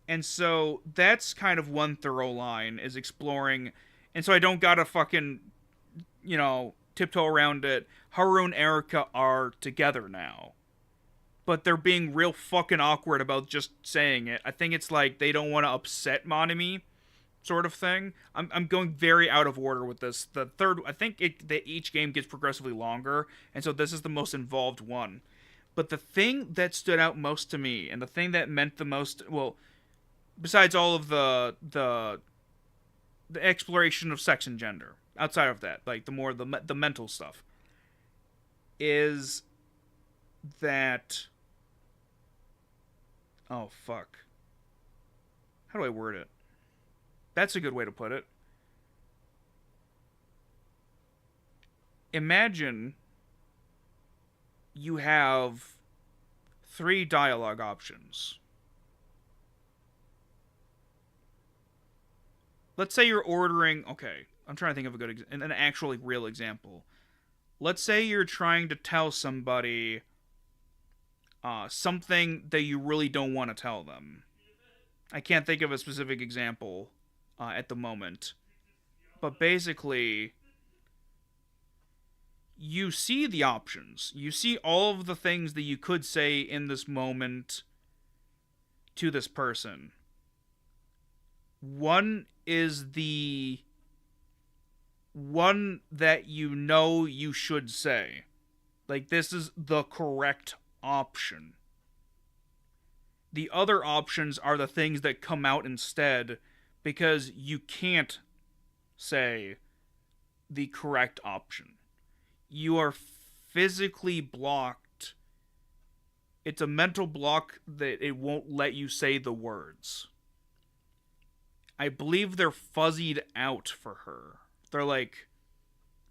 And so that's kind of one thorough line is exploring. And so I don't gotta fucking, tiptoe around it. Haru and Erica are together now. But they're being real fucking awkward about just saying it. I think it's like they don't want to upset Monami, sort of thing. I'm going very out of order with this. The third, I think that each game gets progressively longer, and so this is the most involved one. But the thing that stood out most to me, and the thing that meant the most, well, besides all of the exploration of sex and gender, outside of that, like the mental stuff, is that Oh, fuck. How do I word it? That's a good way to put it. Imagine you have three dialogue options. Let's say you're ordering. Okay, I'm trying to think of a good, an actually real example. Let's say you're trying to tell somebody something that you really don't want to tell them. I can't think of a specific example at the moment, but basically, you see the options. You see all of the things that you could say in this moment to this person. One is the one that you know you should say. Like, this is the correct option. The other options are the things that come out instead because you can't say the correct option. You are physically blocked. It's a mental block that it won't let you say the words. I believe they're fuzzied out for her. They're like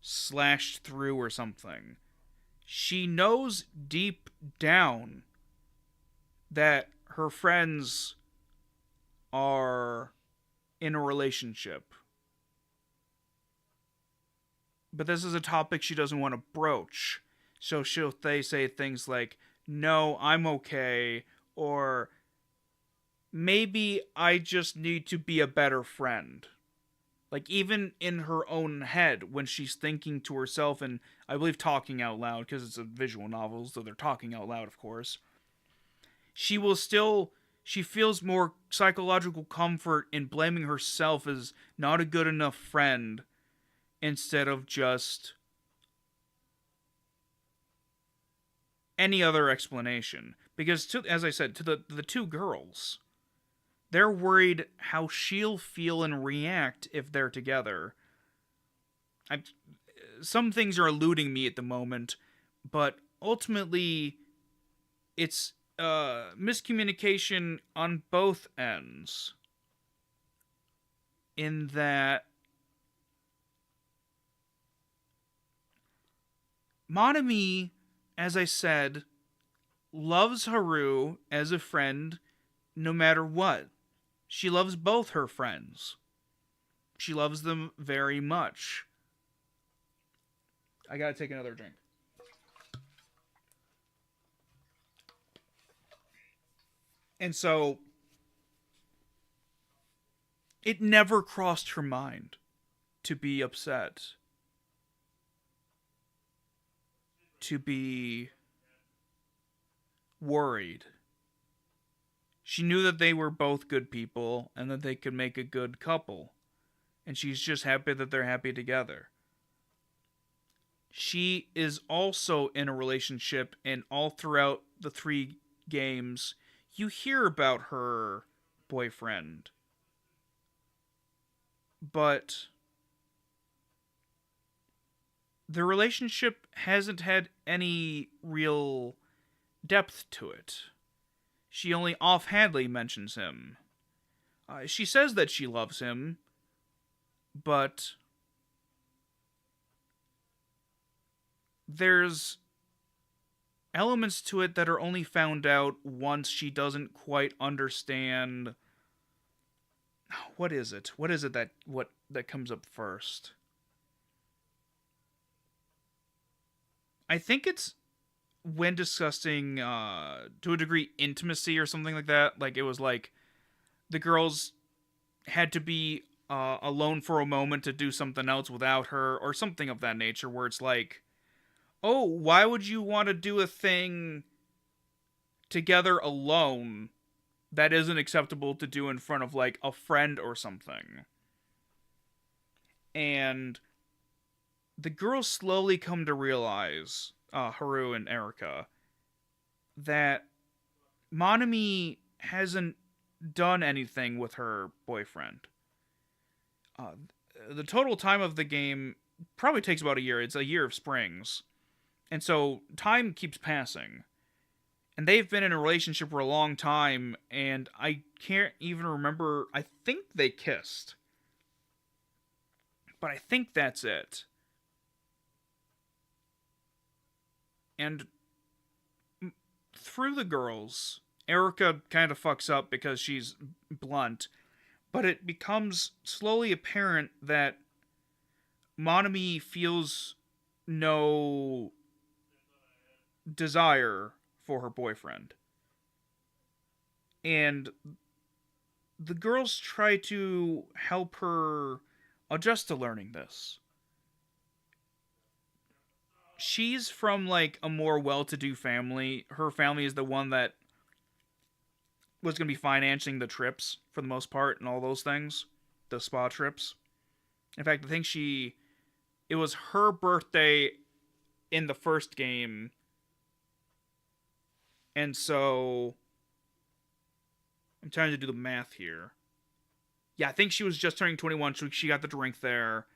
slashed through or something. She knows deep down that her friends are in a relationship. But this is a topic she doesn't want to broach. So they say things like, no, I'm okay, or maybe I just need to be a better friend. Like, even in her own head, when she's thinking to herself, and I believe talking out loud, because it's a visual novel, so they're talking out loud, of course, she feels more psychological comfort in blaming herself as not a good enough friend instead of just any other explanation. Because, as I said, to the two girls, they're worried how she'll feel and react if they're together. Some things are eluding me at the moment, but ultimately, it's miscommunication on both ends. In that Monami, as I said, loves Haru as a friend no matter what. She loves both her friends. She loves them very much. I gotta take another drink. And so, it never crossed her mind to be upset. To be worried. She knew that they were both good people and that they could make a good couple. And she's just happy that they're happy together. She is also in a relationship, and all throughout the three games, you hear about her boyfriend. But the relationship hasn't had any real depth to it. She only offhandedly mentions him. She says that she loves him, but there's elements to it that are only found out once she doesn't quite understand. What is it? What is it that comes up first? I think it's when discussing, to a degree, intimacy or something like that. Like, it was like the girls had to be alone for a moment to do something else without her, or something of that nature, where it's like, oh, why would you want to do a thing together alone that isn't acceptable to do in front of, like, a friend or something? And the girls slowly come to realize, Haru and Erika, that Monami hasn't done anything with her boyfriend. The total time of the game probably takes about a year. It's a year of springs. And so time keeps passing. and they've been in a relationship for a long time, and I can't even remember. I think they kissed, but I think that's it. And through the girls, Erica kind of fucks up because she's blunt, but it becomes slowly apparent that Monami feels no desire for her boyfriend. And the girls try to help her adjust to learning this. She's from like a more well-to-do family. Her family is the one that was going to be financing the trips for the most part and all those things, the spa trips. In fact, I think it was her birthday in the first game, and so I'm trying to do the math here. Yeah, I think she was just turning 21, so she got the drink there.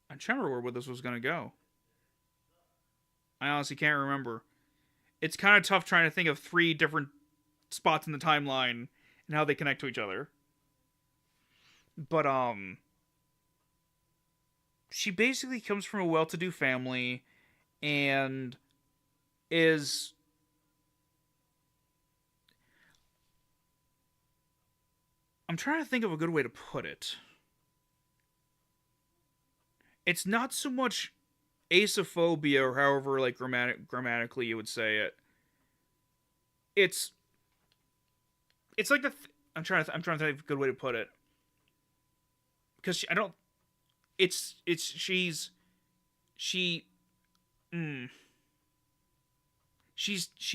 I'm trying to remember where this was going to go. I honestly can't remember. It's kind of tough trying to think of 3 different spots in the timeline and how they connect to each other. But, she basically comes from a well-to-do family and is... I'm trying to think of a good way to put it. It's not so much asophobia, or however like grammatically you would say it. It's like I'm trying to think of a good way to put it, because I don't. She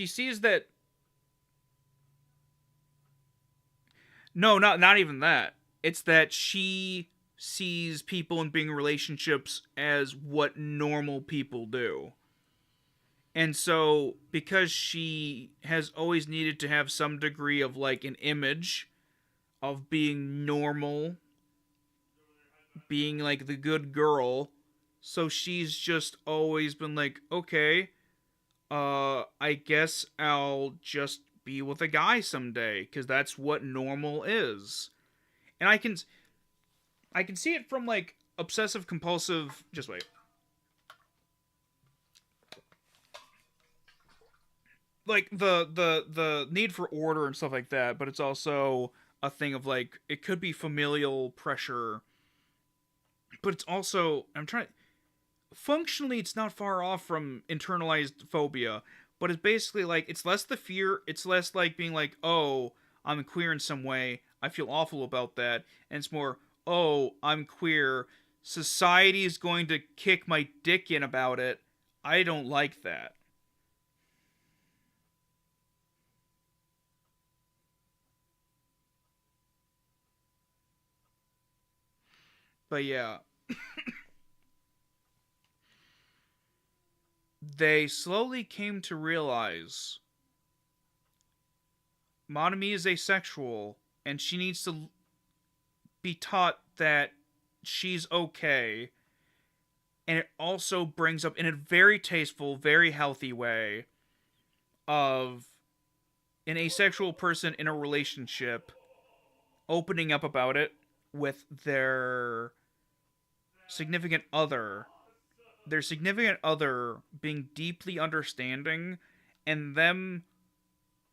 sees that. No, not even that. It's that she sees people in being relationships as what normal people do. And so, because she has always needed to have some degree of like an image of being normal, being like the good girl, so she's just always been like, okay, I guess I'll just be with a guy someday, because that's what normal is. And I can see it from like obsessive compulsive. Just wait. Like the need for order and stuff like that, but it's also a thing of like, it could be familial pressure, but it's also, functionally it's not far off from internalized phobia, but it's basically like, it's less the fear, it's less like being like, oh, I'm queer in some way, I feel awful about that, and it's more, oh, I'm queer, society is going to kick my dick in about it, I don't like that. But yeah, they slowly came to realize Monami is asexual, and she needs to be taught that she's okay. And it also brings up, in a very tasteful, very healthy way, of an asexual person in a relationship opening up about it with significant other their significant other being deeply understanding, and them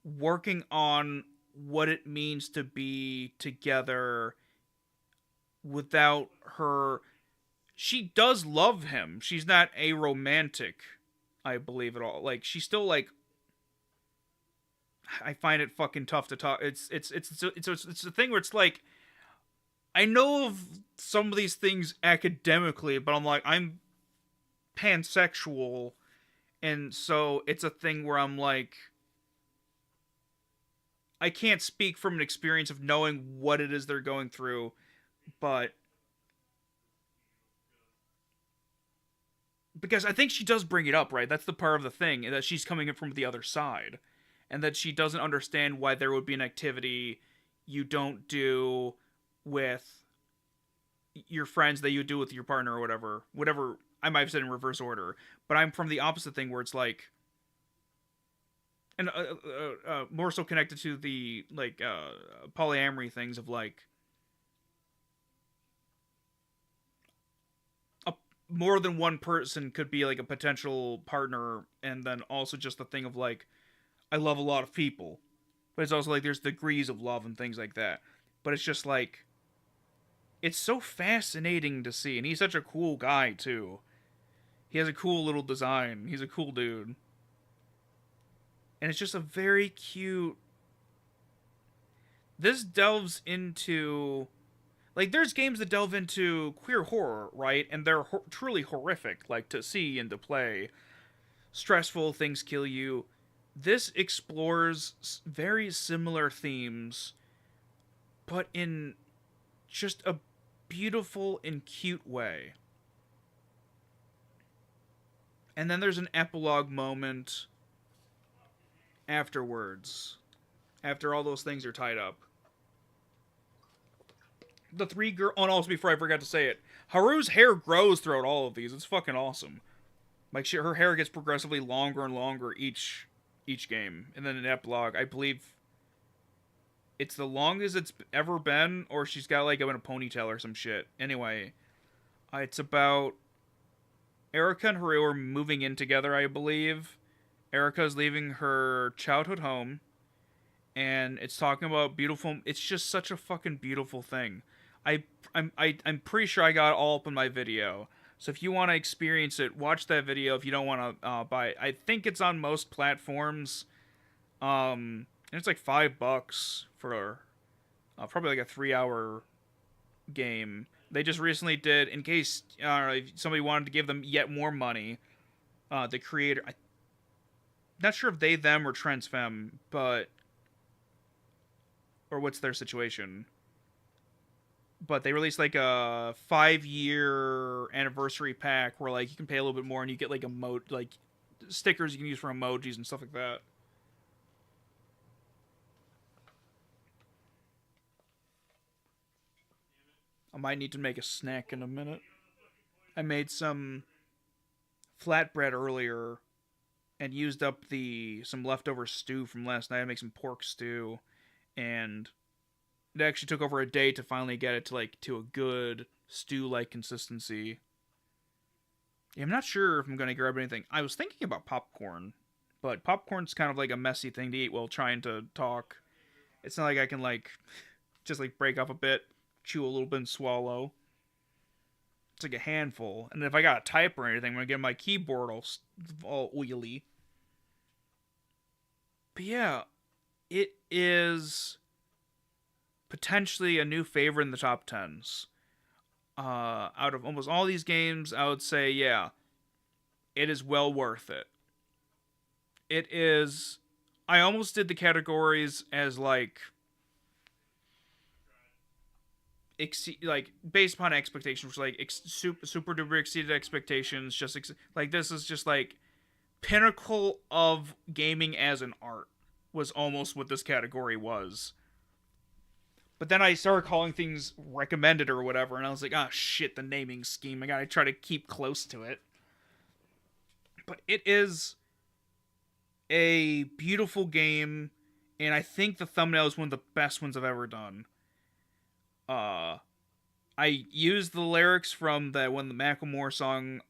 working on what it means to be together without her. She does love him. She's not aromantic, I believe, at all. Like, she's still like, I find it fucking tough to talk. It's a thing where it's like, I know of some of these things academically, but I'm like, I'm pansexual, and so it's a thing where I'm like, I can't speak from an experience of knowing what it is they're going through, but because I think she does bring it up, right? That's the part of the thing, that she's coming in from the other side, and that she doesn't understand why there would be an activity you don't do with your friends that you do with your partner, or whatever I might have said in reverse order, but I'm from the opposite thing where it's like, and more so connected to the like polyamory things of like a more than one person could be like a potential partner, and then also just the thing of like I love a lot of people, but it's also like there's degrees of love and things like that. But it's just like it's so fascinating to see, and he's such a cool guy too. He has a cool little design. He's a cool dude. And it's just a very cute. This delves into. Like, there's games that delve into queer horror, right? And they're truly horrific, like, to see and to play. Stressful, things kill you. This explores very similar themes, but in just a beautiful and cute way. And then there's an epilogue moment afterwards, after all those things are tied up. The three girl. Oh, and also before I forgot to say it, Haru's hair grows throughout all of these. It's fucking awesome. Like her hair gets progressively longer and longer each game, and then an epilogue. I believe it's the longest it's ever been, or she's got like in a ponytail or some shit. Anyway, it's about Erica and Haru are moving in together, I believe. Erica's leaving her childhood home, and it's talking about beautiful. It's just such a fucking beautiful thing. I'm pretty sure I got it all up in my video. So if you want to experience it, watch that video. If you don't want to buy it, I think it's on most platforms. And it's like $5 for probably like a 3-hour game. They just recently did, in case if somebody wanted to give them yet more money. The creator, not sure if they, them, or transfem, but or what's their situation. But they released like a 5-year anniversary pack where like you can pay a little bit more and you get like like stickers you can use for emojis and stuff like that. I might need to make a snack in a minute. I made some flatbread earlier and used up some leftover stew from last night. I make some pork stew, and it actually took over a day to finally get it to a good stew-like consistency. Yeah, I'm not sure if I'm gonna grab anything. I was thinking about popcorn, but popcorn's kind of like a messy thing to eat while trying to talk. It's not like I can just break off a bit, chew a little bit, and swallow. It's like a handful, and if I gotta type or anything, I'm gonna get my keyboard all oily. But yeah, it is potentially a new favorite in the top 10s. Out of almost all these games, I would say, yeah, it is well worth it. It is. I almost did the categories as based upon expectations, super duper exceeded expectations. Just this is just pinnacle of gaming as an art was almost what this category was. But then I started calling things recommended or whatever, and I was like, ah, shit, the naming scheme. I gotta try to keep close to it. But it is a beautiful game, and I think the thumbnail is one of the best ones I've ever done. I used the lyrics from the Macklemore song,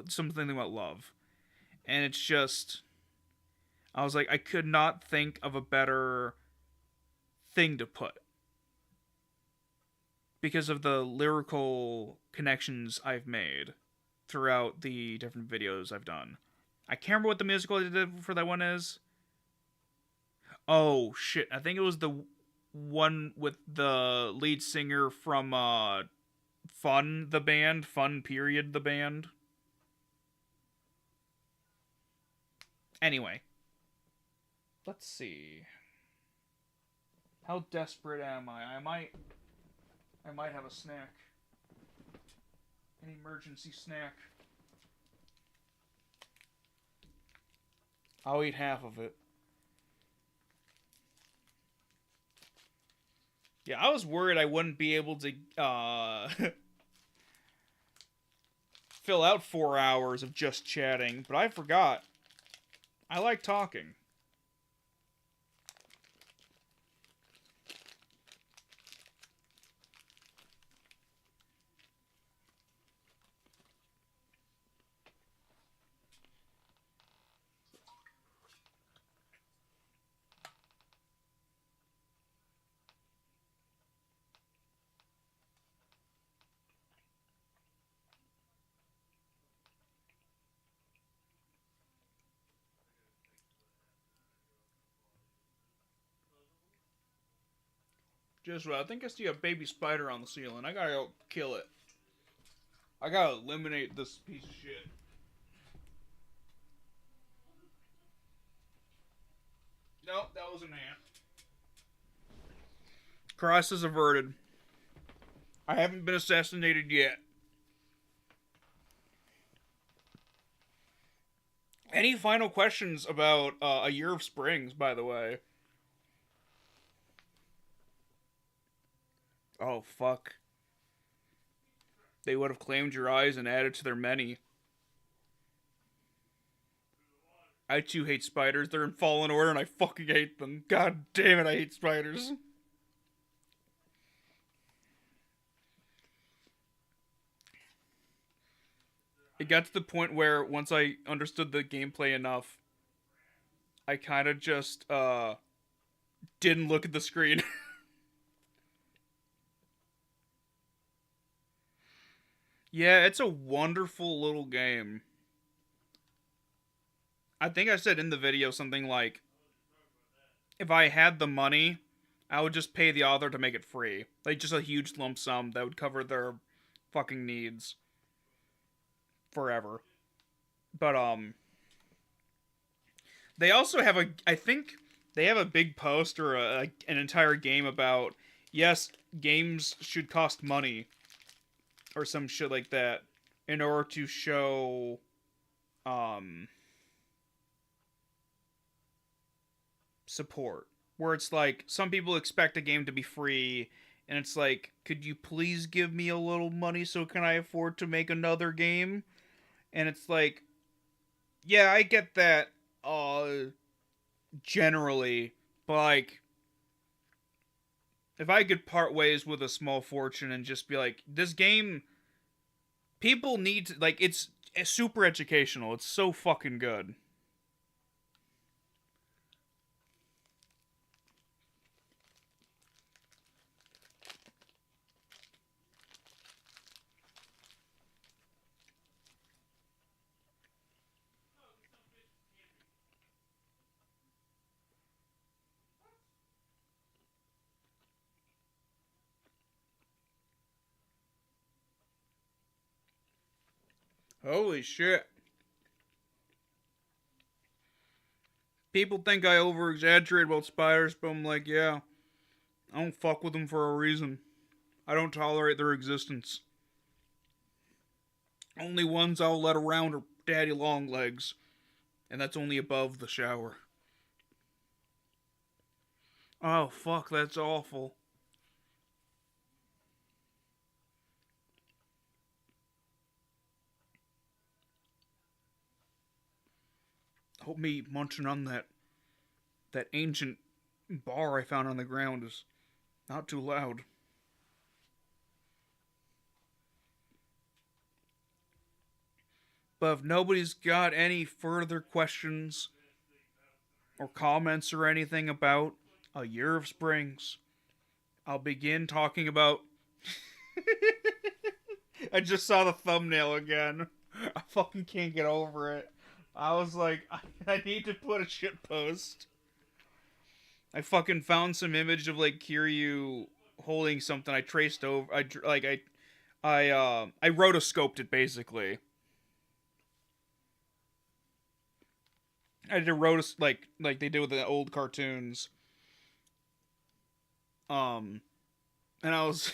something about love. And it's just, I was like, I could not think of a better thing to put because of the lyrical connections I've made throughout the different videos I've done. I can't remember what the musical I did for that one is. Oh shit, I think it was the one with the lead singer from Fun the band, Fun period the band. Anyway, let's see. How desperate am I? I might have a snack. An emergency snack. I'll eat half of it. Yeah, I was worried I wouldn't be able to fill out 4 hours of just chatting, but I forgot. I like talking. Just what? I think I see a baby spider on the ceiling. I gotta go kill it. I gotta eliminate this piece of shit. Nope, that was an ant. Crisis averted. I haven't been assassinated yet. Any final questions about A Year of Springs, by the way? Oh, fuck. They would have claimed your eyes and added to their many. I too hate spiders. They're in Fallen Order and I fucking hate them. God damn it, I hate spiders. It got to the point where once I understood the gameplay enough, I kind of just didn't look at the screen. Yeah, it's a wonderful little game. I think I said in the video something like, if I had the money, I would just pay the author to make it free. Like, just a huge lump sum that would cover their fucking needs. Forever. But, they also have I think they have a big post or an entire game about, yes, games should cost money. Or some shit like that. In order to show, support. Where it's like, some people expect a game to be free, and it's like, could you please give me a little money so can I afford to make another game? And it's like, yeah, I get that, generally, but like, if I could part ways with a small fortune and just be like, this game, people need to, like, it's super educational. It's so fucking good. Holy shit. People think I over-exaggerate about spiders, but I'm like, yeah, I don't fuck with them for a reason. I don't tolerate their existence. Only ones I'll let around are daddy long legs, and that's only above the shower. Oh, fuck, that's awful. Hope me munching on that ancient bar I found on the ground is not too loud. But if nobody's got any further questions or comments or anything about A Year of Springs, I'll begin talking about... I just saw the thumbnail again. I fucking can't get over it. I was like, I need to put a shit post. I fucking found some image of like Kiryu holding something. I traced over. I rotoscoped it basically. I did a rotos like they do with the old cartoons. And I was.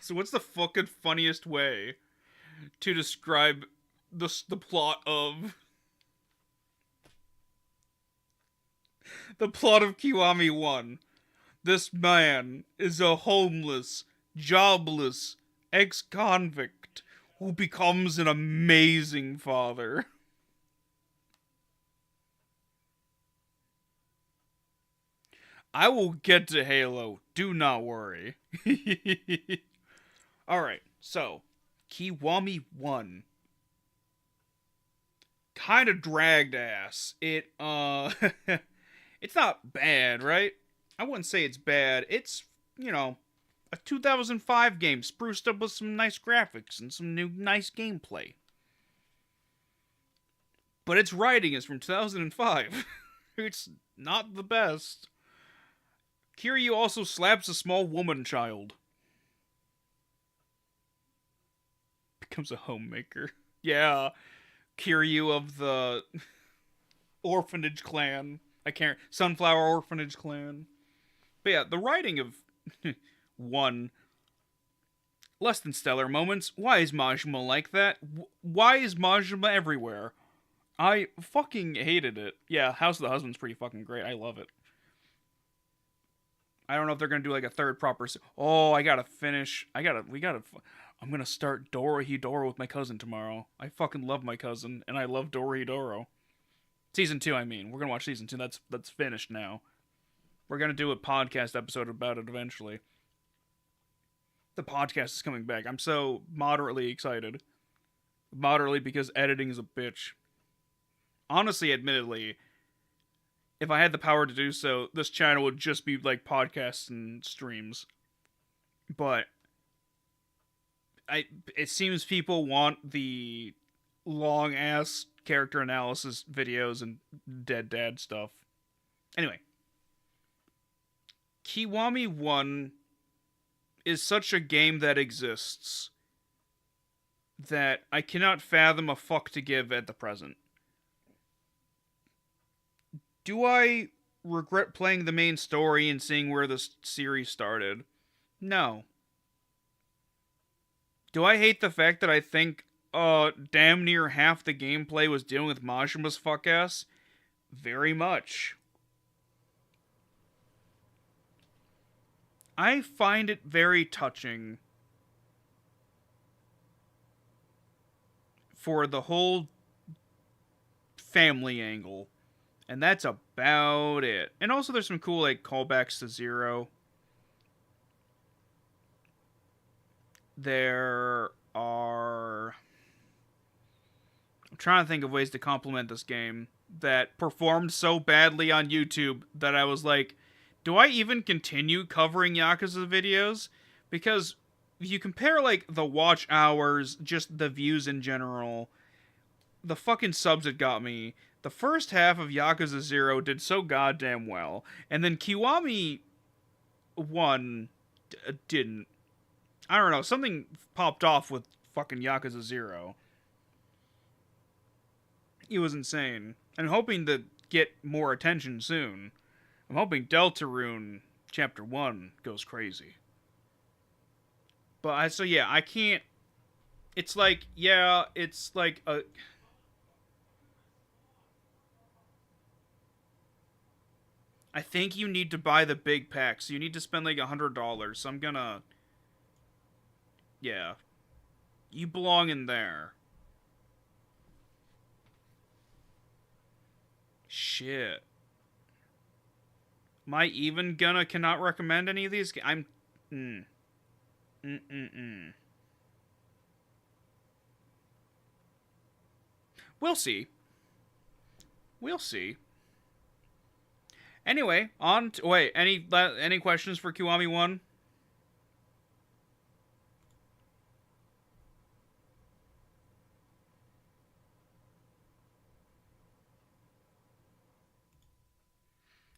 So what's the fucking funniest way to describe the plot of Kiwami 1? This man is a homeless, jobless ex-convict who becomes an amazing father. I will get to Halo. Do not worry. Alright, so, Kiwami 1. Kind of dragged ass. It's not bad, right? I wouldn't say it's bad. It's, a 2005 game spruced up with some nice graphics and some new nice gameplay. But its writing is from 2005. It's not the best. Kiryu also slaps a small woman child. Becomes a homemaker. Yeah. Kiryu of the orphanage clan. Sunflower orphanage clan. But yeah, the writing of 1. Less than stellar moments. Why is Majima like that? Why is Majima everywhere? I fucking hated it. Yeah, House of the Husband's pretty fucking great. I love it. I don't know if they're gonna do like a third proper. I gotta finish. I'm gonna start Dorohedoro with my cousin tomorrow. I fucking love my cousin, and I love Dorohedoro. Season 2, I mean. We're gonna watch season 2. That's finished now. We're gonna do a podcast episode about it eventually. The podcast is coming back. I'm so moderately excited. Moderately because editing is a bitch. Honestly, admittedly, if I had the power to do so, this channel would just be like podcasts and streams. But it seems people want the long ass character analysis videos and dead dad stuff. Anyway, Kiwami 1 is such a game that exists that I cannot fathom a fuck to give at the present. Do I regret playing the main story and seeing where this series started? No. Do I hate the fact that I think damn near half the gameplay was dealing with Majima's fuck ass? Very much. I find it very touching for the whole family angle. And that's about it. And also there's some cool like callbacks to Zero. There are... I'm trying to think of ways to compliment this game that performed so badly on YouTube that I was like, do I even continue covering Yakuza videos? Because if you compare like the watch hours, just the views in general, the fucking subs it got me, the first half of Yakuza 0 did so goddamn well. And then Kiwami 1 didn't. I don't know, something popped off with fucking Yakuza 0. It was insane. I'm hoping to get more attention soon. I'm hoping Deltarune Chapter 1 goes crazy. But I can't... It's like a... I think you need to buy the big pack, so you need to spend like $100, so I'm gonna... Yeah. You belong in there. Shit. Am I even cannot recommend any of these? We'll see. We'll see. Anyway, any questions for Kiwami 1?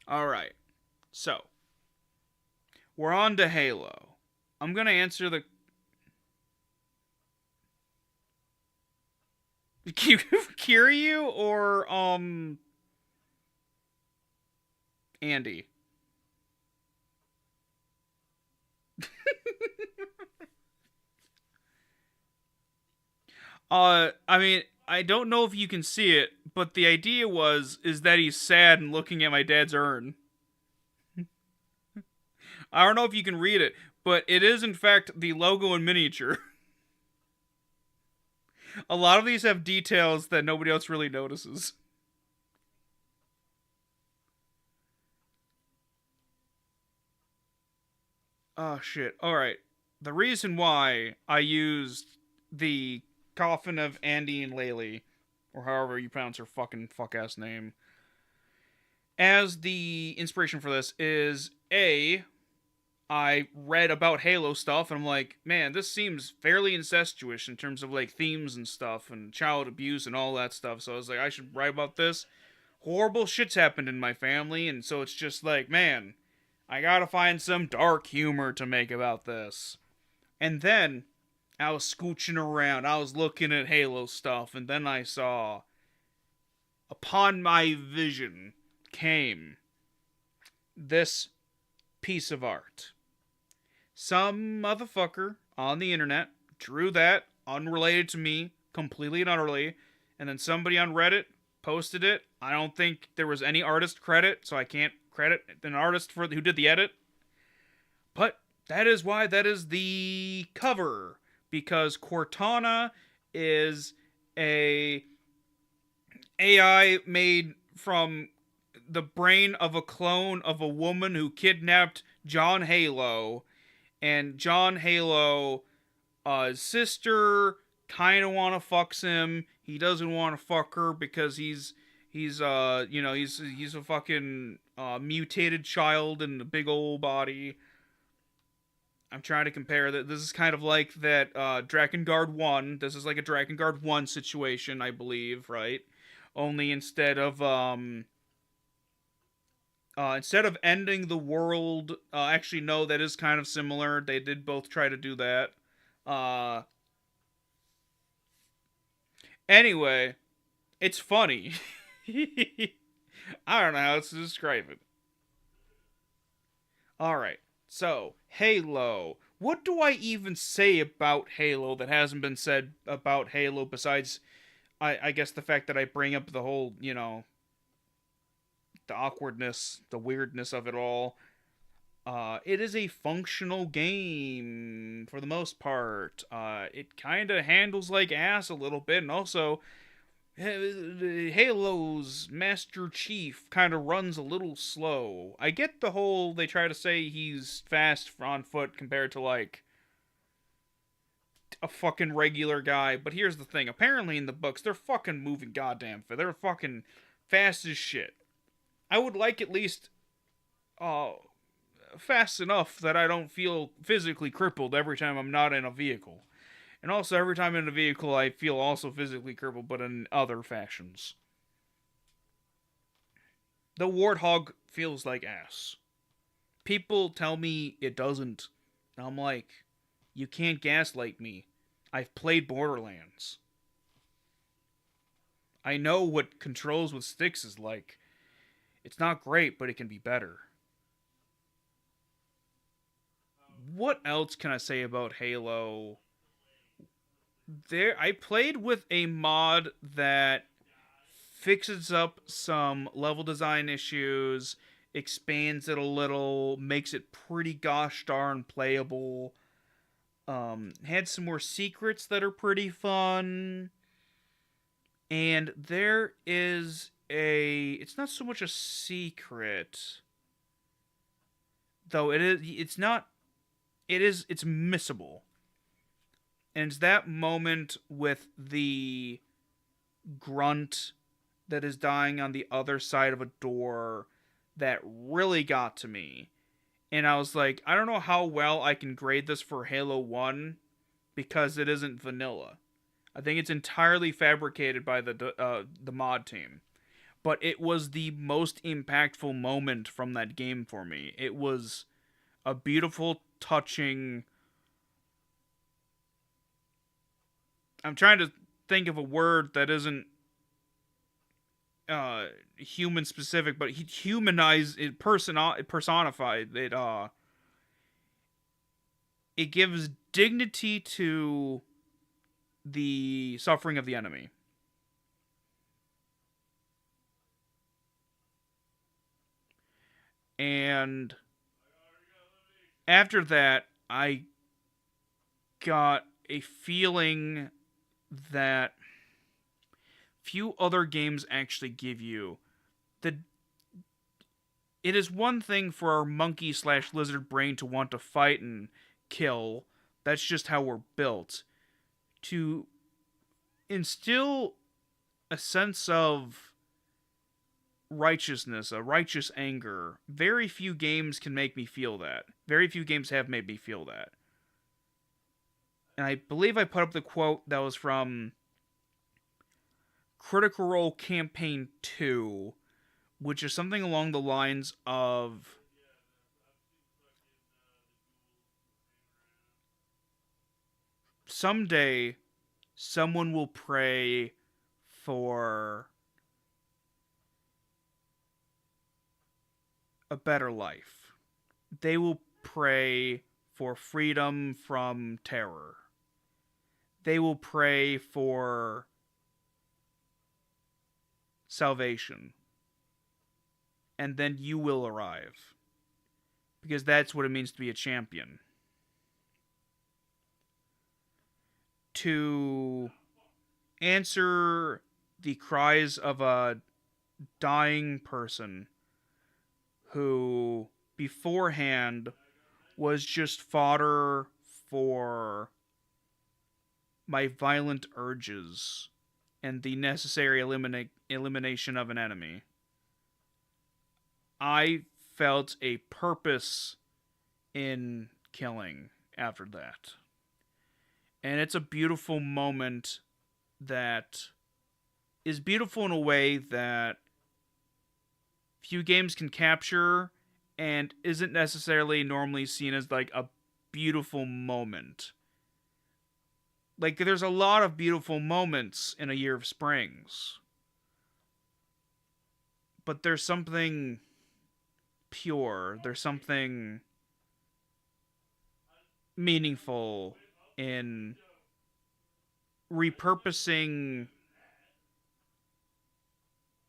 Alright. So, we're on to Halo. I'm gonna answer the... Kiryu or, Andy? I mean, I don't know if you can see it, but the idea is that he's sad and looking at my dad's urn. I don't know if you can read it, but it is in fact the logo in miniature. A lot of these have details that nobody else really notices. Oh shit. Alright. The reason why I used the coffin of Andy and Laylee, or however you pronounce her fucking fuck ass name, as the inspiration for this is A, I read about Halo stuff and I'm like, man, this seems fairly incestuous in terms of like themes and stuff and child abuse and all that stuff. So I was like, I should write about this. Horrible shit's happened in my family, and so it's just like, man, I gotta find some dark humor to make about this. And then I was scooching around, I was looking at Halo stuff, and then I saw, upon my vision came this piece of art. Some motherfucker on the internet drew that, unrelated to me, completely and utterly, and then somebody on Reddit posted it. I don't think there was any artist credit, so I can't credit an artist for who did the edit. But that is why that is the cover, because Cortana is a AI made from the brain of a clone of a woman who kidnapped John Halo, and John Halo, sister, kind of want to fucks him. He doesn't want to fuck her because he's a fucking mutated child in a big old body. I'm trying to compare that. This is kind of like that Drakengard 1. This is like a Drakengard 1 situation, I believe, right? Only instead of ending the world, actually no, that is kind of similar. They did both try to do that. Uh, anyway, it's funny. I don't know how else to describe it. Alright, so, Halo. What do I even say about Halo that hasn't been said about Halo besides, I guess, the fact that I bring up the whole, the awkwardness, the weirdness of it all. It is a functional game for the most part. It kind of handles like ass a little bit, and also Halo's Master Chief kind of runs a little slow. I get the whole they try to say he's fast on foot compared to like a fucking regular guy, but here's the thing. Apparently in the books, they're fucking moving goddamn fast. They're fucking fast as shit. I would like at least uh fast enough that I don't feel physically crippled every time I'm not in a vehicle. And also, every time in a vehicle, I feel also physically crippled, but in other fashions. The Warthog feels like ass. People tell me it doesn't. And I'm like, you can't gaslight me. I've played Borderlands. I know what controls with sticks is like. It's not great, but it can be better. What else can I say about Halo? I played with a mod that fixes up some level design issues, expands it a little, makes it pretty gosh darn playable. Had some more secrets that are pretty fun. And there is it's not so much a secret, though it's missable. And it's that moment with the grunt that is dying on the other side of a door that really got to me. And I was like, I don't know how well I can grade this for Halo 1 because it isn't vanilla. I think it's entirely fabricated by the mod team. But it was the most impactful moment from that game for me. It was a beautiful, touching. I'm trying to think of a word that isn't human specific, but he humanized it, personified it. It gives dignity to the suffering of the enemy. And after that, I got a feeling that few other games actually give you. The It is one thing for our monkey slash lizard brain to want to fight and kill. That's just how we're built. To instill a sense of righteousness, a righteous anger, very few games can make me feel that. Very few games have made me feel that. And I believe I put up the quote that was from Critical Role Campaign 2, which is something along the lines of someday someone will pray for a better life. They will pray for freedom from terror. They will pray for salvation. And then you will arrive. Because that's what it means to be a champion. To answer the cries of a dying person who beforehand was just fodder for my violent urges and the necessary elimination of an enemy. I felt a purpose in killing after that. And it's a beautiful moment that is beautiful in a way that few games can capture and isn't necessarily normally seen as like a beautiful moment. Like, there's a lot of beautiful moments in A Year of Springs. But there's something pure, there's something meaningful in repurposing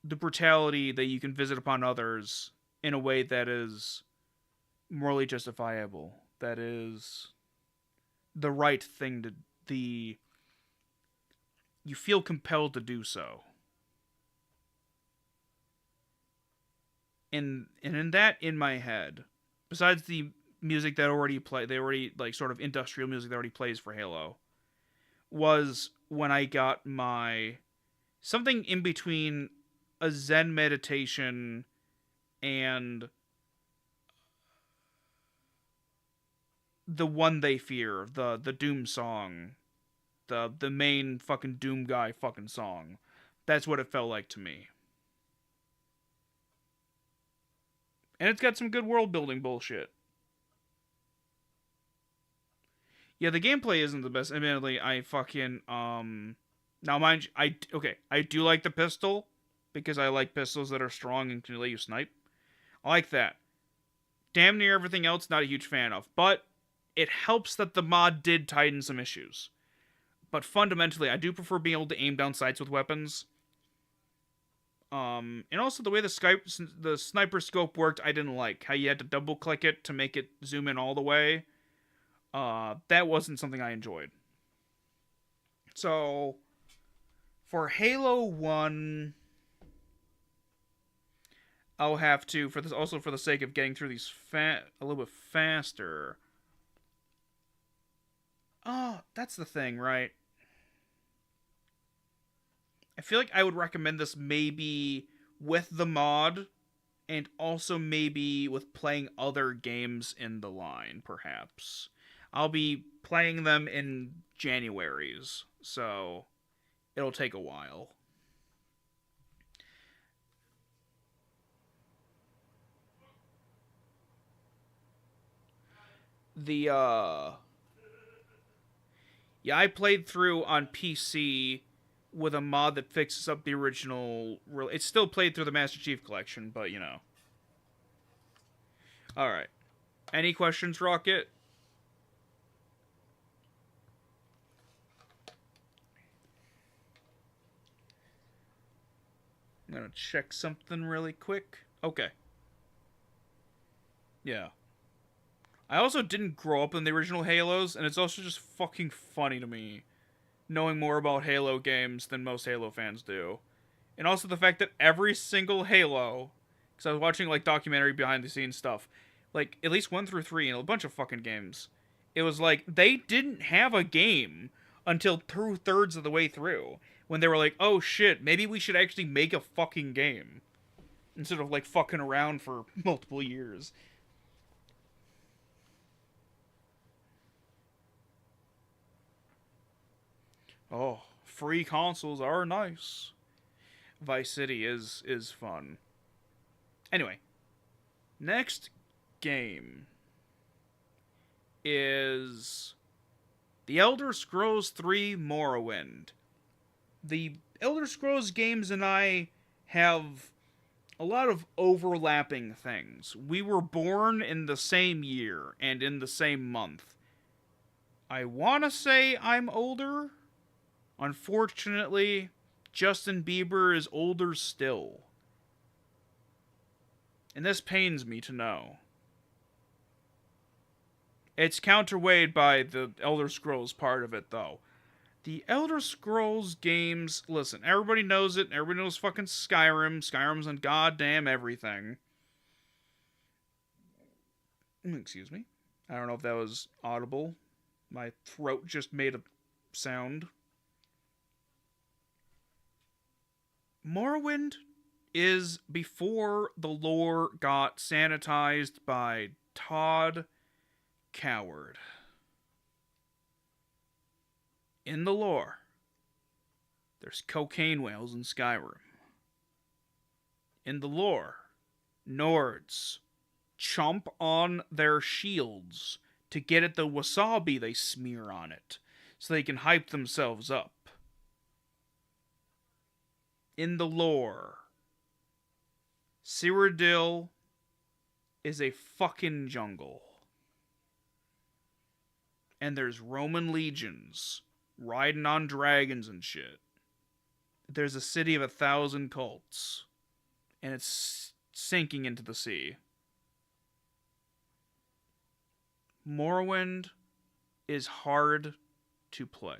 the brutality that you can visit upon others in a way that is morally justifiable, that is the right thing to you feel compelled to do so. And in that, in my head, besides the music that they already like sort of industrial music that already plays for Halo, was when I got my something in between a Zen meditation and the one they fear, the Doom song, the main fucking Doom guy fucking song. That's what it felt like to me. And it's got some good world building bullshit. Yeah, the gameplay isn't the best. Admittedly, I fucking now mind you, I do like the pistol because I like pistols that are strong and can let you snipe. I like that. Damn near everything else, not a huge fan of, but it helps that the mod did tighten some issues. But fundamentally, I do prefer being able to aim down sights with weapons. And also the way the sniper scope worked, I didn't like. How you had to double click it to make it zoom in all the way. That wasn't something I enjoyed. So, for Halo 1, I'll have to, for this, also for the sake of getting through these a little bit faster. Oh, that's the thing, right? I feel like I would recommend this maybe with the mod, and also maybe with playing other games in the line, perhaps. I'll be playing them in Januaries, so it'll take a while. Yeah, I played through on PC with a mod that fixes up the original. It's still played through the Master Chief Collection, but you know. Alright. Any questions, Rocket? I'm gonna check something really quick. Okay. Yeah. I also didn't grow up in the original Halos, and it's also just fucking funny to me knowing more about Halo games than most Halo fans do. And also the fact that every single Halo, because I was watching like documentary behind the scenes stuff, like at least 1 through 3 and a bunch of fucking games, it was like they didn't have a game until 2/3 of the way through when they were like, oh shit, maybe we should actually make a fucking game instead of like fucking around for multiple years. Oh, free consoles are nice. Vice City is fun. Anyway, next game is The Elder Scrolls 3 Morrowind. The Elder Scrolls games and I have a lot of overlapping things. We were born in the same year and in the same month. I want to say I'm older. Unfortunately, Justin Bieber is older still. And this pains me to know. It's counterweighed by the Elder Scrolls part of it, though. The Elder Scrolls games, listen, everybody knows it. Everybody knows fucking Skyrim. Skyrim's on goddamn everything. Excuse me. I don't know if that was audible. My throat just made a sound. Morrowind is before the lore got sanitized by Todd Coward. In the lore, there's cocaine whales in Skyrim. In the lore, Nords chomp on their shields to get at the wasabi they smear on it, so they can hype themselves up. In the lore, Cyrodiil is a fucking jungle. And there's Roman legions riding on dragons and shit. There's a city of 1,000 cults. And it's sinking into the sea. Morrowind is hard to play.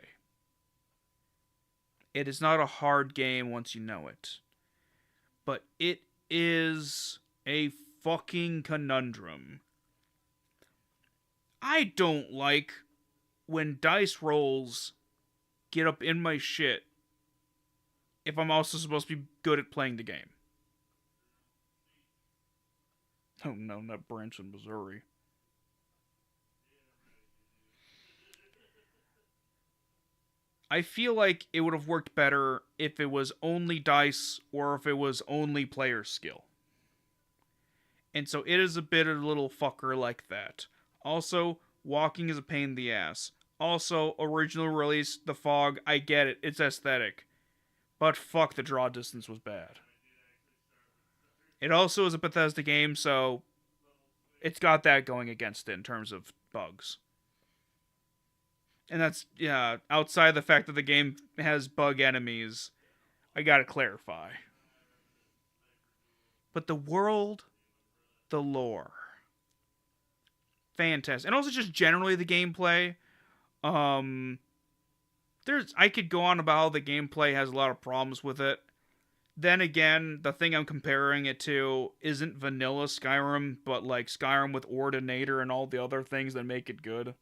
It is not a hard game once you know it. But it is a fucking conundrum. I don't like when dice rolls get up in my shit if I'm also supposed to be good at playing the game. Oh no, not Branson, Missouri. I feel like it would have worked better if it was only dice or if it was only player skill. And so it is a bit of a little fucker like that. Also, walking is a pain in the ass. Also, original release, The Fog, I get it, it's aesthetic. But fuck, the draw distance was bad. It also is a Bethesda game, so it's got that going against it in terms of bugs. And that's, yeah, outside the fact that the game has bug enemies, I gotta clarify. But the world, the lore, fantastic. And also just generally the gameplay. I could go on about how the gameplay has a lot of problems with it. Then again, the thing I'm comparing it to isn't vanilla Skyrim, but like Skyrim with Ordinator and all the other things that make it good.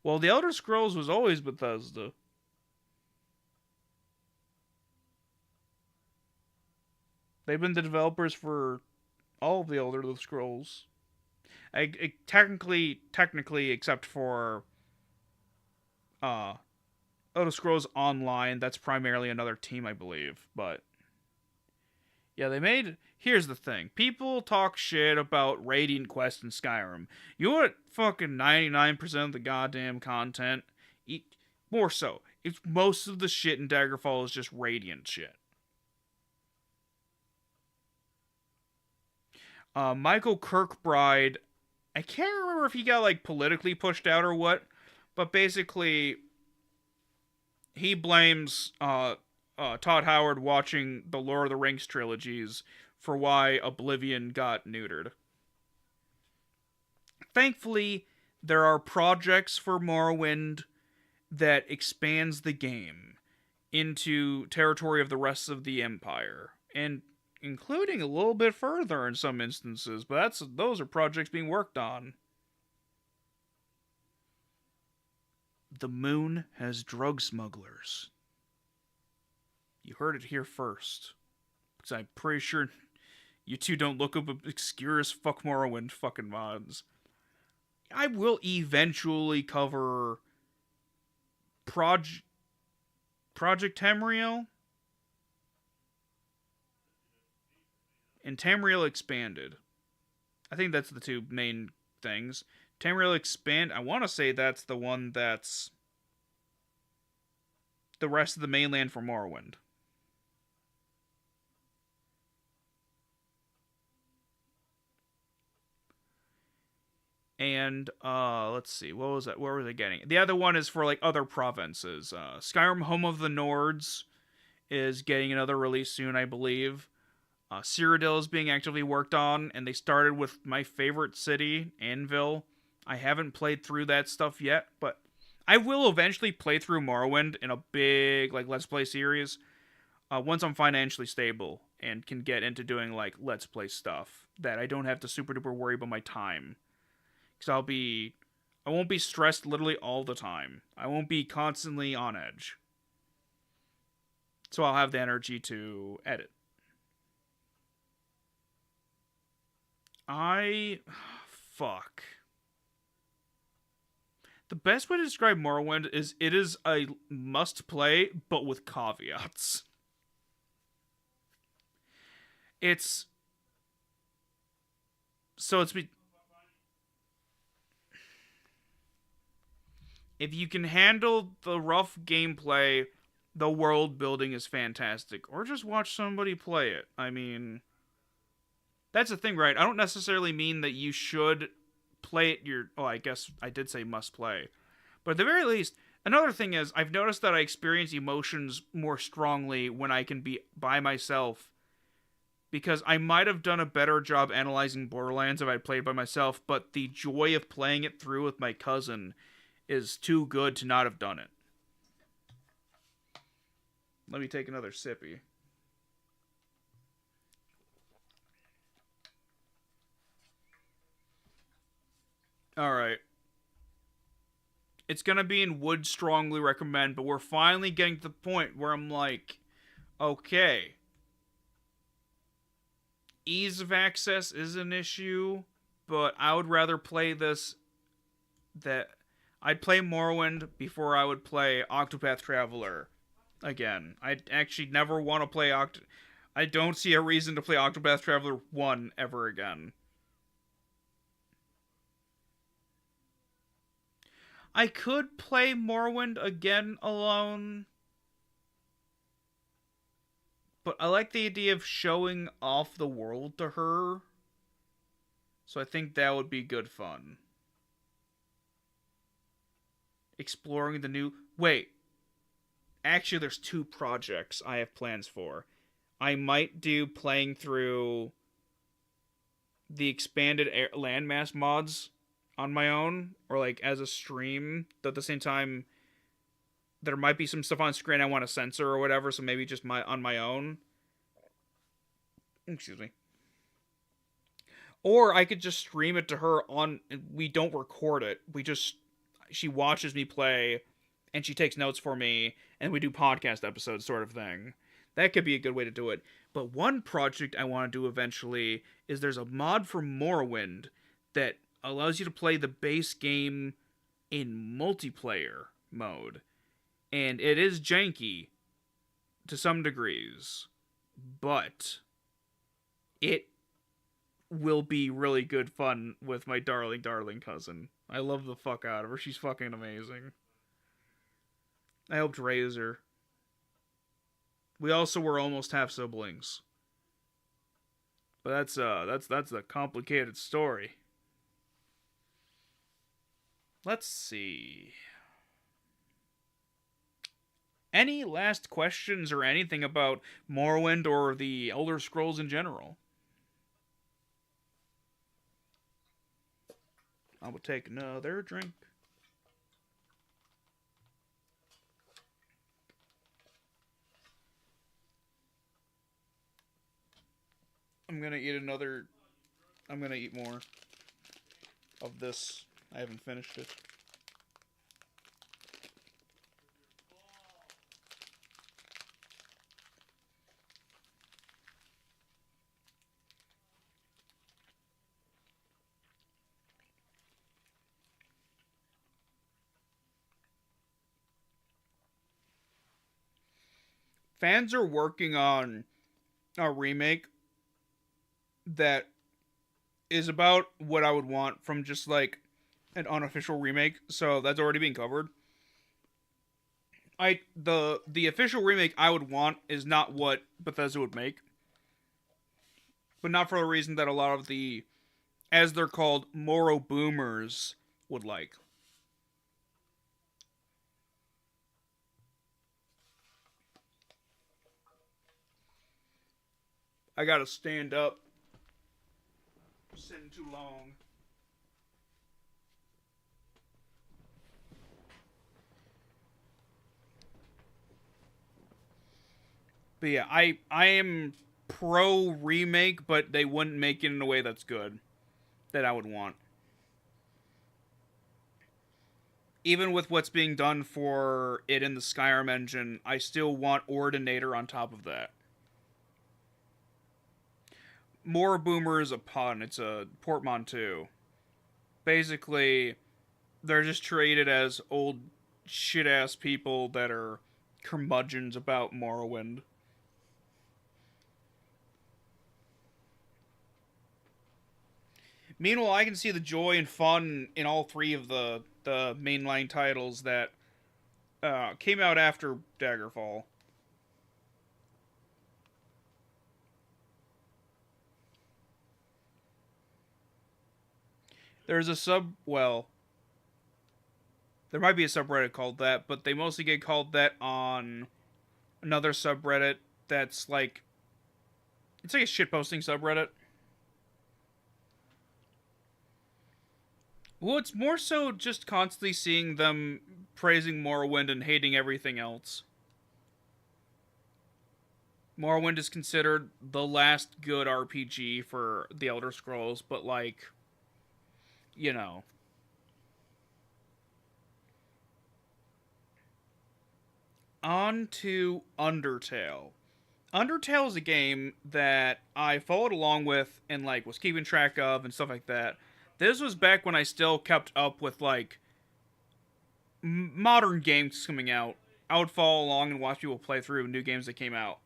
Well, the Elder Scrolls was always Bethesda. They've been the developers for all of the Elder Scrolls. Technically, except for Elder Scrolls Online, that's primarily another team, I believe. But yeah, they made. Here's the thing: people talk shit about Radiant Quest and Skyrim. You know what? Fucking 99% of the goddamn content, more so, if most of the shit in Daggerfall is just Radiant shit. Michael Kirkbride, I can't remember if he got like politically pushed out or what, but basically he blames Todd Howard watching the Lord of the Rings trilogies for why Oblivion got neutered. thankfully, there are projects for Morrowind that expands the game into territory of the rest of the Empire, and including a little bit further in some instances, but those are projects being worked on. The moon has drug smugglers. You heard it here first. Because I'm pretty sure you two don't look up obscure as fuck Morrowind fucking mods. I will eventually cover Project Tamriel and Tamriel Expanded. I think that's the two main things. Tamriel Expand, I want to say that's the one that's the rest of the mainland for Morrowind. And let's see, what was that? Where were they getting? The other one is for like other provinces. Skyrim Home of the Nords is getting another release soon, I believe. Cyrodiil is being actively worked on, and they started with my favorite city, Anvil. I haven't played through that stuff yet, but I will eventually play through Morrowind in a big like Let's Play series once I'm financially stable and can get into doing like Let's Play stuff that I don't have to super duper worry about my time. Because I won't be stressed literally all the time. I won't be constantly on edge. So I'll have the energy to edit. Fuck. The best way to describe Morrowind is it is a must play, but with caveats. It's if you can handle the rough gameplay, the world building is fantastic. Or just watch somebody play it. I mean, that's the thing, right? I don't necessarily mean that you should play it I guess I did say must play. But at the very least, another thing is, I've noticed that I experience emotions more strongly when I can be by myself. Because I might have done a better job analyzing Borderlands if I played by myself, but the joy of playing it through with my cousin is too good to not have done it. Let me take another sippy. Alright. It's gonna be in would strongly recommend, but we're finally getting to the point where I'm like, okay. Ease of access is an issue, but I would rather play this I'd play Morrowind before I would play Octopath Traveler again. I actually never want to play I don't see a reason to play Octopath Traveler 1 ever again. I could play Morrowind again alone, but I like the idea of showing off the world to her, so I think that would be good fun. Exploring the new... Wait. Actually, there's two projects I have plans for. I might do playing through the expanded landmass mods on my own, or like as a stream, but at the same time, there might be some stuff on screen I want to censor or whatever, so maybe just on my own. Excuse me. Or I could just stream it to her we don't record it. She watches me play, and she takes notes for me, and we do podcast episodes sort of thing. That could be a good way to do it. But one project I want to do eventually is there's a mod for Morrowind that allows you to play the base game in multiplayer mode. And it is janky to some degrees, but it will be really good fun with my darling cousin. I love the fuck out of her. She's fucking amazing. I helped raise her. We also were almost half siblings. But that's a complicated story. Let's see. Any last questions or anything about Morrowind or the Elder Scrolls in general? I will take another drink. I'm gonna eat another. I'm gonna eat more of this. I haven't finished it. Fans are working on a remake that is about what I would want from just like an unofficial remake. So that's already being covered. The official remake I would want is not what Bethesda would make, but not for the reason that a lot of the, as they're called, Morrow boomers would like. I gotta stand up. Sitting too long. But yeah, I am pro remake, but they wouldn't make it in a way that's good. That I would want. Even with what's being done for it in the Skyrim engine, I still want Ordinator on top of that. More Boomer is a pun. It's a portmanteau. Basically, they're just treated as old shit ass people that are curmudgeons about Morrowind. Meanwhile, I can see the joy and fun in all three of the mainline titles that came out after Daggerfall. There's a there might be a subreddit called that, but they mostly get called that on another subreddit that's like, it's like a shitposting subreddit. Well, it's more so just constantly seeing them praising Morrowind and hating everything else. Morrowind is considered the last good RPG for the Elder Scrolls, but like, you know. On to Undertale. Undertale is a game that I followed along with and like was keeping track of and stuff like that. This was back when I still kept up with like modern games coming out. I would follow along and watch people play through new games that came out.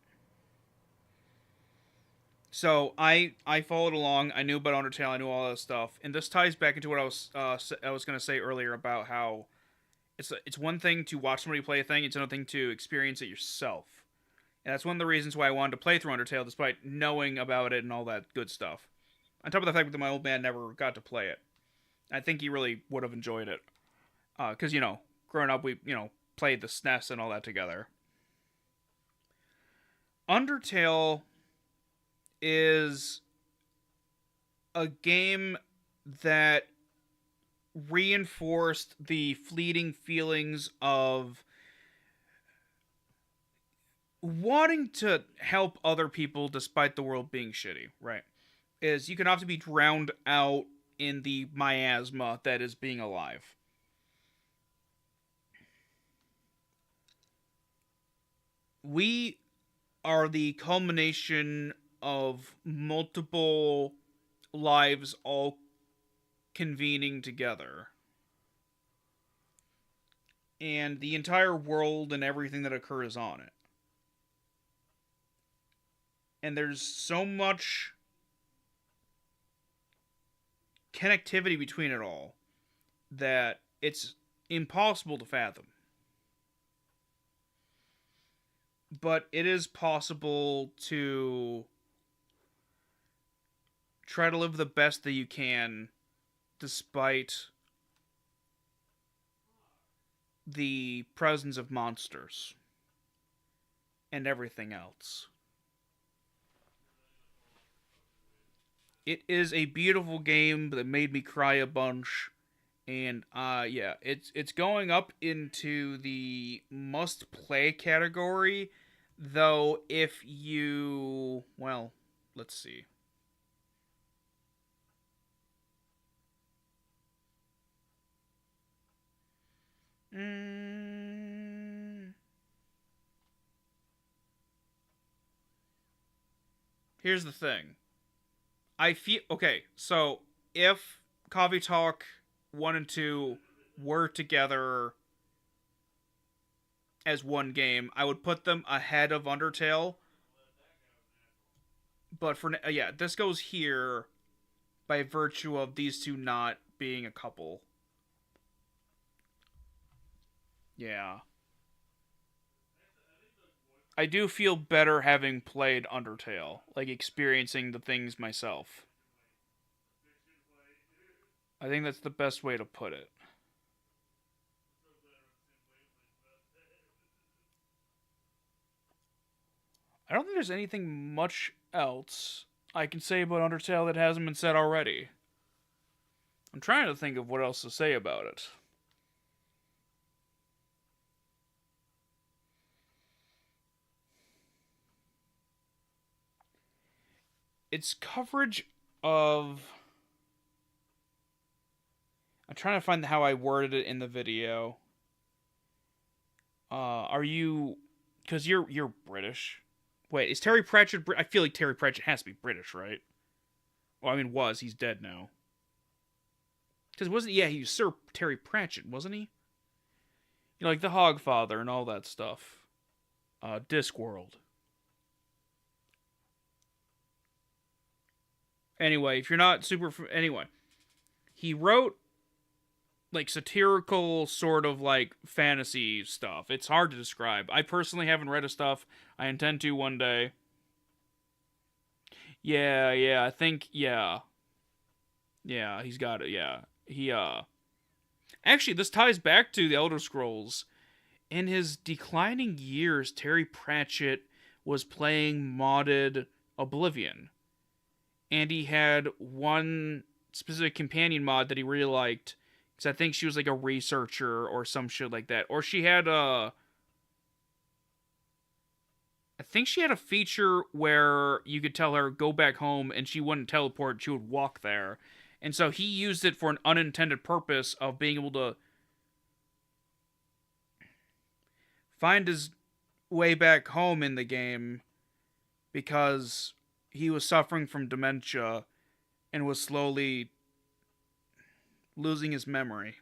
So I followed along. I knew about Undertale. I knew all that stuff, and this ties back into what I was gonna say earlier about how it's one thing to watch somebody play a thing. It's another thing to experience it yourself. And that's one of the reasons why I wanted to play through Undertale, despite knowing about it and all that good stuff. On top of the fact that my old man never got to play it, I think he really would have enjoyed it. Because you know, growing up, we played the SNES and all that together. Undertale is a game that reinforced the fleeting feelings of wanting to help other people despite the world being shitty, right? Is you can often be drowned out in the miasma that is being alive. We are the culmination of multiple lives all convening together. And the entire world and everything that occurs on it. And there's so much connectivity between it all that it's impossible to fathom. But it is possible to try to live the best that you can despite the presence of monsters and everything else. It is a beautiful game that made me cry a bunch. And yeah, it's going up into the must play category, though if you, well, let's see. Mm, here's the thing. I feel okay, so if Coffee Talk 1 and 2 were together as one game, I would put them ahead of Undertale. But for yeah, this goes here by virtue of these two not being a couple. Yeah. I do feel better having played Undertale, like experiencing the things myself. I think that's the best way to put it. I don't think there's anything much else I can say about Undertale that hasn't been said already. I'm trying to think of what else to say about it. Its coverage of. I'm trying to find how I worded it in the video. Are you? Because you're British. Wait, is Terry Pratchett? I feel like Terry Pratchett has to be British, right? Well, I mean, was he's dead now? Because wasn't he was Sir Terry Pratchett, wasn't he? You know, like the Hogfather and all that stuff. Discworld. Anyway, if you're not super, anyway, he wrote like satirical sort of like fantasy stuff. It's hard to describe. I personally haven't read his stuff. I intend to one day. Yeah, I think yeah, he's got it. Yeah, he actually this ties back to the Elder Scrolls. In his declining years, Terry Pratchett was playing modded Oblivion, and he had one specific companion mod that he really liked. Because I think she was like a researcher or some shit like that. Or she had a. I think she had a feature where you could tell her go back home and she wouldn't teleport, she would walk there. And so he used it for an unintended purpose of being able to find his way back home in the game because he was suffering from dementia and was slowly losing his memory.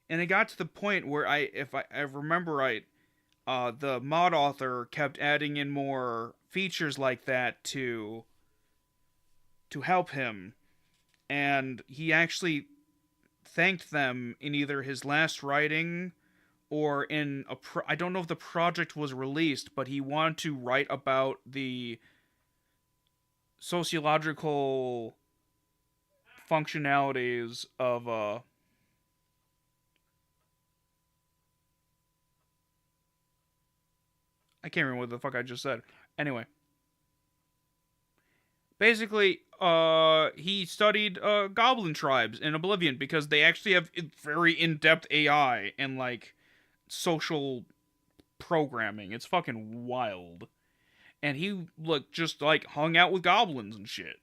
And it got to the point where if I remember right, the mod author kept adding in more features like that to help him, and he actually thanked them in either his last writing or in I don't know if the project was released, but he wanted to write about the sociological functionalities of I can't remember what the fuck I just said. Anyway, basically, he studied goblin tribes in Oblivion because they actually have very in-depth AI and like social programming. It's fucking wild. And he just like hung out with goblins and shit,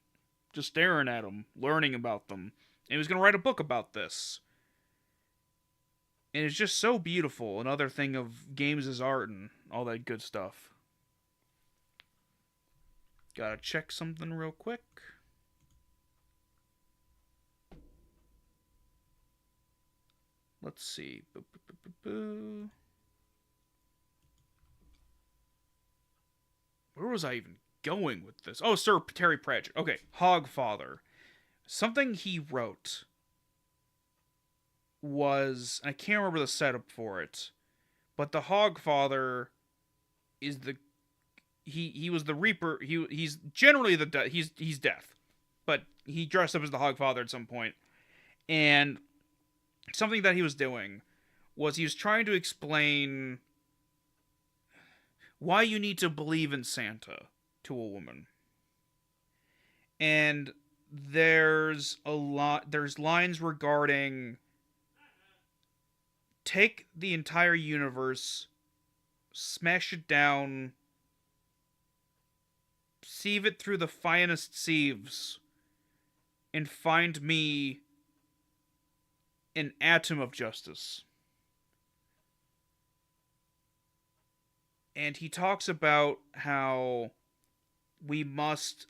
just staring at them, learning about them. And he was gonna write a book about this. And it's just so beautiful. Another thing of games as art and all that good stuff. Gotta check something real quick. Let's see. Where was I even going with this? Oh, Sir Terry Pratchett. Okay, Hogfather. Something he wrote was, I can't remember the setup for it, but the Hogfather is the he was the Reaper. He's generally he's death, but he dressed up as the Hogfather at some point, and something that he was doing was he was trying to explain why you need to believe in Santa to a woman. And there's lines regarding take the entire universe, smash it down, sieve it through the finest sieves, and find me an atom of justice. And he talks about how we must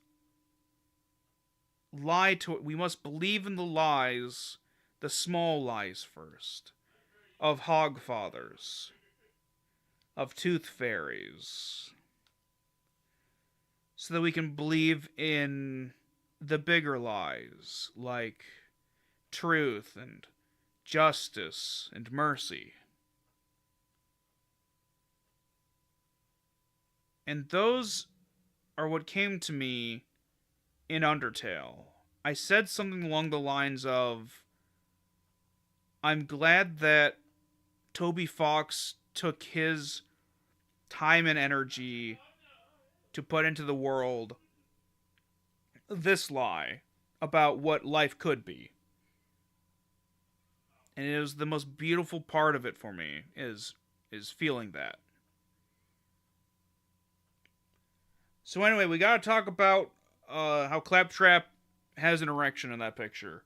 we must believe in the lies, the small lies first, of hogfathers, of tooth fairies, so that we can believe in the bigger lies, like truth and justice and mercy. And those are what came to me in Undertale. I said something along the lines of, I'm glad that Toby Fox took his time and energy to put into the world this lie about what life could be. And it was the most beautiful part of it for me, is feeling that. So anyway, we gotta talk about how Claptrap has an erection in that picture.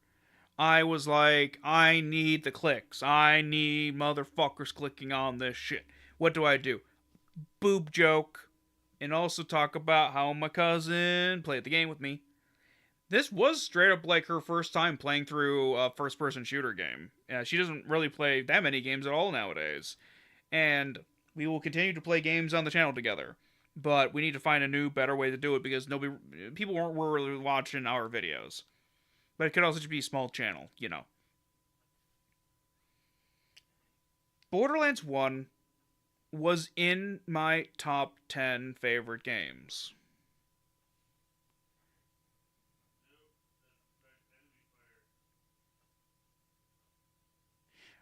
I was like, I need the clicks. I need motherfuckers clicking on this shit. What do I do? Boob joke. And also talk about how my cousin played the game with me. This was straight up like her first time playing through a first-person shooter game. She doesn't really play that many games at all nowadays. And we will continue to play games on the channel together. But we need to find a new, better way to do it because people weren't really watching our videos. But it could also just be a small channel, you know. Borderlands 1 was in my top 10 favorite games.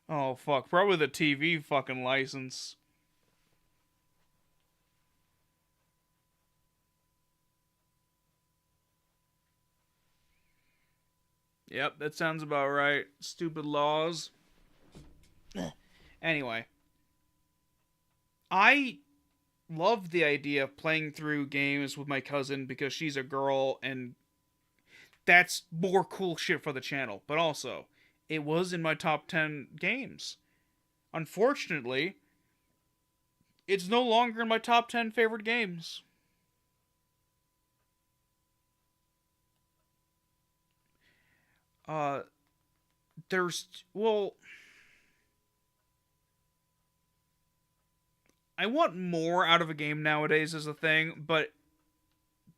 Oh, fuck. Probably the TV fucking license. Yep, that sounds about right. Stupid laws. Anyway. I love the idea of playing through games with my cousin because she's a girl and that's more cool shit for the channel. But also, it was in my top 10 games. Unfortunately, it's no longer in my top 10 favorite games. Uh, well, I want more out of a game nowadays is a thing, but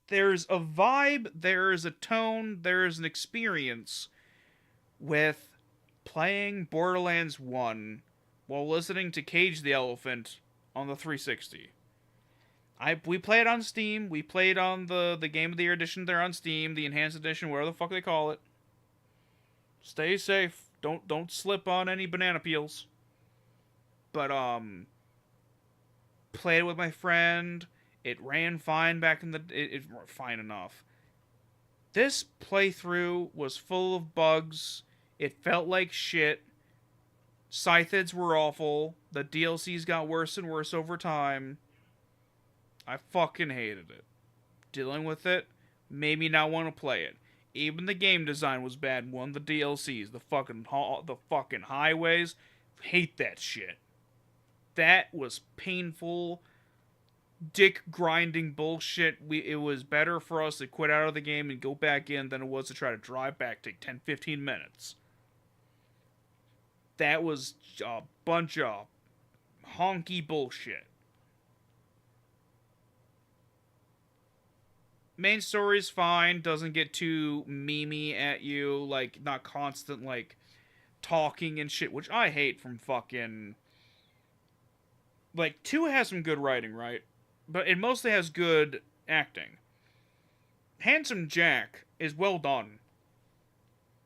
there's a vibe, there's a tone, there's an experience with playing Borderlands 1 while listening to Cage the Elephant on the 360. We played on Steam, we played on the Game of the Year edition there on Steam, the Enhanced edition, whatever the fuck they call it. Stay safe. Don't slip on any banana peels. But played it with my friend. It ran fine back in the it fine enough. This playthrough was full of bugs. It felt like shit. Scythids were awful. The DLCs got worse and worse over time. I fucking hated it. Dealing with it made me not want to play it. Even the game design was bad. One of the DLCs, the fucking highways, hate that shit. That was painful, dick grinding bullshit. It was better for us to quit out of the game and go back in than it was to try to drive back, take 10-15 minutes. That was a bunch of honky bullshit. Main story's fine, doesn't get too memey at you, like, not constant, like, talking and shit, which I hate from fucking... Like, 2 has some good writing, right? But it mostly has good acting. Handsome Jack is well done.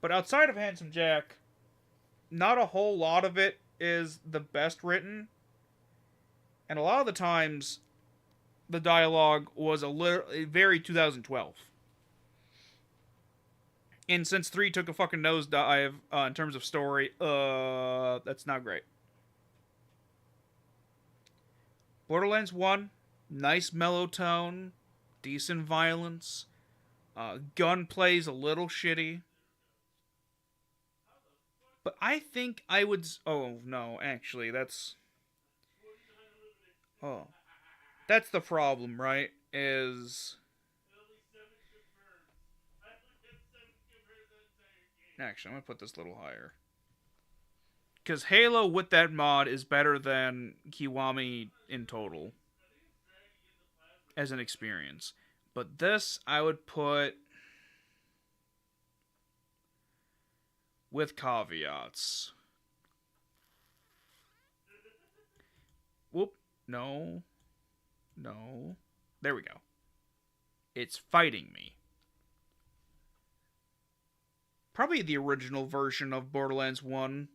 But outside of Handsome Jack, not a whole lot of it is the best written. And a lot of the times, the dialogue was very 2012. And since 3 took a fucking nosedive in terms of story, that's not great. Borderlands 1, nice mellow tone, decent violence. Gunplay's a little shitty. But I think I would. Oh, no, actually, that's. Oh. That's the problem, right? Is. Actually, I'm gonna put this a little higher. Because Halo with that mod is better than Kiwami in total as an experience. But this, I would put with caveats. Whoop. No. No. There we go. It's fighting me. Probably the original version of Borderlands 1,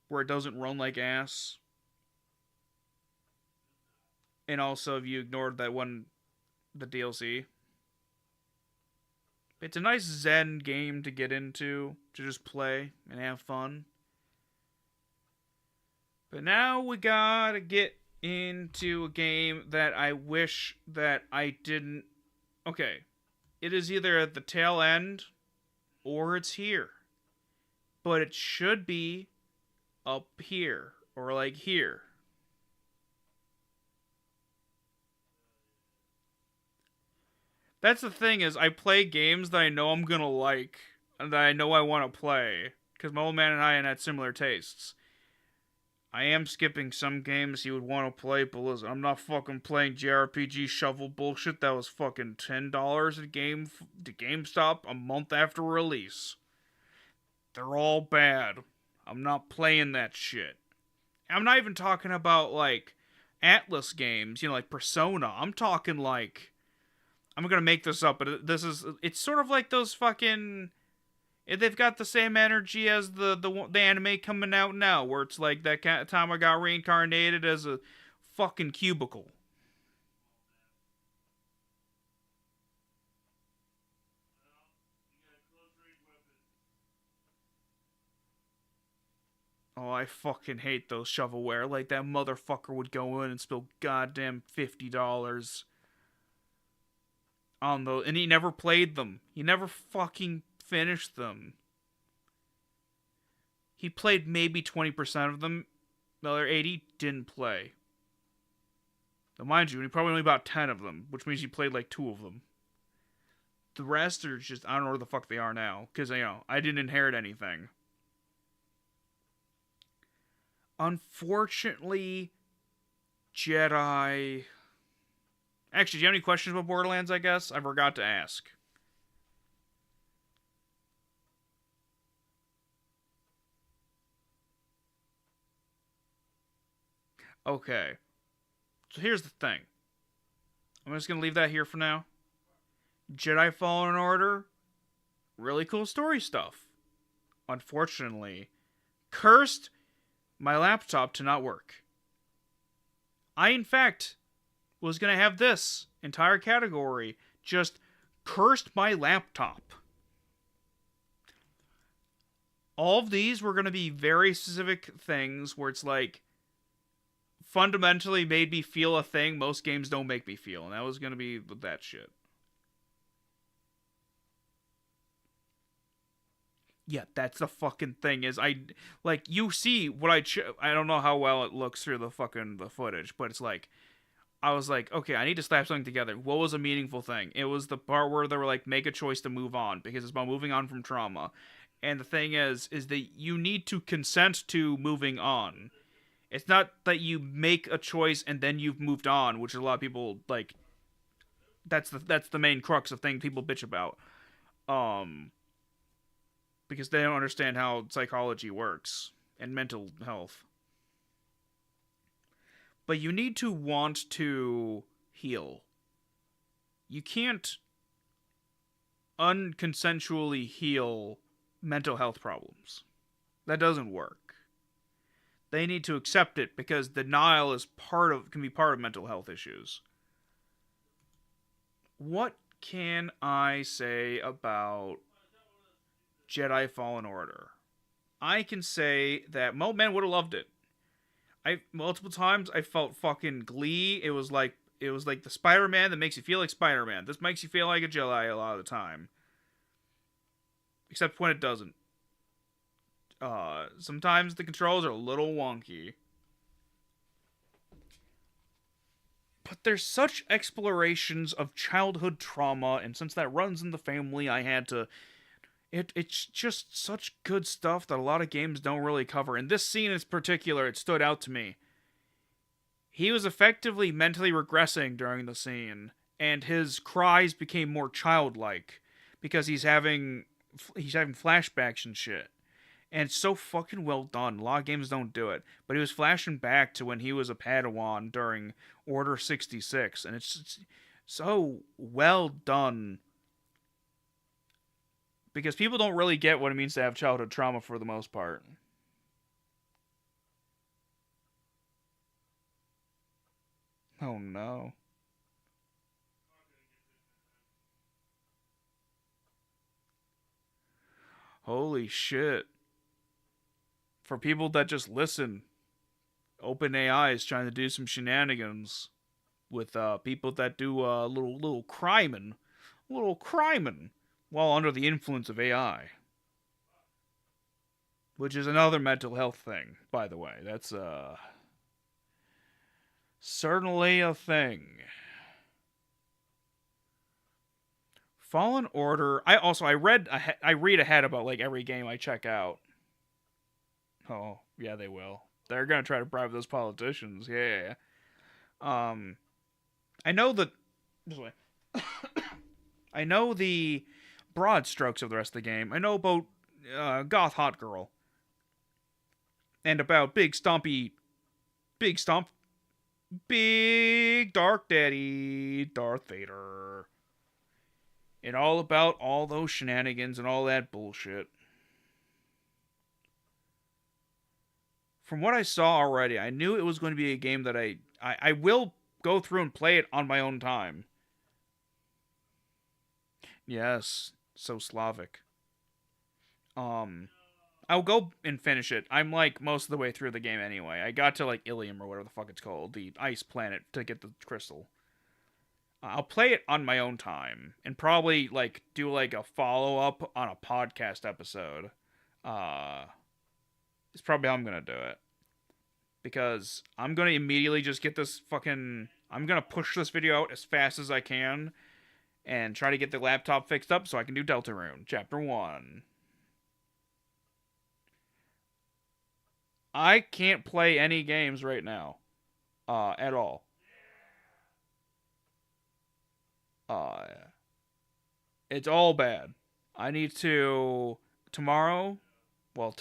where it doesn't run like ass. And also, if you ignored that one, the DLC. It's a nice zen game to get into, to just play and have fun. But now we gotta get into a game that I wish that I didn't. Okay, it is either at the tail end or it's here. But it should be up here or like here. That's the thing is I play games that I know I'm gonna like and that I know I want to play because my old man and I had similar tastes. I am skipping some games he would want to play, but listen, I'm not fucking playing JRPG shovel bullshit that was fucking $10 at GameStop a month after release. They're all bad. I'm not playing that shit. I'm not even talking about like Atlas games, like Persona. I'm talking like I'm gonna make this up, but it's sort of like those fucking. They've got the same energy as the anime coming out now, where it's like that time I got reincarnated as a fucking cubicle. Oh, I fucking hate those shovelware. Like that motherfucker would go in and spill goddamn $50 on those, and he never played them. He never fucking finished them. He played maybe 20% of them. The other 80 didn't play. Now, mind you, he probably only about 10 of them, which means he played like 2 of them. The rest are just, I don't know where the fuck they are now, because, I didn't inherit anything. Unfortunately, Jedi. Actually, do you have any questions about Borderlands, I guess? I forgot to ask. Okay. So here's the thing. I'm just going to leave that here for now. Jedi Fallen Order. Really cool story stuff. Unfortunately, cursed my laptop to not work. I, in fact, was going to have this entire category just cursed my laptop. All of these were going to be very specific things where it's like fundamentally made me feel a thing most games don't make me feel, and that was going to be that shit. Yeah, that's the fucking thing is you see what I don't know how well it looks through the footage, but it's like I was like, okay, I need to slap something together. What was a meaningful thing? It was the part where they were like, make a choice to move on because it's about moving on from trauma. And the thing is that you need to consent to moving on. It's not that you make a choice and then you've moved on, which a lot of people like. That's the main crux of thing people bitch about. Because they don't understand how psychology works and mental health. But you need to want to heal. You can't unconsensually heal mental health problems. That doesn't work. They need to accept it because denial can be part of mental health issues. What can I say about Jedi Fallen Order. I can say that most men would have loved it. I multiple times I felt fucking glee. It was like the Spider-Man that makes you feel like Spider-Man. This makes you feel like a Jedi a lot of the time. Except when it doesn't. Sometimes the controls are a little wonky. But there's such explorations of childhood trauma, and since that runs in the family, I had to. It's just such good stuff that a lot of games don't really cover. In this scene in particular, it stood out to me. He was effectively mentally regressing during the scene, and his cries became more childlike because he's having flashbacks and shit. And it's so fucking well done. A lot of games don't do it. But he was flashing back to when he was a Padawan during Order 66. And it's so well done. Because people don't really get what it means to have childhood trauma for the most part. Oh no. Holy shit. For people that just listen, OpenAI is trying to do some shenanigans with people that do little criming, while under the influence of AI, which is another mental health thing, by the way. That's certainly a thing. Fallen Order. I read ahead about like every game I check out. Oh yeah, they will. They're gonna try to bribe those politicians. Yeah. Um, I know that. This way. I know the broad strokes of the rest of the game. I know about Goth Hot Girl and about Big Stomp, Big Dark Daddy, Darth Vader, and all about all those shenanigans and all that bullshit. From what I saw already, I knew it was going to be a game that I will go through and play it on my own time. Yes, so Slavic. Um, I'll go and finish it. I'm like most of the way through the game anyway. I got to like Ilium or whatever the fuck it's called, the ice planet, to get the crystal. I'll play it on my own time and probably like do like a follow up on a podcast episode. Uh, it's probably how I'm gonna do it because I'm gonna immediately just get this fucking. I'm gonna push this video out as fast as I can and try to get the laptop fixed up so I can do Deltarune Chapter 1. I can't play any games right now. At all. Uh, it's all bad. I need to tomorrow. Well,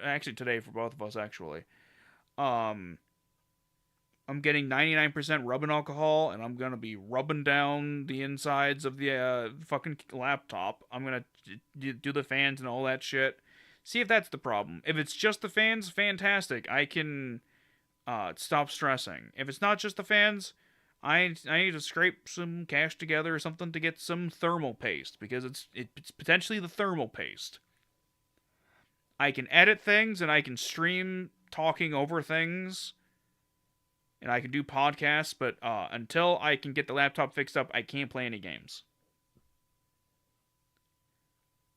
actually today for both of us. Actually, um, I'm getting 99% rubbing alcohol, and I'm gonna be rubbing down the insides of the fucking laptop. I'm gonna do the fans and all that shit. See if that's the problem. If it's just the fans, fantastic. I can stop stressing. If it's not just the fans, I need to scrape some cash together or something to get some thermal paste because it's potentially the thermal paste. I can edit things and I can stream talking over things and I can do podcasts, but until I can get the laptop fixed up, I can't play any games.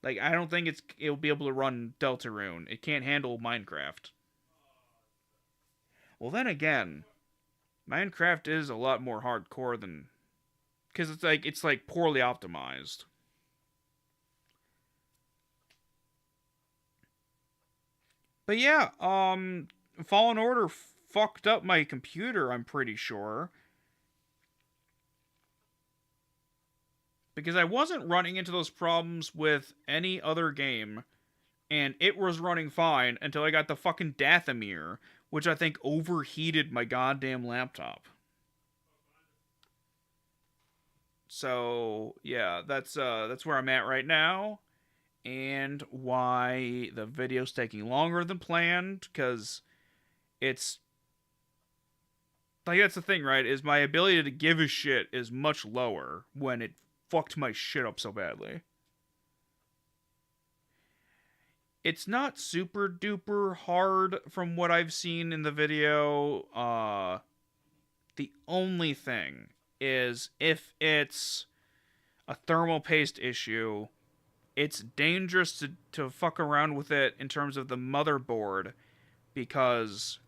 Like I don't think it'll be able to run Deltarune. It can't handle Minecraft. Well, then again, Minecraft is a lot more hardcore than because it's like poorly optimized. But yeah, Fallen Order fucked up my computer, I'm pretty sure. Because I wasn't running into those problems with any other game, and it was running fine until I got the fucking Dathomir, which I think overheated my goddamn laptop. So yeah, that's where I'm at right now, and why the video's taking longer than planned. Because it's like that's the thing, right? Is my ability to give a shit is much lower when it fucked my shit up so badly. It's not super duper hard from what I've seen in the video. The only thing is if it's a thermal paste issue, it's dangerous to fuck around with it in terms of the motherboard because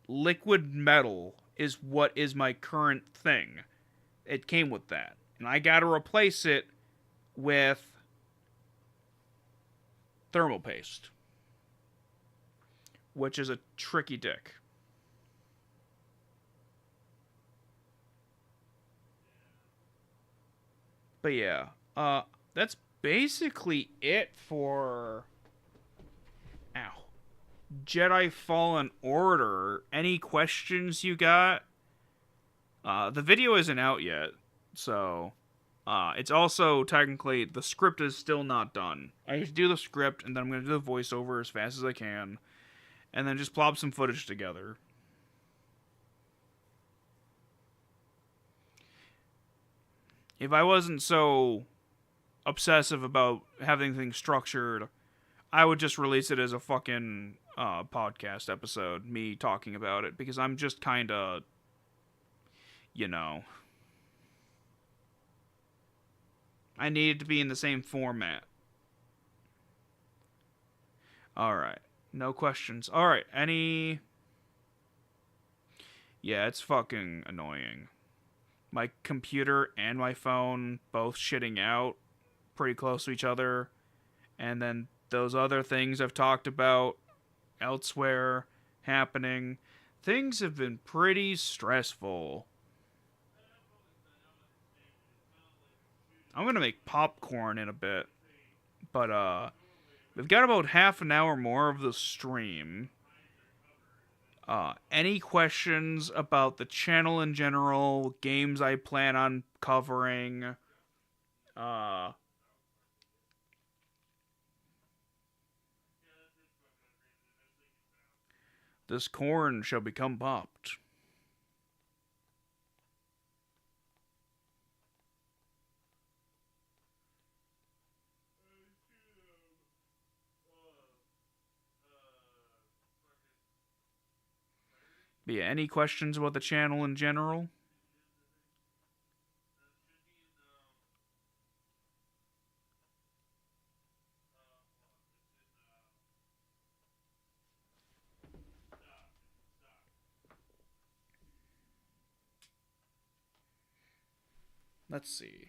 liquid metal is what is my current thing. It came with that. And I gotta replace it with thermal paste, which is a tricky dick. But yeah, that's basically it for Jedi Fallen Order. Any questions you got? The video isn't out yet, so it's also technically the script is still not done. I have to do the script, and then I'm gonna do the voiceover as fast as I can, and then just plop some footage together. If I wasn't so obsessive about having things structured, I would just release it as a fucking podcast episode, me talking about it, because I'm just kind of, you know, I needed to be in the same format. Alright, no questions. Alright, any... Yeah, it's fucking annoying. My computer and my phone both shitting out pretty close to each other. And then those other things I've talked about elsewhere happening. Things have been pretty stressful. I'm going to make popcorn in a bit. But, we've got about half an hour more of the stream. Any questions about the channel in general, games I plan on covering, this corn shall become popped. But yeah, any questions about the channel in general? Let's see.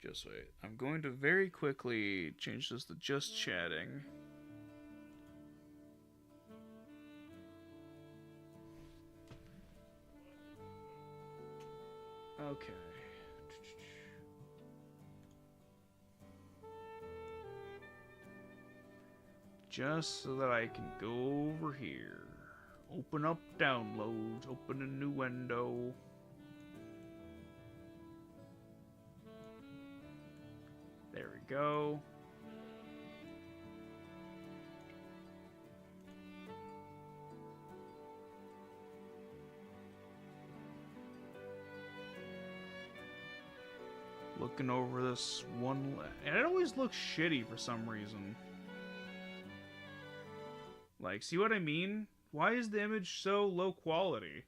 Just wait. I'm going to very quickly change this to just chatting. Okay. Just so that I can go over here. Open up downloads. Open a new window. There we go. Looking over this one, and it always looks shitty for some reason. Like, see what I mean? Why is the image so low quality?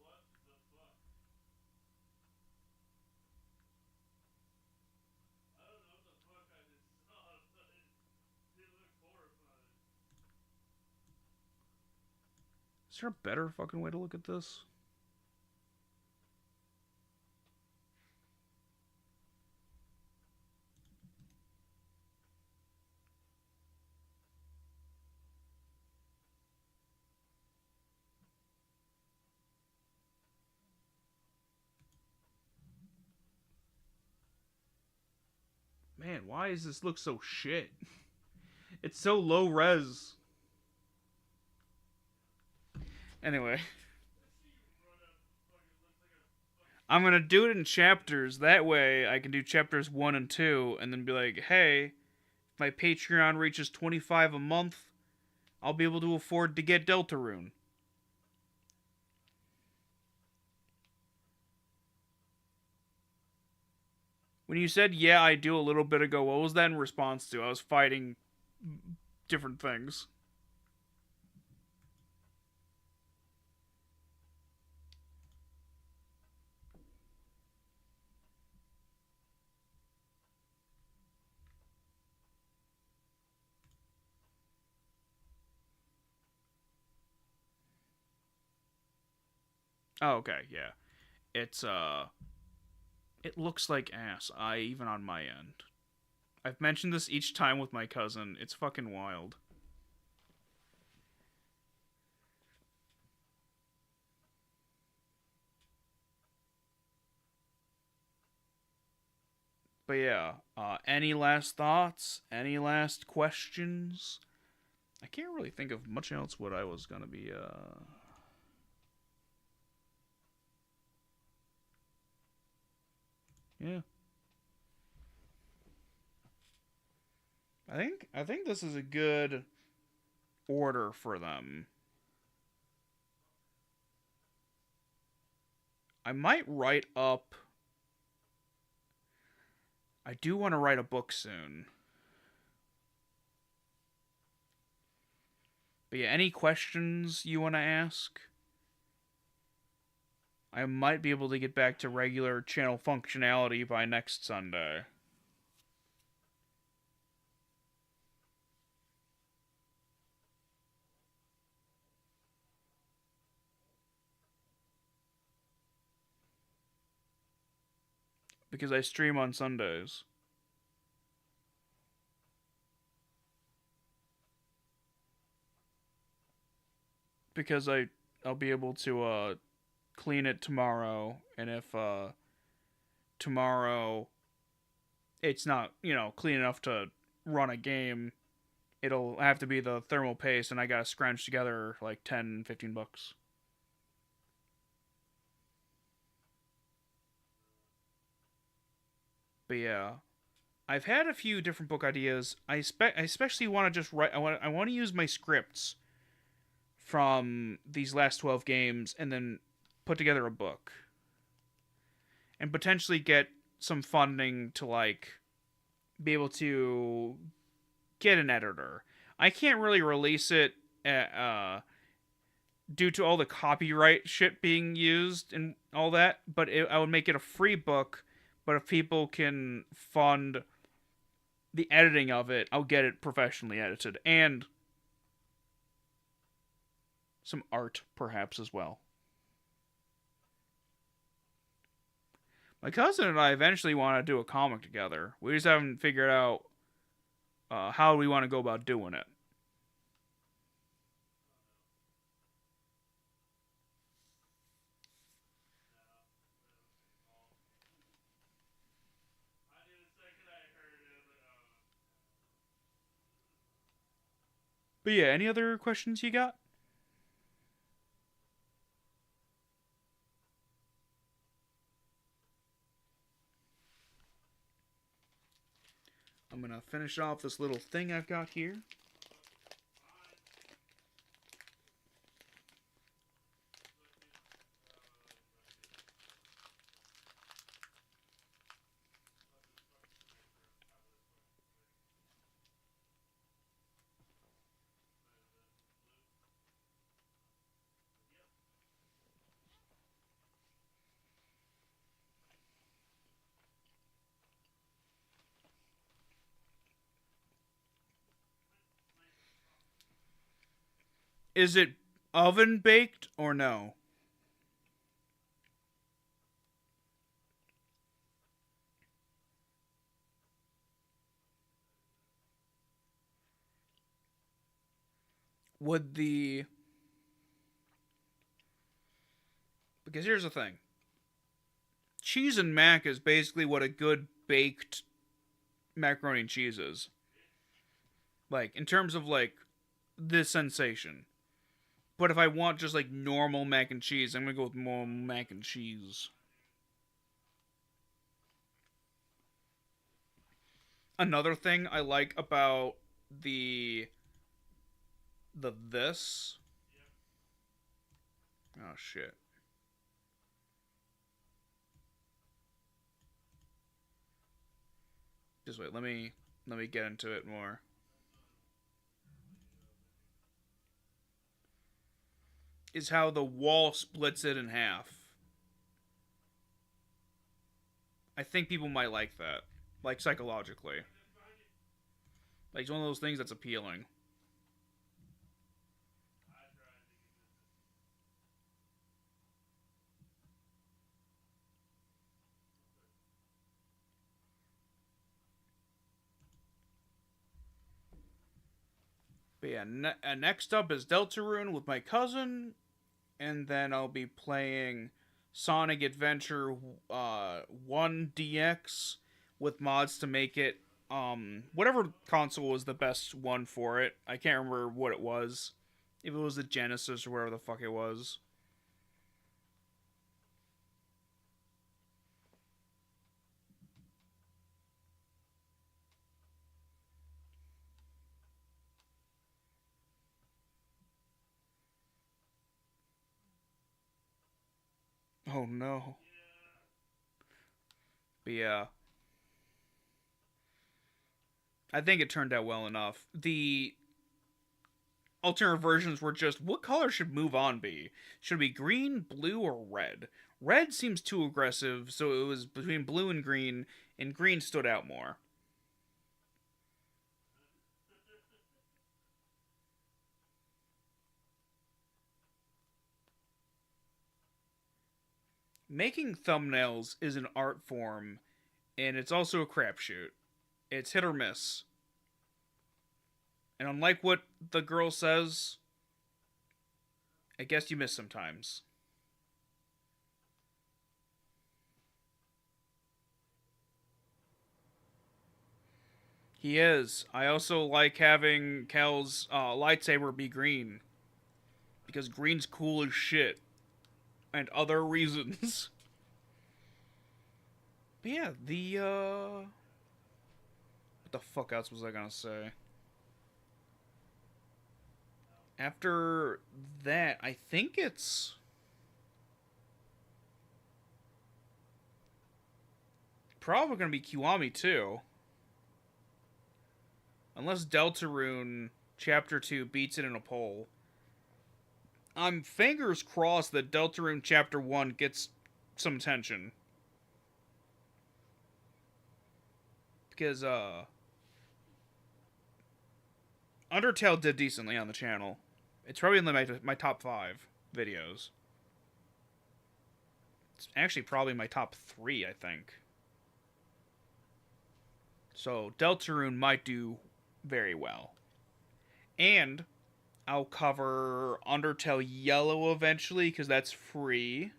What the fuck? I don't know what the fuck I just saw, but it looks horrifying. Is there a better fucking way to look at this? Man, why does this look so shit? It's so low res. Anyway. I'm gonna do it in chapters. That way I can do chapters 1 and 2 and then be like, hey, my Patreon reaches 25 a month, I'll be able to afford to get Deltarune. When you said, yeah, I do a little bit ago, what was that in response to? I was fighting different things. Oh, okay, yeah. It's, it looks like ass, even on my end. I've mentioned this each time with my cousin. It's fucking wild. But yeah, any last thoughts? Any last questions? I can't really think of much else what I was gonna be, yeah. I think this is a good order for them. I might write up. I do want to write a book soon. But yeah, any questions you want to ask? I might be able to get back to regular channel functionality by next Sunday. Because I stream on Sundays. Because I'll be able to clean it tomorrow, and if tomorrow it's not, clean enough to run a game, it'll have to be the thermal paste, and I gotta scrounge together like 10, 15 bucks. But yeah, I've had a few different book ideas. I especially want to just write. I want to use my scripts from these last 12 games and then put together a book, and potentially get some funding to like be able to get an editor. I can't really release it due to all the copyright shit being used and all that, but I would make it a free book. But if people can fund the editing of it, I'll get it professionally edited. And some art, perhaps, as well. My cousin and I eventually want to do a comic together. We just haven't figured out how we want to go about doing it. But yeah, any other questions you got? I'm gonna finish off this little thing I've got here. Is it oven baked or no? Would the... Because here's the thing. Cheese and mac is basically what a good baked macaroni and cheese is. Like, in terms of, like, the sensation. But if I want just, like, normal mac and cheese, I'm gonna go with more mac and cheese. Another thing I like about the this. Oh shit. Just wait. Let me get into it more. Is how the wall splits it in half. I think people might like that, like psychologically. Like it's one of those things that's appealing. But yeah, next up is Deltarune with my cousin, and then I'll be playing Sonic Adventure 1 DX with mods to make it whatever console was the best one for it. I can't remember what it was. If it was the Genesis or whatever the fuck it was. Oh no. But yeah, I think it turned out well enough. The alternate versions were just what color should move on be? Should it be green, blue, or red? Red seems too aggressive, so it was between blue and green stood out more. Making thumbnails is an art form, and it's also a crapshoot. It's hit or miss. And unlike what the girl says, I guess you miss sometimes. He is. I also like having Cal's lightsaber be green. Because green's cool as shit. And other reasons. But yeah, what the fuck else was I gonna say? After that, I think it's probably gonna be Kiwami too. Unless Deltarune Chapter 2 beats it in a poll. I'm fingers crossed that Deltarune Chapter 1 gets some attention. Because, Undertale did decently on the channel. It's probably in my top 5 videos. It's actually probably my top 3, I think. So, Deltarune might do very well. And I'll cover Undertale Yellow eventually, because that's free.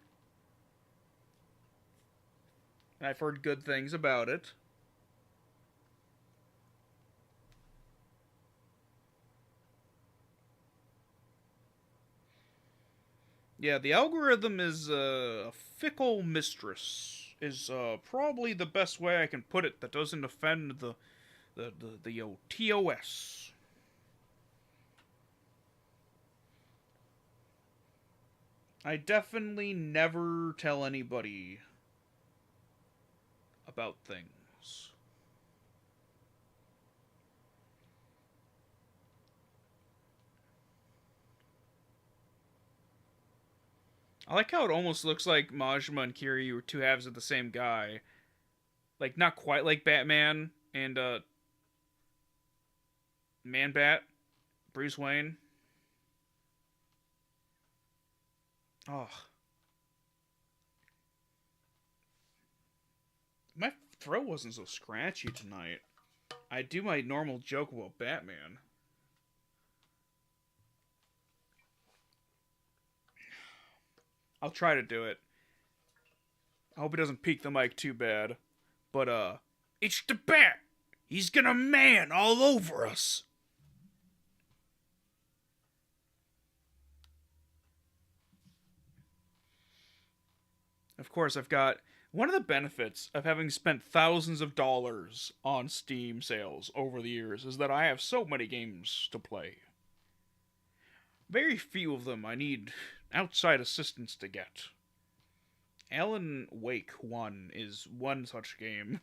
And I've heard good things about it. Yeah, the algorithm is a fickle mistress. Is probably the best way I can put it that doesn't offend the TOS. I definitely never tell anybody about things. I like how it almost looks like Majima and Kiryu were two halves of the same guy. Like, not quite like Batman and, Man-Bat, Bruce Wayne. Oh. My throat wasn't so scratchy tonight. I do my normal joke about Batman. I'll try to do it. I hope it doesn't peak the mic too bad. But, it's the Bat! He's gonna man all over us! Of course, I've got One of the benefits of having spent thousands of dollars on Steam sales over the years is that I have so many games to play. Very few of them I need outside assistance to get. Alan Wake 1 is one such game,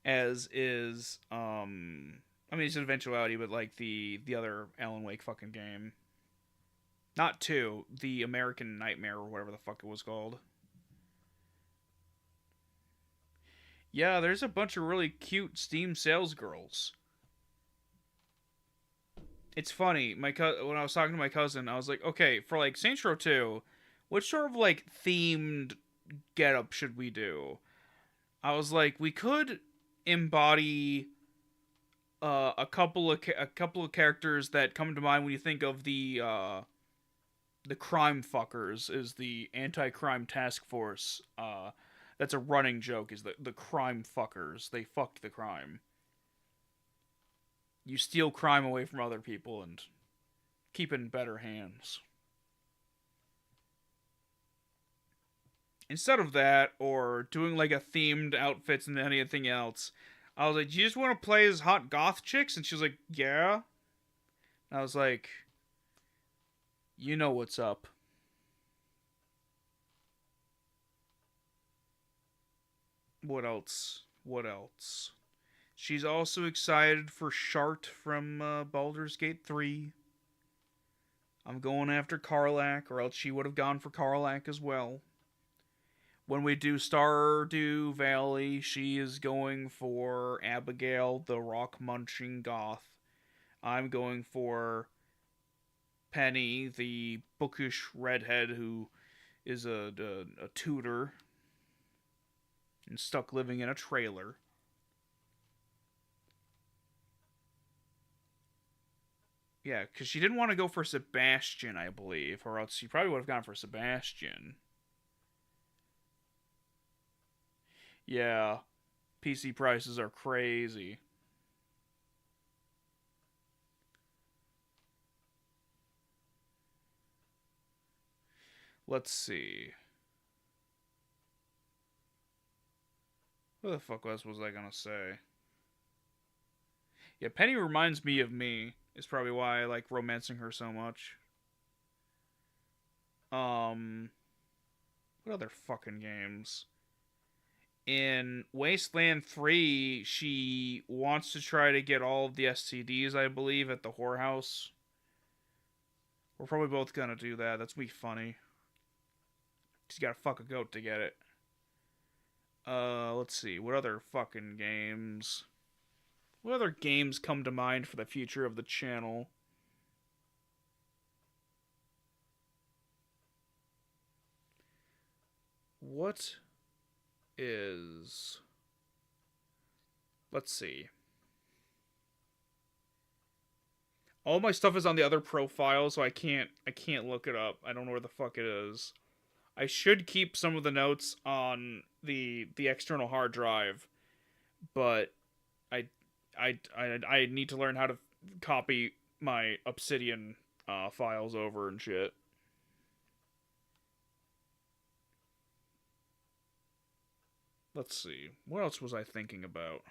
as is, I mean, it's an eventuality, but like the other Alan Wake fucking game. Not 2, the American Nightmare or whatever the fuck it was called. Yeah, there's a bunch of really cute Steam sales girls. It's funny, when I was talking to my cousin, I was like, okay, for like Saints Row 2, which sort of like themed getup should we do? I was like, we could embody a couple of characters that come to mind when you think of the crime fuckers is the anti-crime task force. That's a running joke. Is the crime fuckers? They fucked the crime. You steal crime away from other people and keep it in better hands. Instead of that, or doing like a themed outfits and anything else, I was like, "Do you just want to play as hot goth chicks?" And she was like, "Yeah." And I was like, "You know what's up." What else? What else? She's also excited for Shart from Baldur's Gate 3. I'm going after Karlach, or else she would have gone for Karlach as well. When we do Stardew Valley, she is going for Abigail, the rock munching goth. I'm going for Penny, the bookish redhead who is a tutor and stuck living in a trailer. Yeah, because she didn't want to go for Sebastian, I believe, or else she probably would have gone for Sebastian. Yeah, PC prices are crazy. Let's see. What the fuck else was I gonna say? Yeah, Penny reminds me of me. Is probably why I like romancing her so much. What other fucking games? In Wasteland 3, she wants to try to get all of the STDs, I believe, at the whorehouse. We're probably both gonna do that. That's gonna be funny. She's gotta fuck a goat to get it. Let's see. What other fucking games? What other games come to mind for the future of the channel? What is... Let's see. All my stuff is on the other profile, so I can't look it up. I don't know where the fuck it is. I should keep some of the notes on the external hard drive, but I need to learn how to copy my Obsidian files over and shit. Let's see. What else was I thinking about?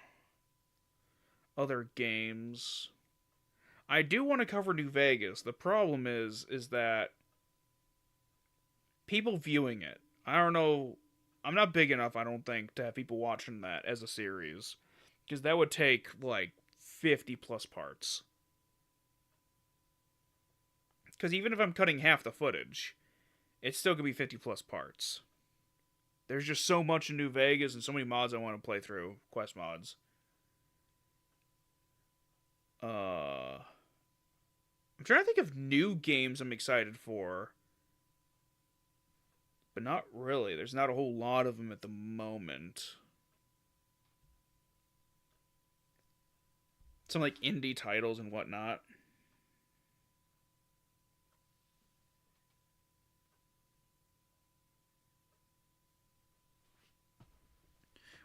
Other games. I do want to cover New Vegas. The problem is that people viewing it. I don't know. I'm not big enough, I don't think, to have people watching that as a series. Because that would take, like, 50 plus parts. Because even if I'm cutting half the footage, it's still going to be 50 plus parts. There's just so much in New Vegas and so many mods I want to play through. Quest mods. I'm trying to think of new games I'm excited for. But not really. There's not a whole lot of them at the moment. Some like indie titles and whatnot.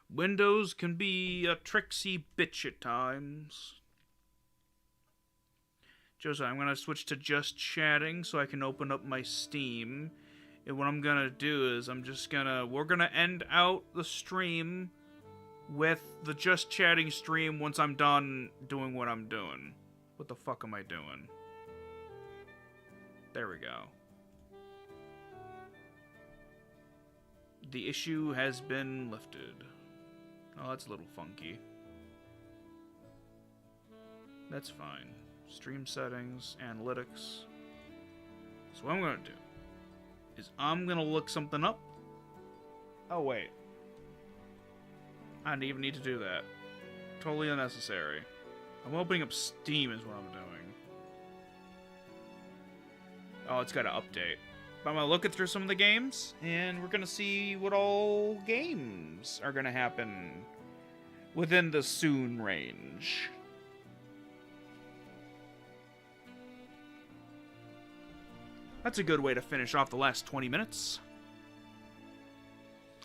Windows can be a tricksy bitch at times. Josiah, I'm going to switch to just chatting so I can open up my Steam. And what I'm gonna do is we're gonna end out the stream with the just chatting stream once I'm done doing what I'm doing. What the fuck am I doing? There we go. The issue has been lifted. Oh, that's a little funky. That's fine. Stream settings, analytics. So what I'm gonna do is I'm gonna look something up. Oh, wait. I didn't even need to do that. Totally unnecessary. I'm opening up Steam is what I'm doing. Oh, it's got to update. But I'm going to look it through some of the games, and we're going to see what all games are going to happen within the soon range. That's a good way to finish off the last 20 minutes.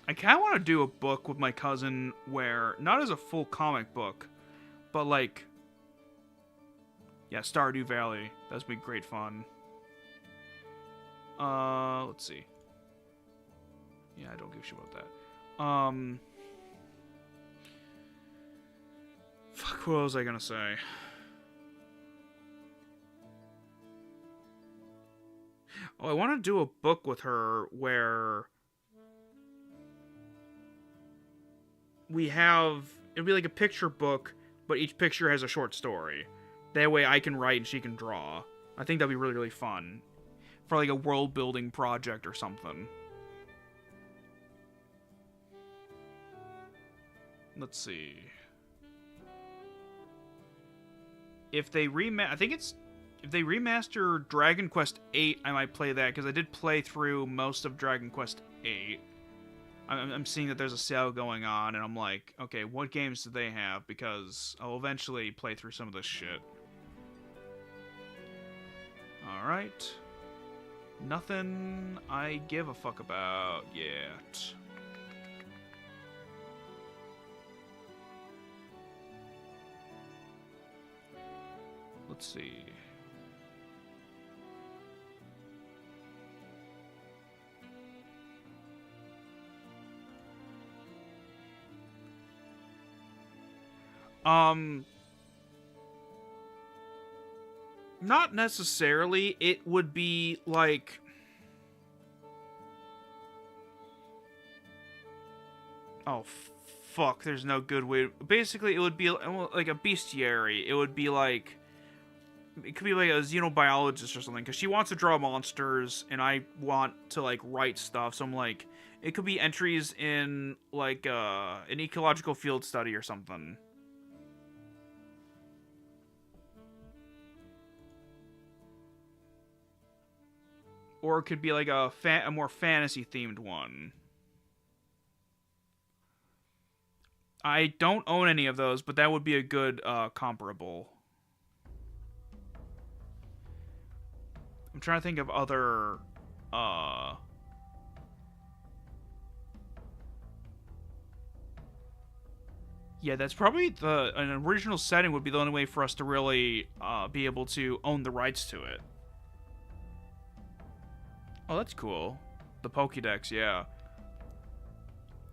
I kind of want to do a book with my cousin where, not as a full comic book, but like, yeah, Stardew Valley. That's be great fun. Let's see. Yeah, I don't give a shit about that. Fuck, what was I gonna say? Oh, I want to do a book with her where it'd be like a picture book, but each picture has a short story. That way I can write and she can draw. I think that'd be really, really fun. For like a world building project or something. Let's see. If they remaster Dragon Quest VIII, I might play that, because I did play through most of Dragon Quest VIII. I'm seeing that there's a sale going on, and I'm like, okay, what games do they have? Because I'll eventually play through some of this shit. Alright. Nothing I give a fuck about yet. Let's see. Not necessarily. It would be like, oh fuck, there's no good way. Basically, it would be like a bestiary. It would be like, it could be like a xenobiologist or something, because she wants to draw monsters and I want to like write stuff. So I'm like, it could be entries in like an ecological field study or something. Or it could be like a more fantasy-themed one. I don't own any of those, but that would be a good comparable. I'm trying to think of other... Yeah, that's probably an original setting would be the only way for us to really be able to own the rights to it. Oh, that's cool. The Pokédex, yeah.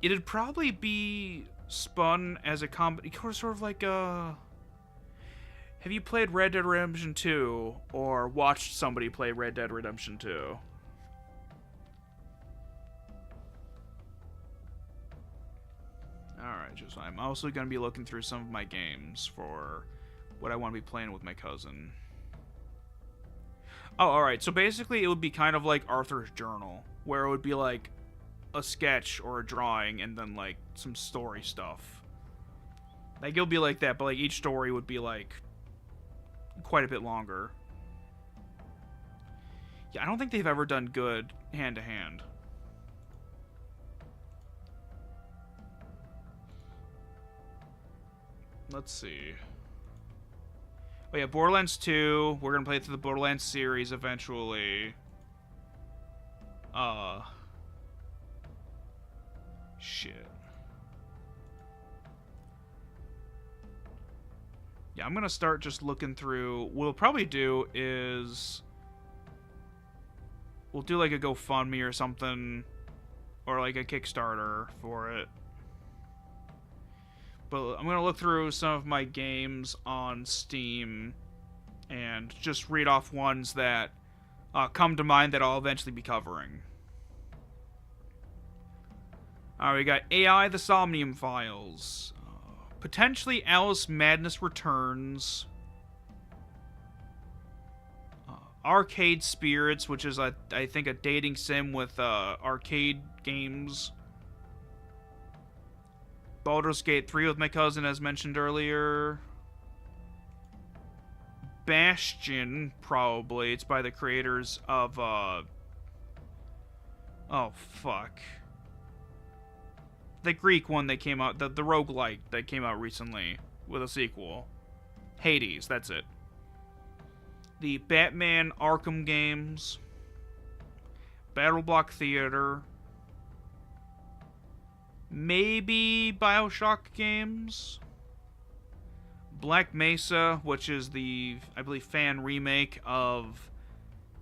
It'd probably be spun as a sort of like a... Have you played Red Dead Redemption 2 or watched somebody play Red Dead Redemption 2? Alright, just I'm also going to be looking through some of my games for what I want to be playing with my cousin. Oh, alright, so basically it would be kind of like Arthur's Journal, where it would be like a sketch or a drawing and then like some story stuff. Like, it'll be like that, but like each story would be like quite a bit longer. Yeah, I don't think they've ever done good hand-to-hand. Let's see. Oh yeah, Borderlands 2. We're gonna play through the Borderlands series eventually. Shit. Yeah, I'm gonna start just looking through. What we'll probably do is... we'll do like a GoFundMe or something, or like a Kickstarter for it. But I'm gonna look through some of my games on Steam and just read off ones that come to mind that I'll eventually be covering. Alright, we got AI the Somnium Files. Potentially Alice Madness Returns. Arcade Spirits, which is, I think, a dating sim with arcade games. Baldur's Gate 3 with my cousin, as mentioned earlier. Bastion, probably. It's by the creators of, oh, fuck. The Greek one that came out, the roguelike that came out recently with a sequel. Hades, that's it. The Batman Arkham games. BattleBlock Theater. Maybe BioShock games. Black Mesa, which is the, I believe, fan remake of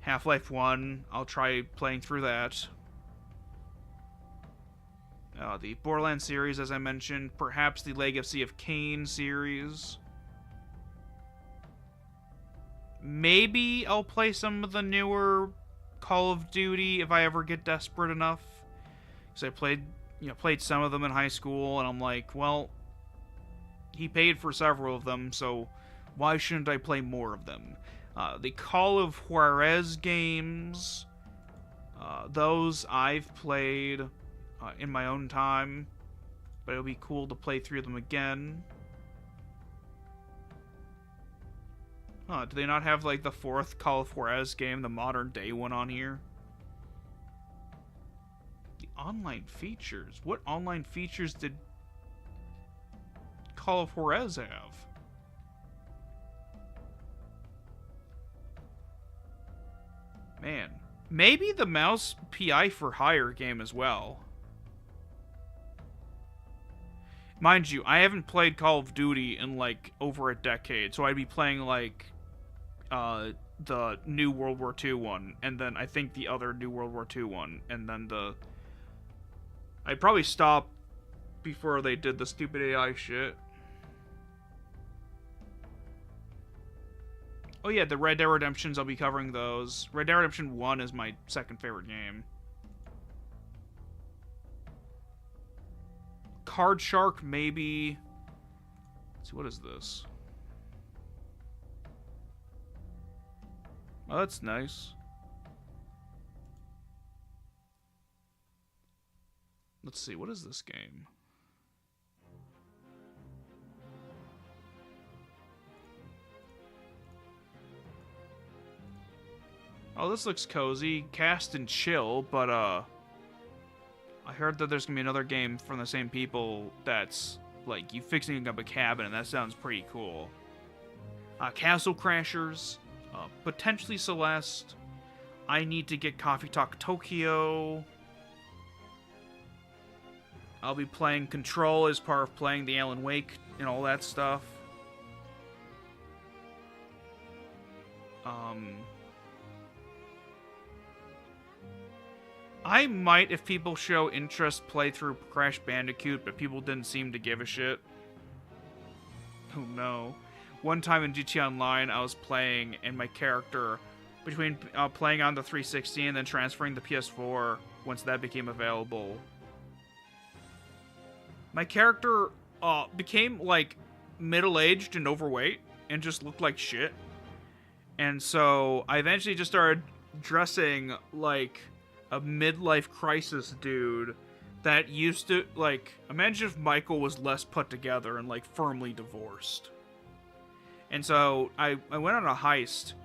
Half-Life 1. I'll try playing through that. The Borderlands series, as I mentioned. Perhaps the Legacy of Kain series. Maybe I'll play some of the newer Call of Duty if I ever get desperate enough. Because I played some of them in high school, and I'm like, well, he paid for several of them, so why shouldn't I play more of them? The Call of Juarez games, those I've played in my own time, but it'll be cool to play through them again. Do they not have, like, the fourth Call of Juarez game, the modern day one, on here? The online features? What online features did Call of Juarez have? Man. Maybe the Mouse PI for Hire game as well. Mind you, I haven't played Call of Duty in, like, over a decade, so I'd be playing, like, the new World War II one, and then I think the other new World War II one, and then I'd probably stop before they did the stupid AI shit. Oh yeah, the Red Dead Redemptions, I'll be covering those. Red Dead Redemption 1 is my second favorite game. Card Shark, maybe. Let's see, what is this? Oh, that's nice. Let's see, what is this game? Oh, this looks cozy. Cast and chill, but, I heard that there's gonna be another game from the same people that's, like, you fixing up a cabin, and that sounds pretty cool. Castle Crashers. Potentially Celeste. I Need to Get Coffee Talk Tokyo. I'll be playing Control as part of playing the Alan Wake and all that stuff. I might, if people show interest, play through Crash Bandicoot, but people didn't seem to give a shit. Oh no. One time in GT Online, I was playing, and my character, between playing on the 360 and then transferring the PS4, once that became available, my character became, like, middle-aged and overweight, and just looked like shit. And so, I eventually just started dressing like a midlife crisis dude that used to, like, imagine if Michael was less put together and, like, firmly divorced. And so I went on a heist,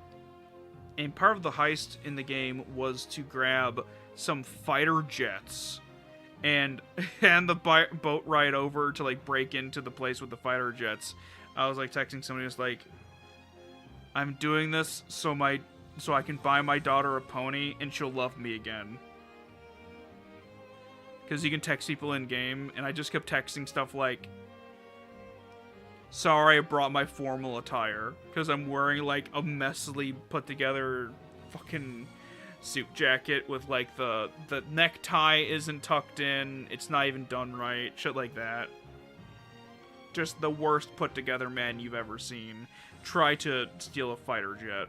and part of the heist in the game was to grab some fighter jets and the boat ride over to, like, break into the place with the fighter jets. I was, like, texting somebody who's like, I'm doing this so I can buy my daughter a pony and she'll love me again. Because you can text people in-game, and I just kept texting stuff like, sorry I brought my formal attire, because I'm wearing, like, a messily put-together fucking suit jacket with like the necktie isn't tucked in, it's not even done right, shit like that. Just the worst put together man you've ever seen. Try to steal a fighter jet.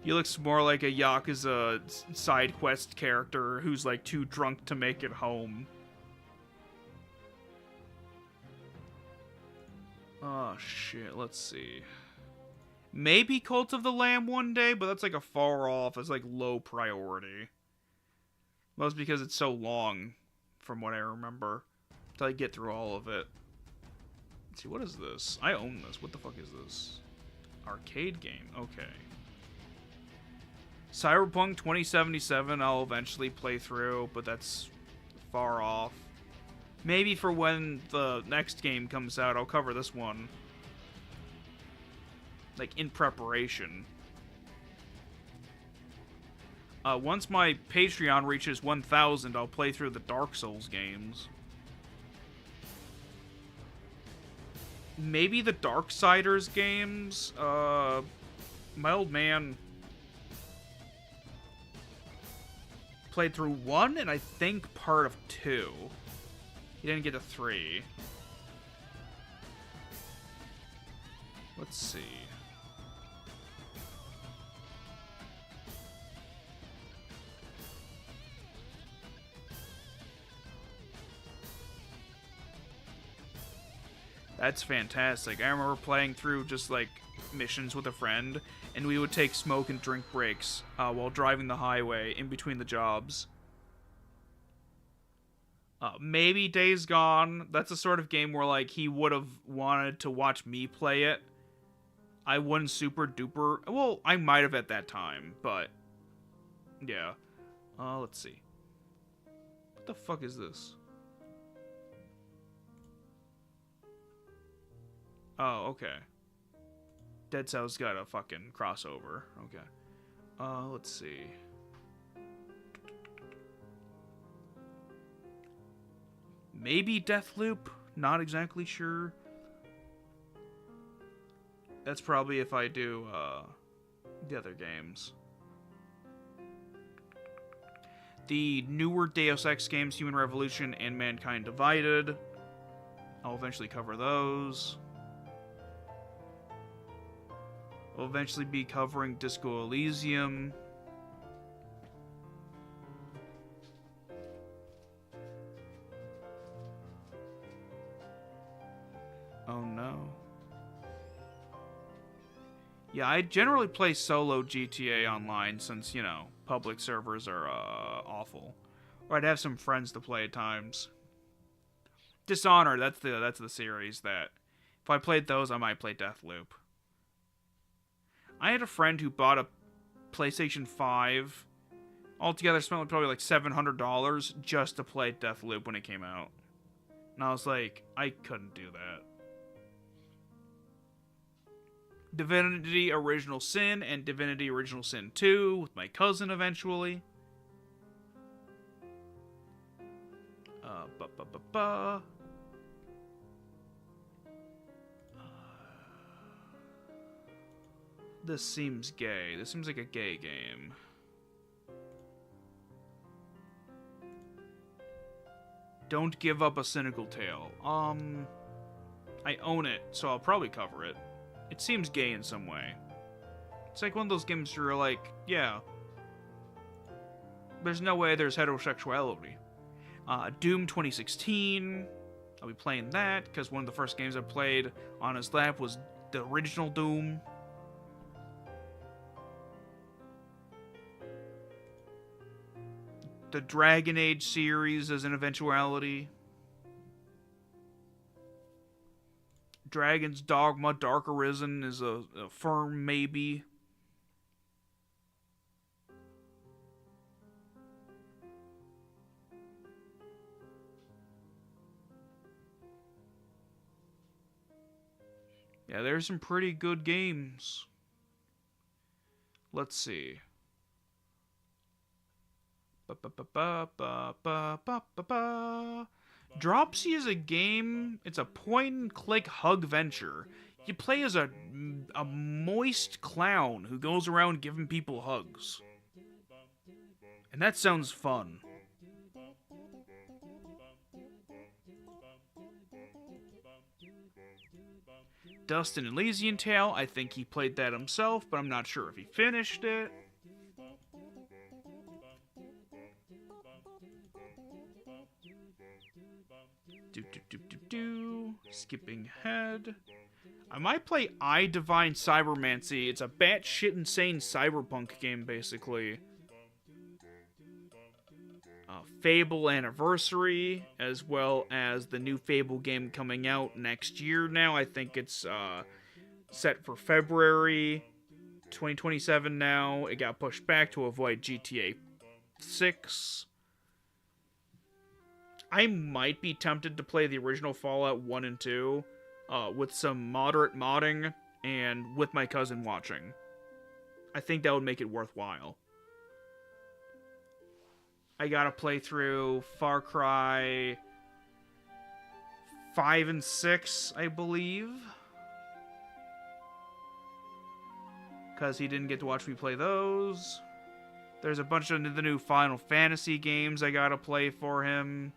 He looks more like a Yakuza side quest character who's like too drunk to make it home. Oh shit, let's see. Maybe Cult of the Lamb one day, but that's like a far off, it's like low priority. Mostly because it's so long, from what I remember, until I get through all of it. Let's see, what is this? I own this. What the fuck is this? Arcade game. Okay. Cyberpunk 2077 I'll eventually play through, but that's far off. Maybe for when the next game comes out, I'll cover this one. Like, in preparation. Once my Patreon reaches 1,000, I'll play through the Dark Souls games. Maybe the Darksiders games? My old man played through 1 and I think part of 2. He didn't get to 3. Let's see. That's fantastic. I remember playing through just like missions with a friend, and we would take smoke and drink breaks while driving the highway in between the jobs. Maybe Days Gone. That's the sort of game where like he would have wanted to watch me play it. I wasn't super duper. Well, I might have at that time, but yeah. Let's see. What the fuck is this? Oh, okay. Dead Cell's got a fucking crossover. Okay. Let's see. Maybe Deathloop? Not exactly sure. That's probably if I do, the other games. The newer Deus Ex games, Human Revolution and Mankind Divided. I'll eventually cover those. We'll eventually be covering Disco Elysium. Oh no. Yeah, I generally play solo GTA Online since, you know, public servers are awful. Or I'd have some friends to play at times. Dishonored, that's the series that if I played those, I might play Deathloop. I had a friend who bought a PlayStation 5. Altogether spent probably like $700 just to play Deathloop when it came out. And I was like, I couldn't do that. Divinity Original Sin and Divinity Original Sin 2 with my cousin eventually. This seems gay. This seems like a gay game. Don't Give Up a Cynical Tale. I own it, so I'll probably cover it. It seems gay in some way. It's like one of those games where you're like, yeah, there's no way there's heterosexuality. Doom 2016. I'll be playing that, because one of the first games I played on his lap was the original Doom. The Dragon Age series as an eventuality. Dragon's Dogma Dark Arisen is a firm maybe. Yeah, there's some pretty good games. Let's see. Dropsy is a game. It's a point-and-click hug venture. You play as a moist clown who goes around giving people hugs. And that sounds fun. Dustin Elysian Tale, I think he played that himself, but I'm not sure if he finished it. Skipping ahead. I might play I Divine Cybermancy. It's a batshit insane cyberpunk game, basically. Fable Anniversary, as well as the new Fable game coming out next year now. I think it's set for February 2027 now. It got pushed back to avoid GTA 6. I might be tempted to play the original Fallout 1 and 2 with some moderate modding and with my cousin watching. I think that would make it worthwhile. I gotta play through Far Cry 5 and 6, I believe. Because he didn't get to watch me play those. There's a bunch of the new Final Fantasy games I gotta play for him.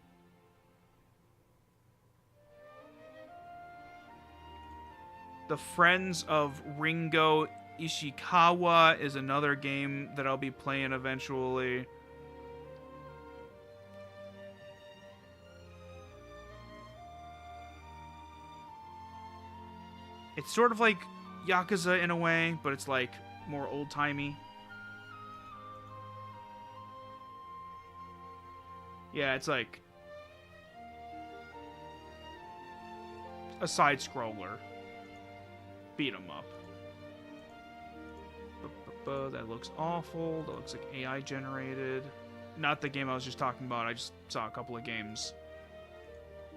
The Friends of Ringo Ishikawa is another game that I'll be playing eventually. It's sort of like Yakuza in a way, but it's like more old-timey. Yeah, it's like a side-scroller. Beat 'em up. That looks awful. That looks like AI generated. Not the game I was just talking about. I just saw a couple of games.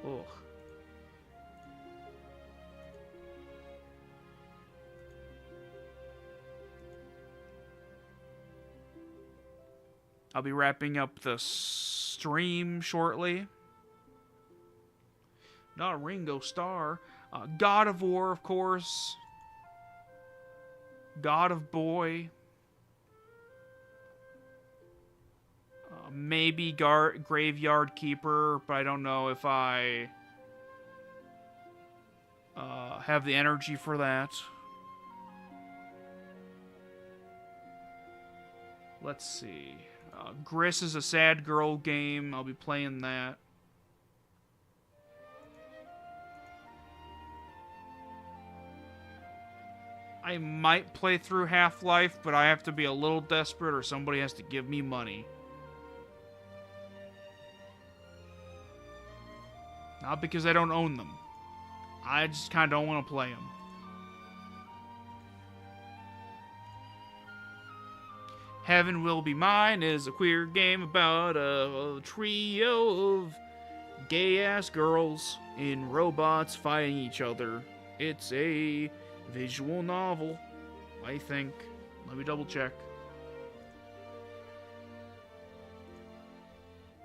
Ugh. I'll be wrapping up the stream shortly. Not Ringo Starr. God of War, of course. God of Boy. Maybe Graveyard Keeper, but I don't know if I have the energy for that. Let's see. Gris is a sad girl game. I'll be playing that. I might play through Half-Life, but I have to be a little desperate or somebody has to give me money. Not because I don't own them. I just kind of don't want to play them. Heaven Will Be Mine is a queer game about a trio of gay-ass girls in robots fighting each other. It's a visual novel, I think. Let me double check.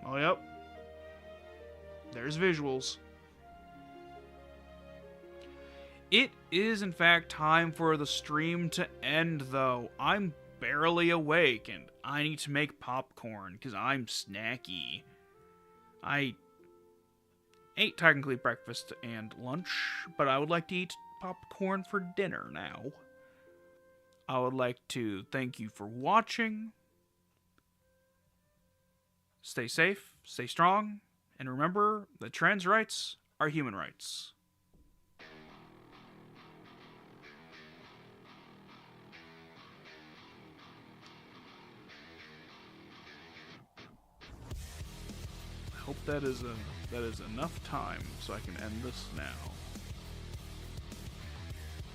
Oh, yep. There's visuals. It is, in fact, time for the stream to end, though. I'm barely awake, and I need to make popcorn, because I'm snacky. I ate technically breakfast and lunch, but I would like to eat popcorn for dinner now. I would like to thank you for watching. Stay safe, stay strong, and remember that trans rights are human rights. I hope that is enough time so I can end this now.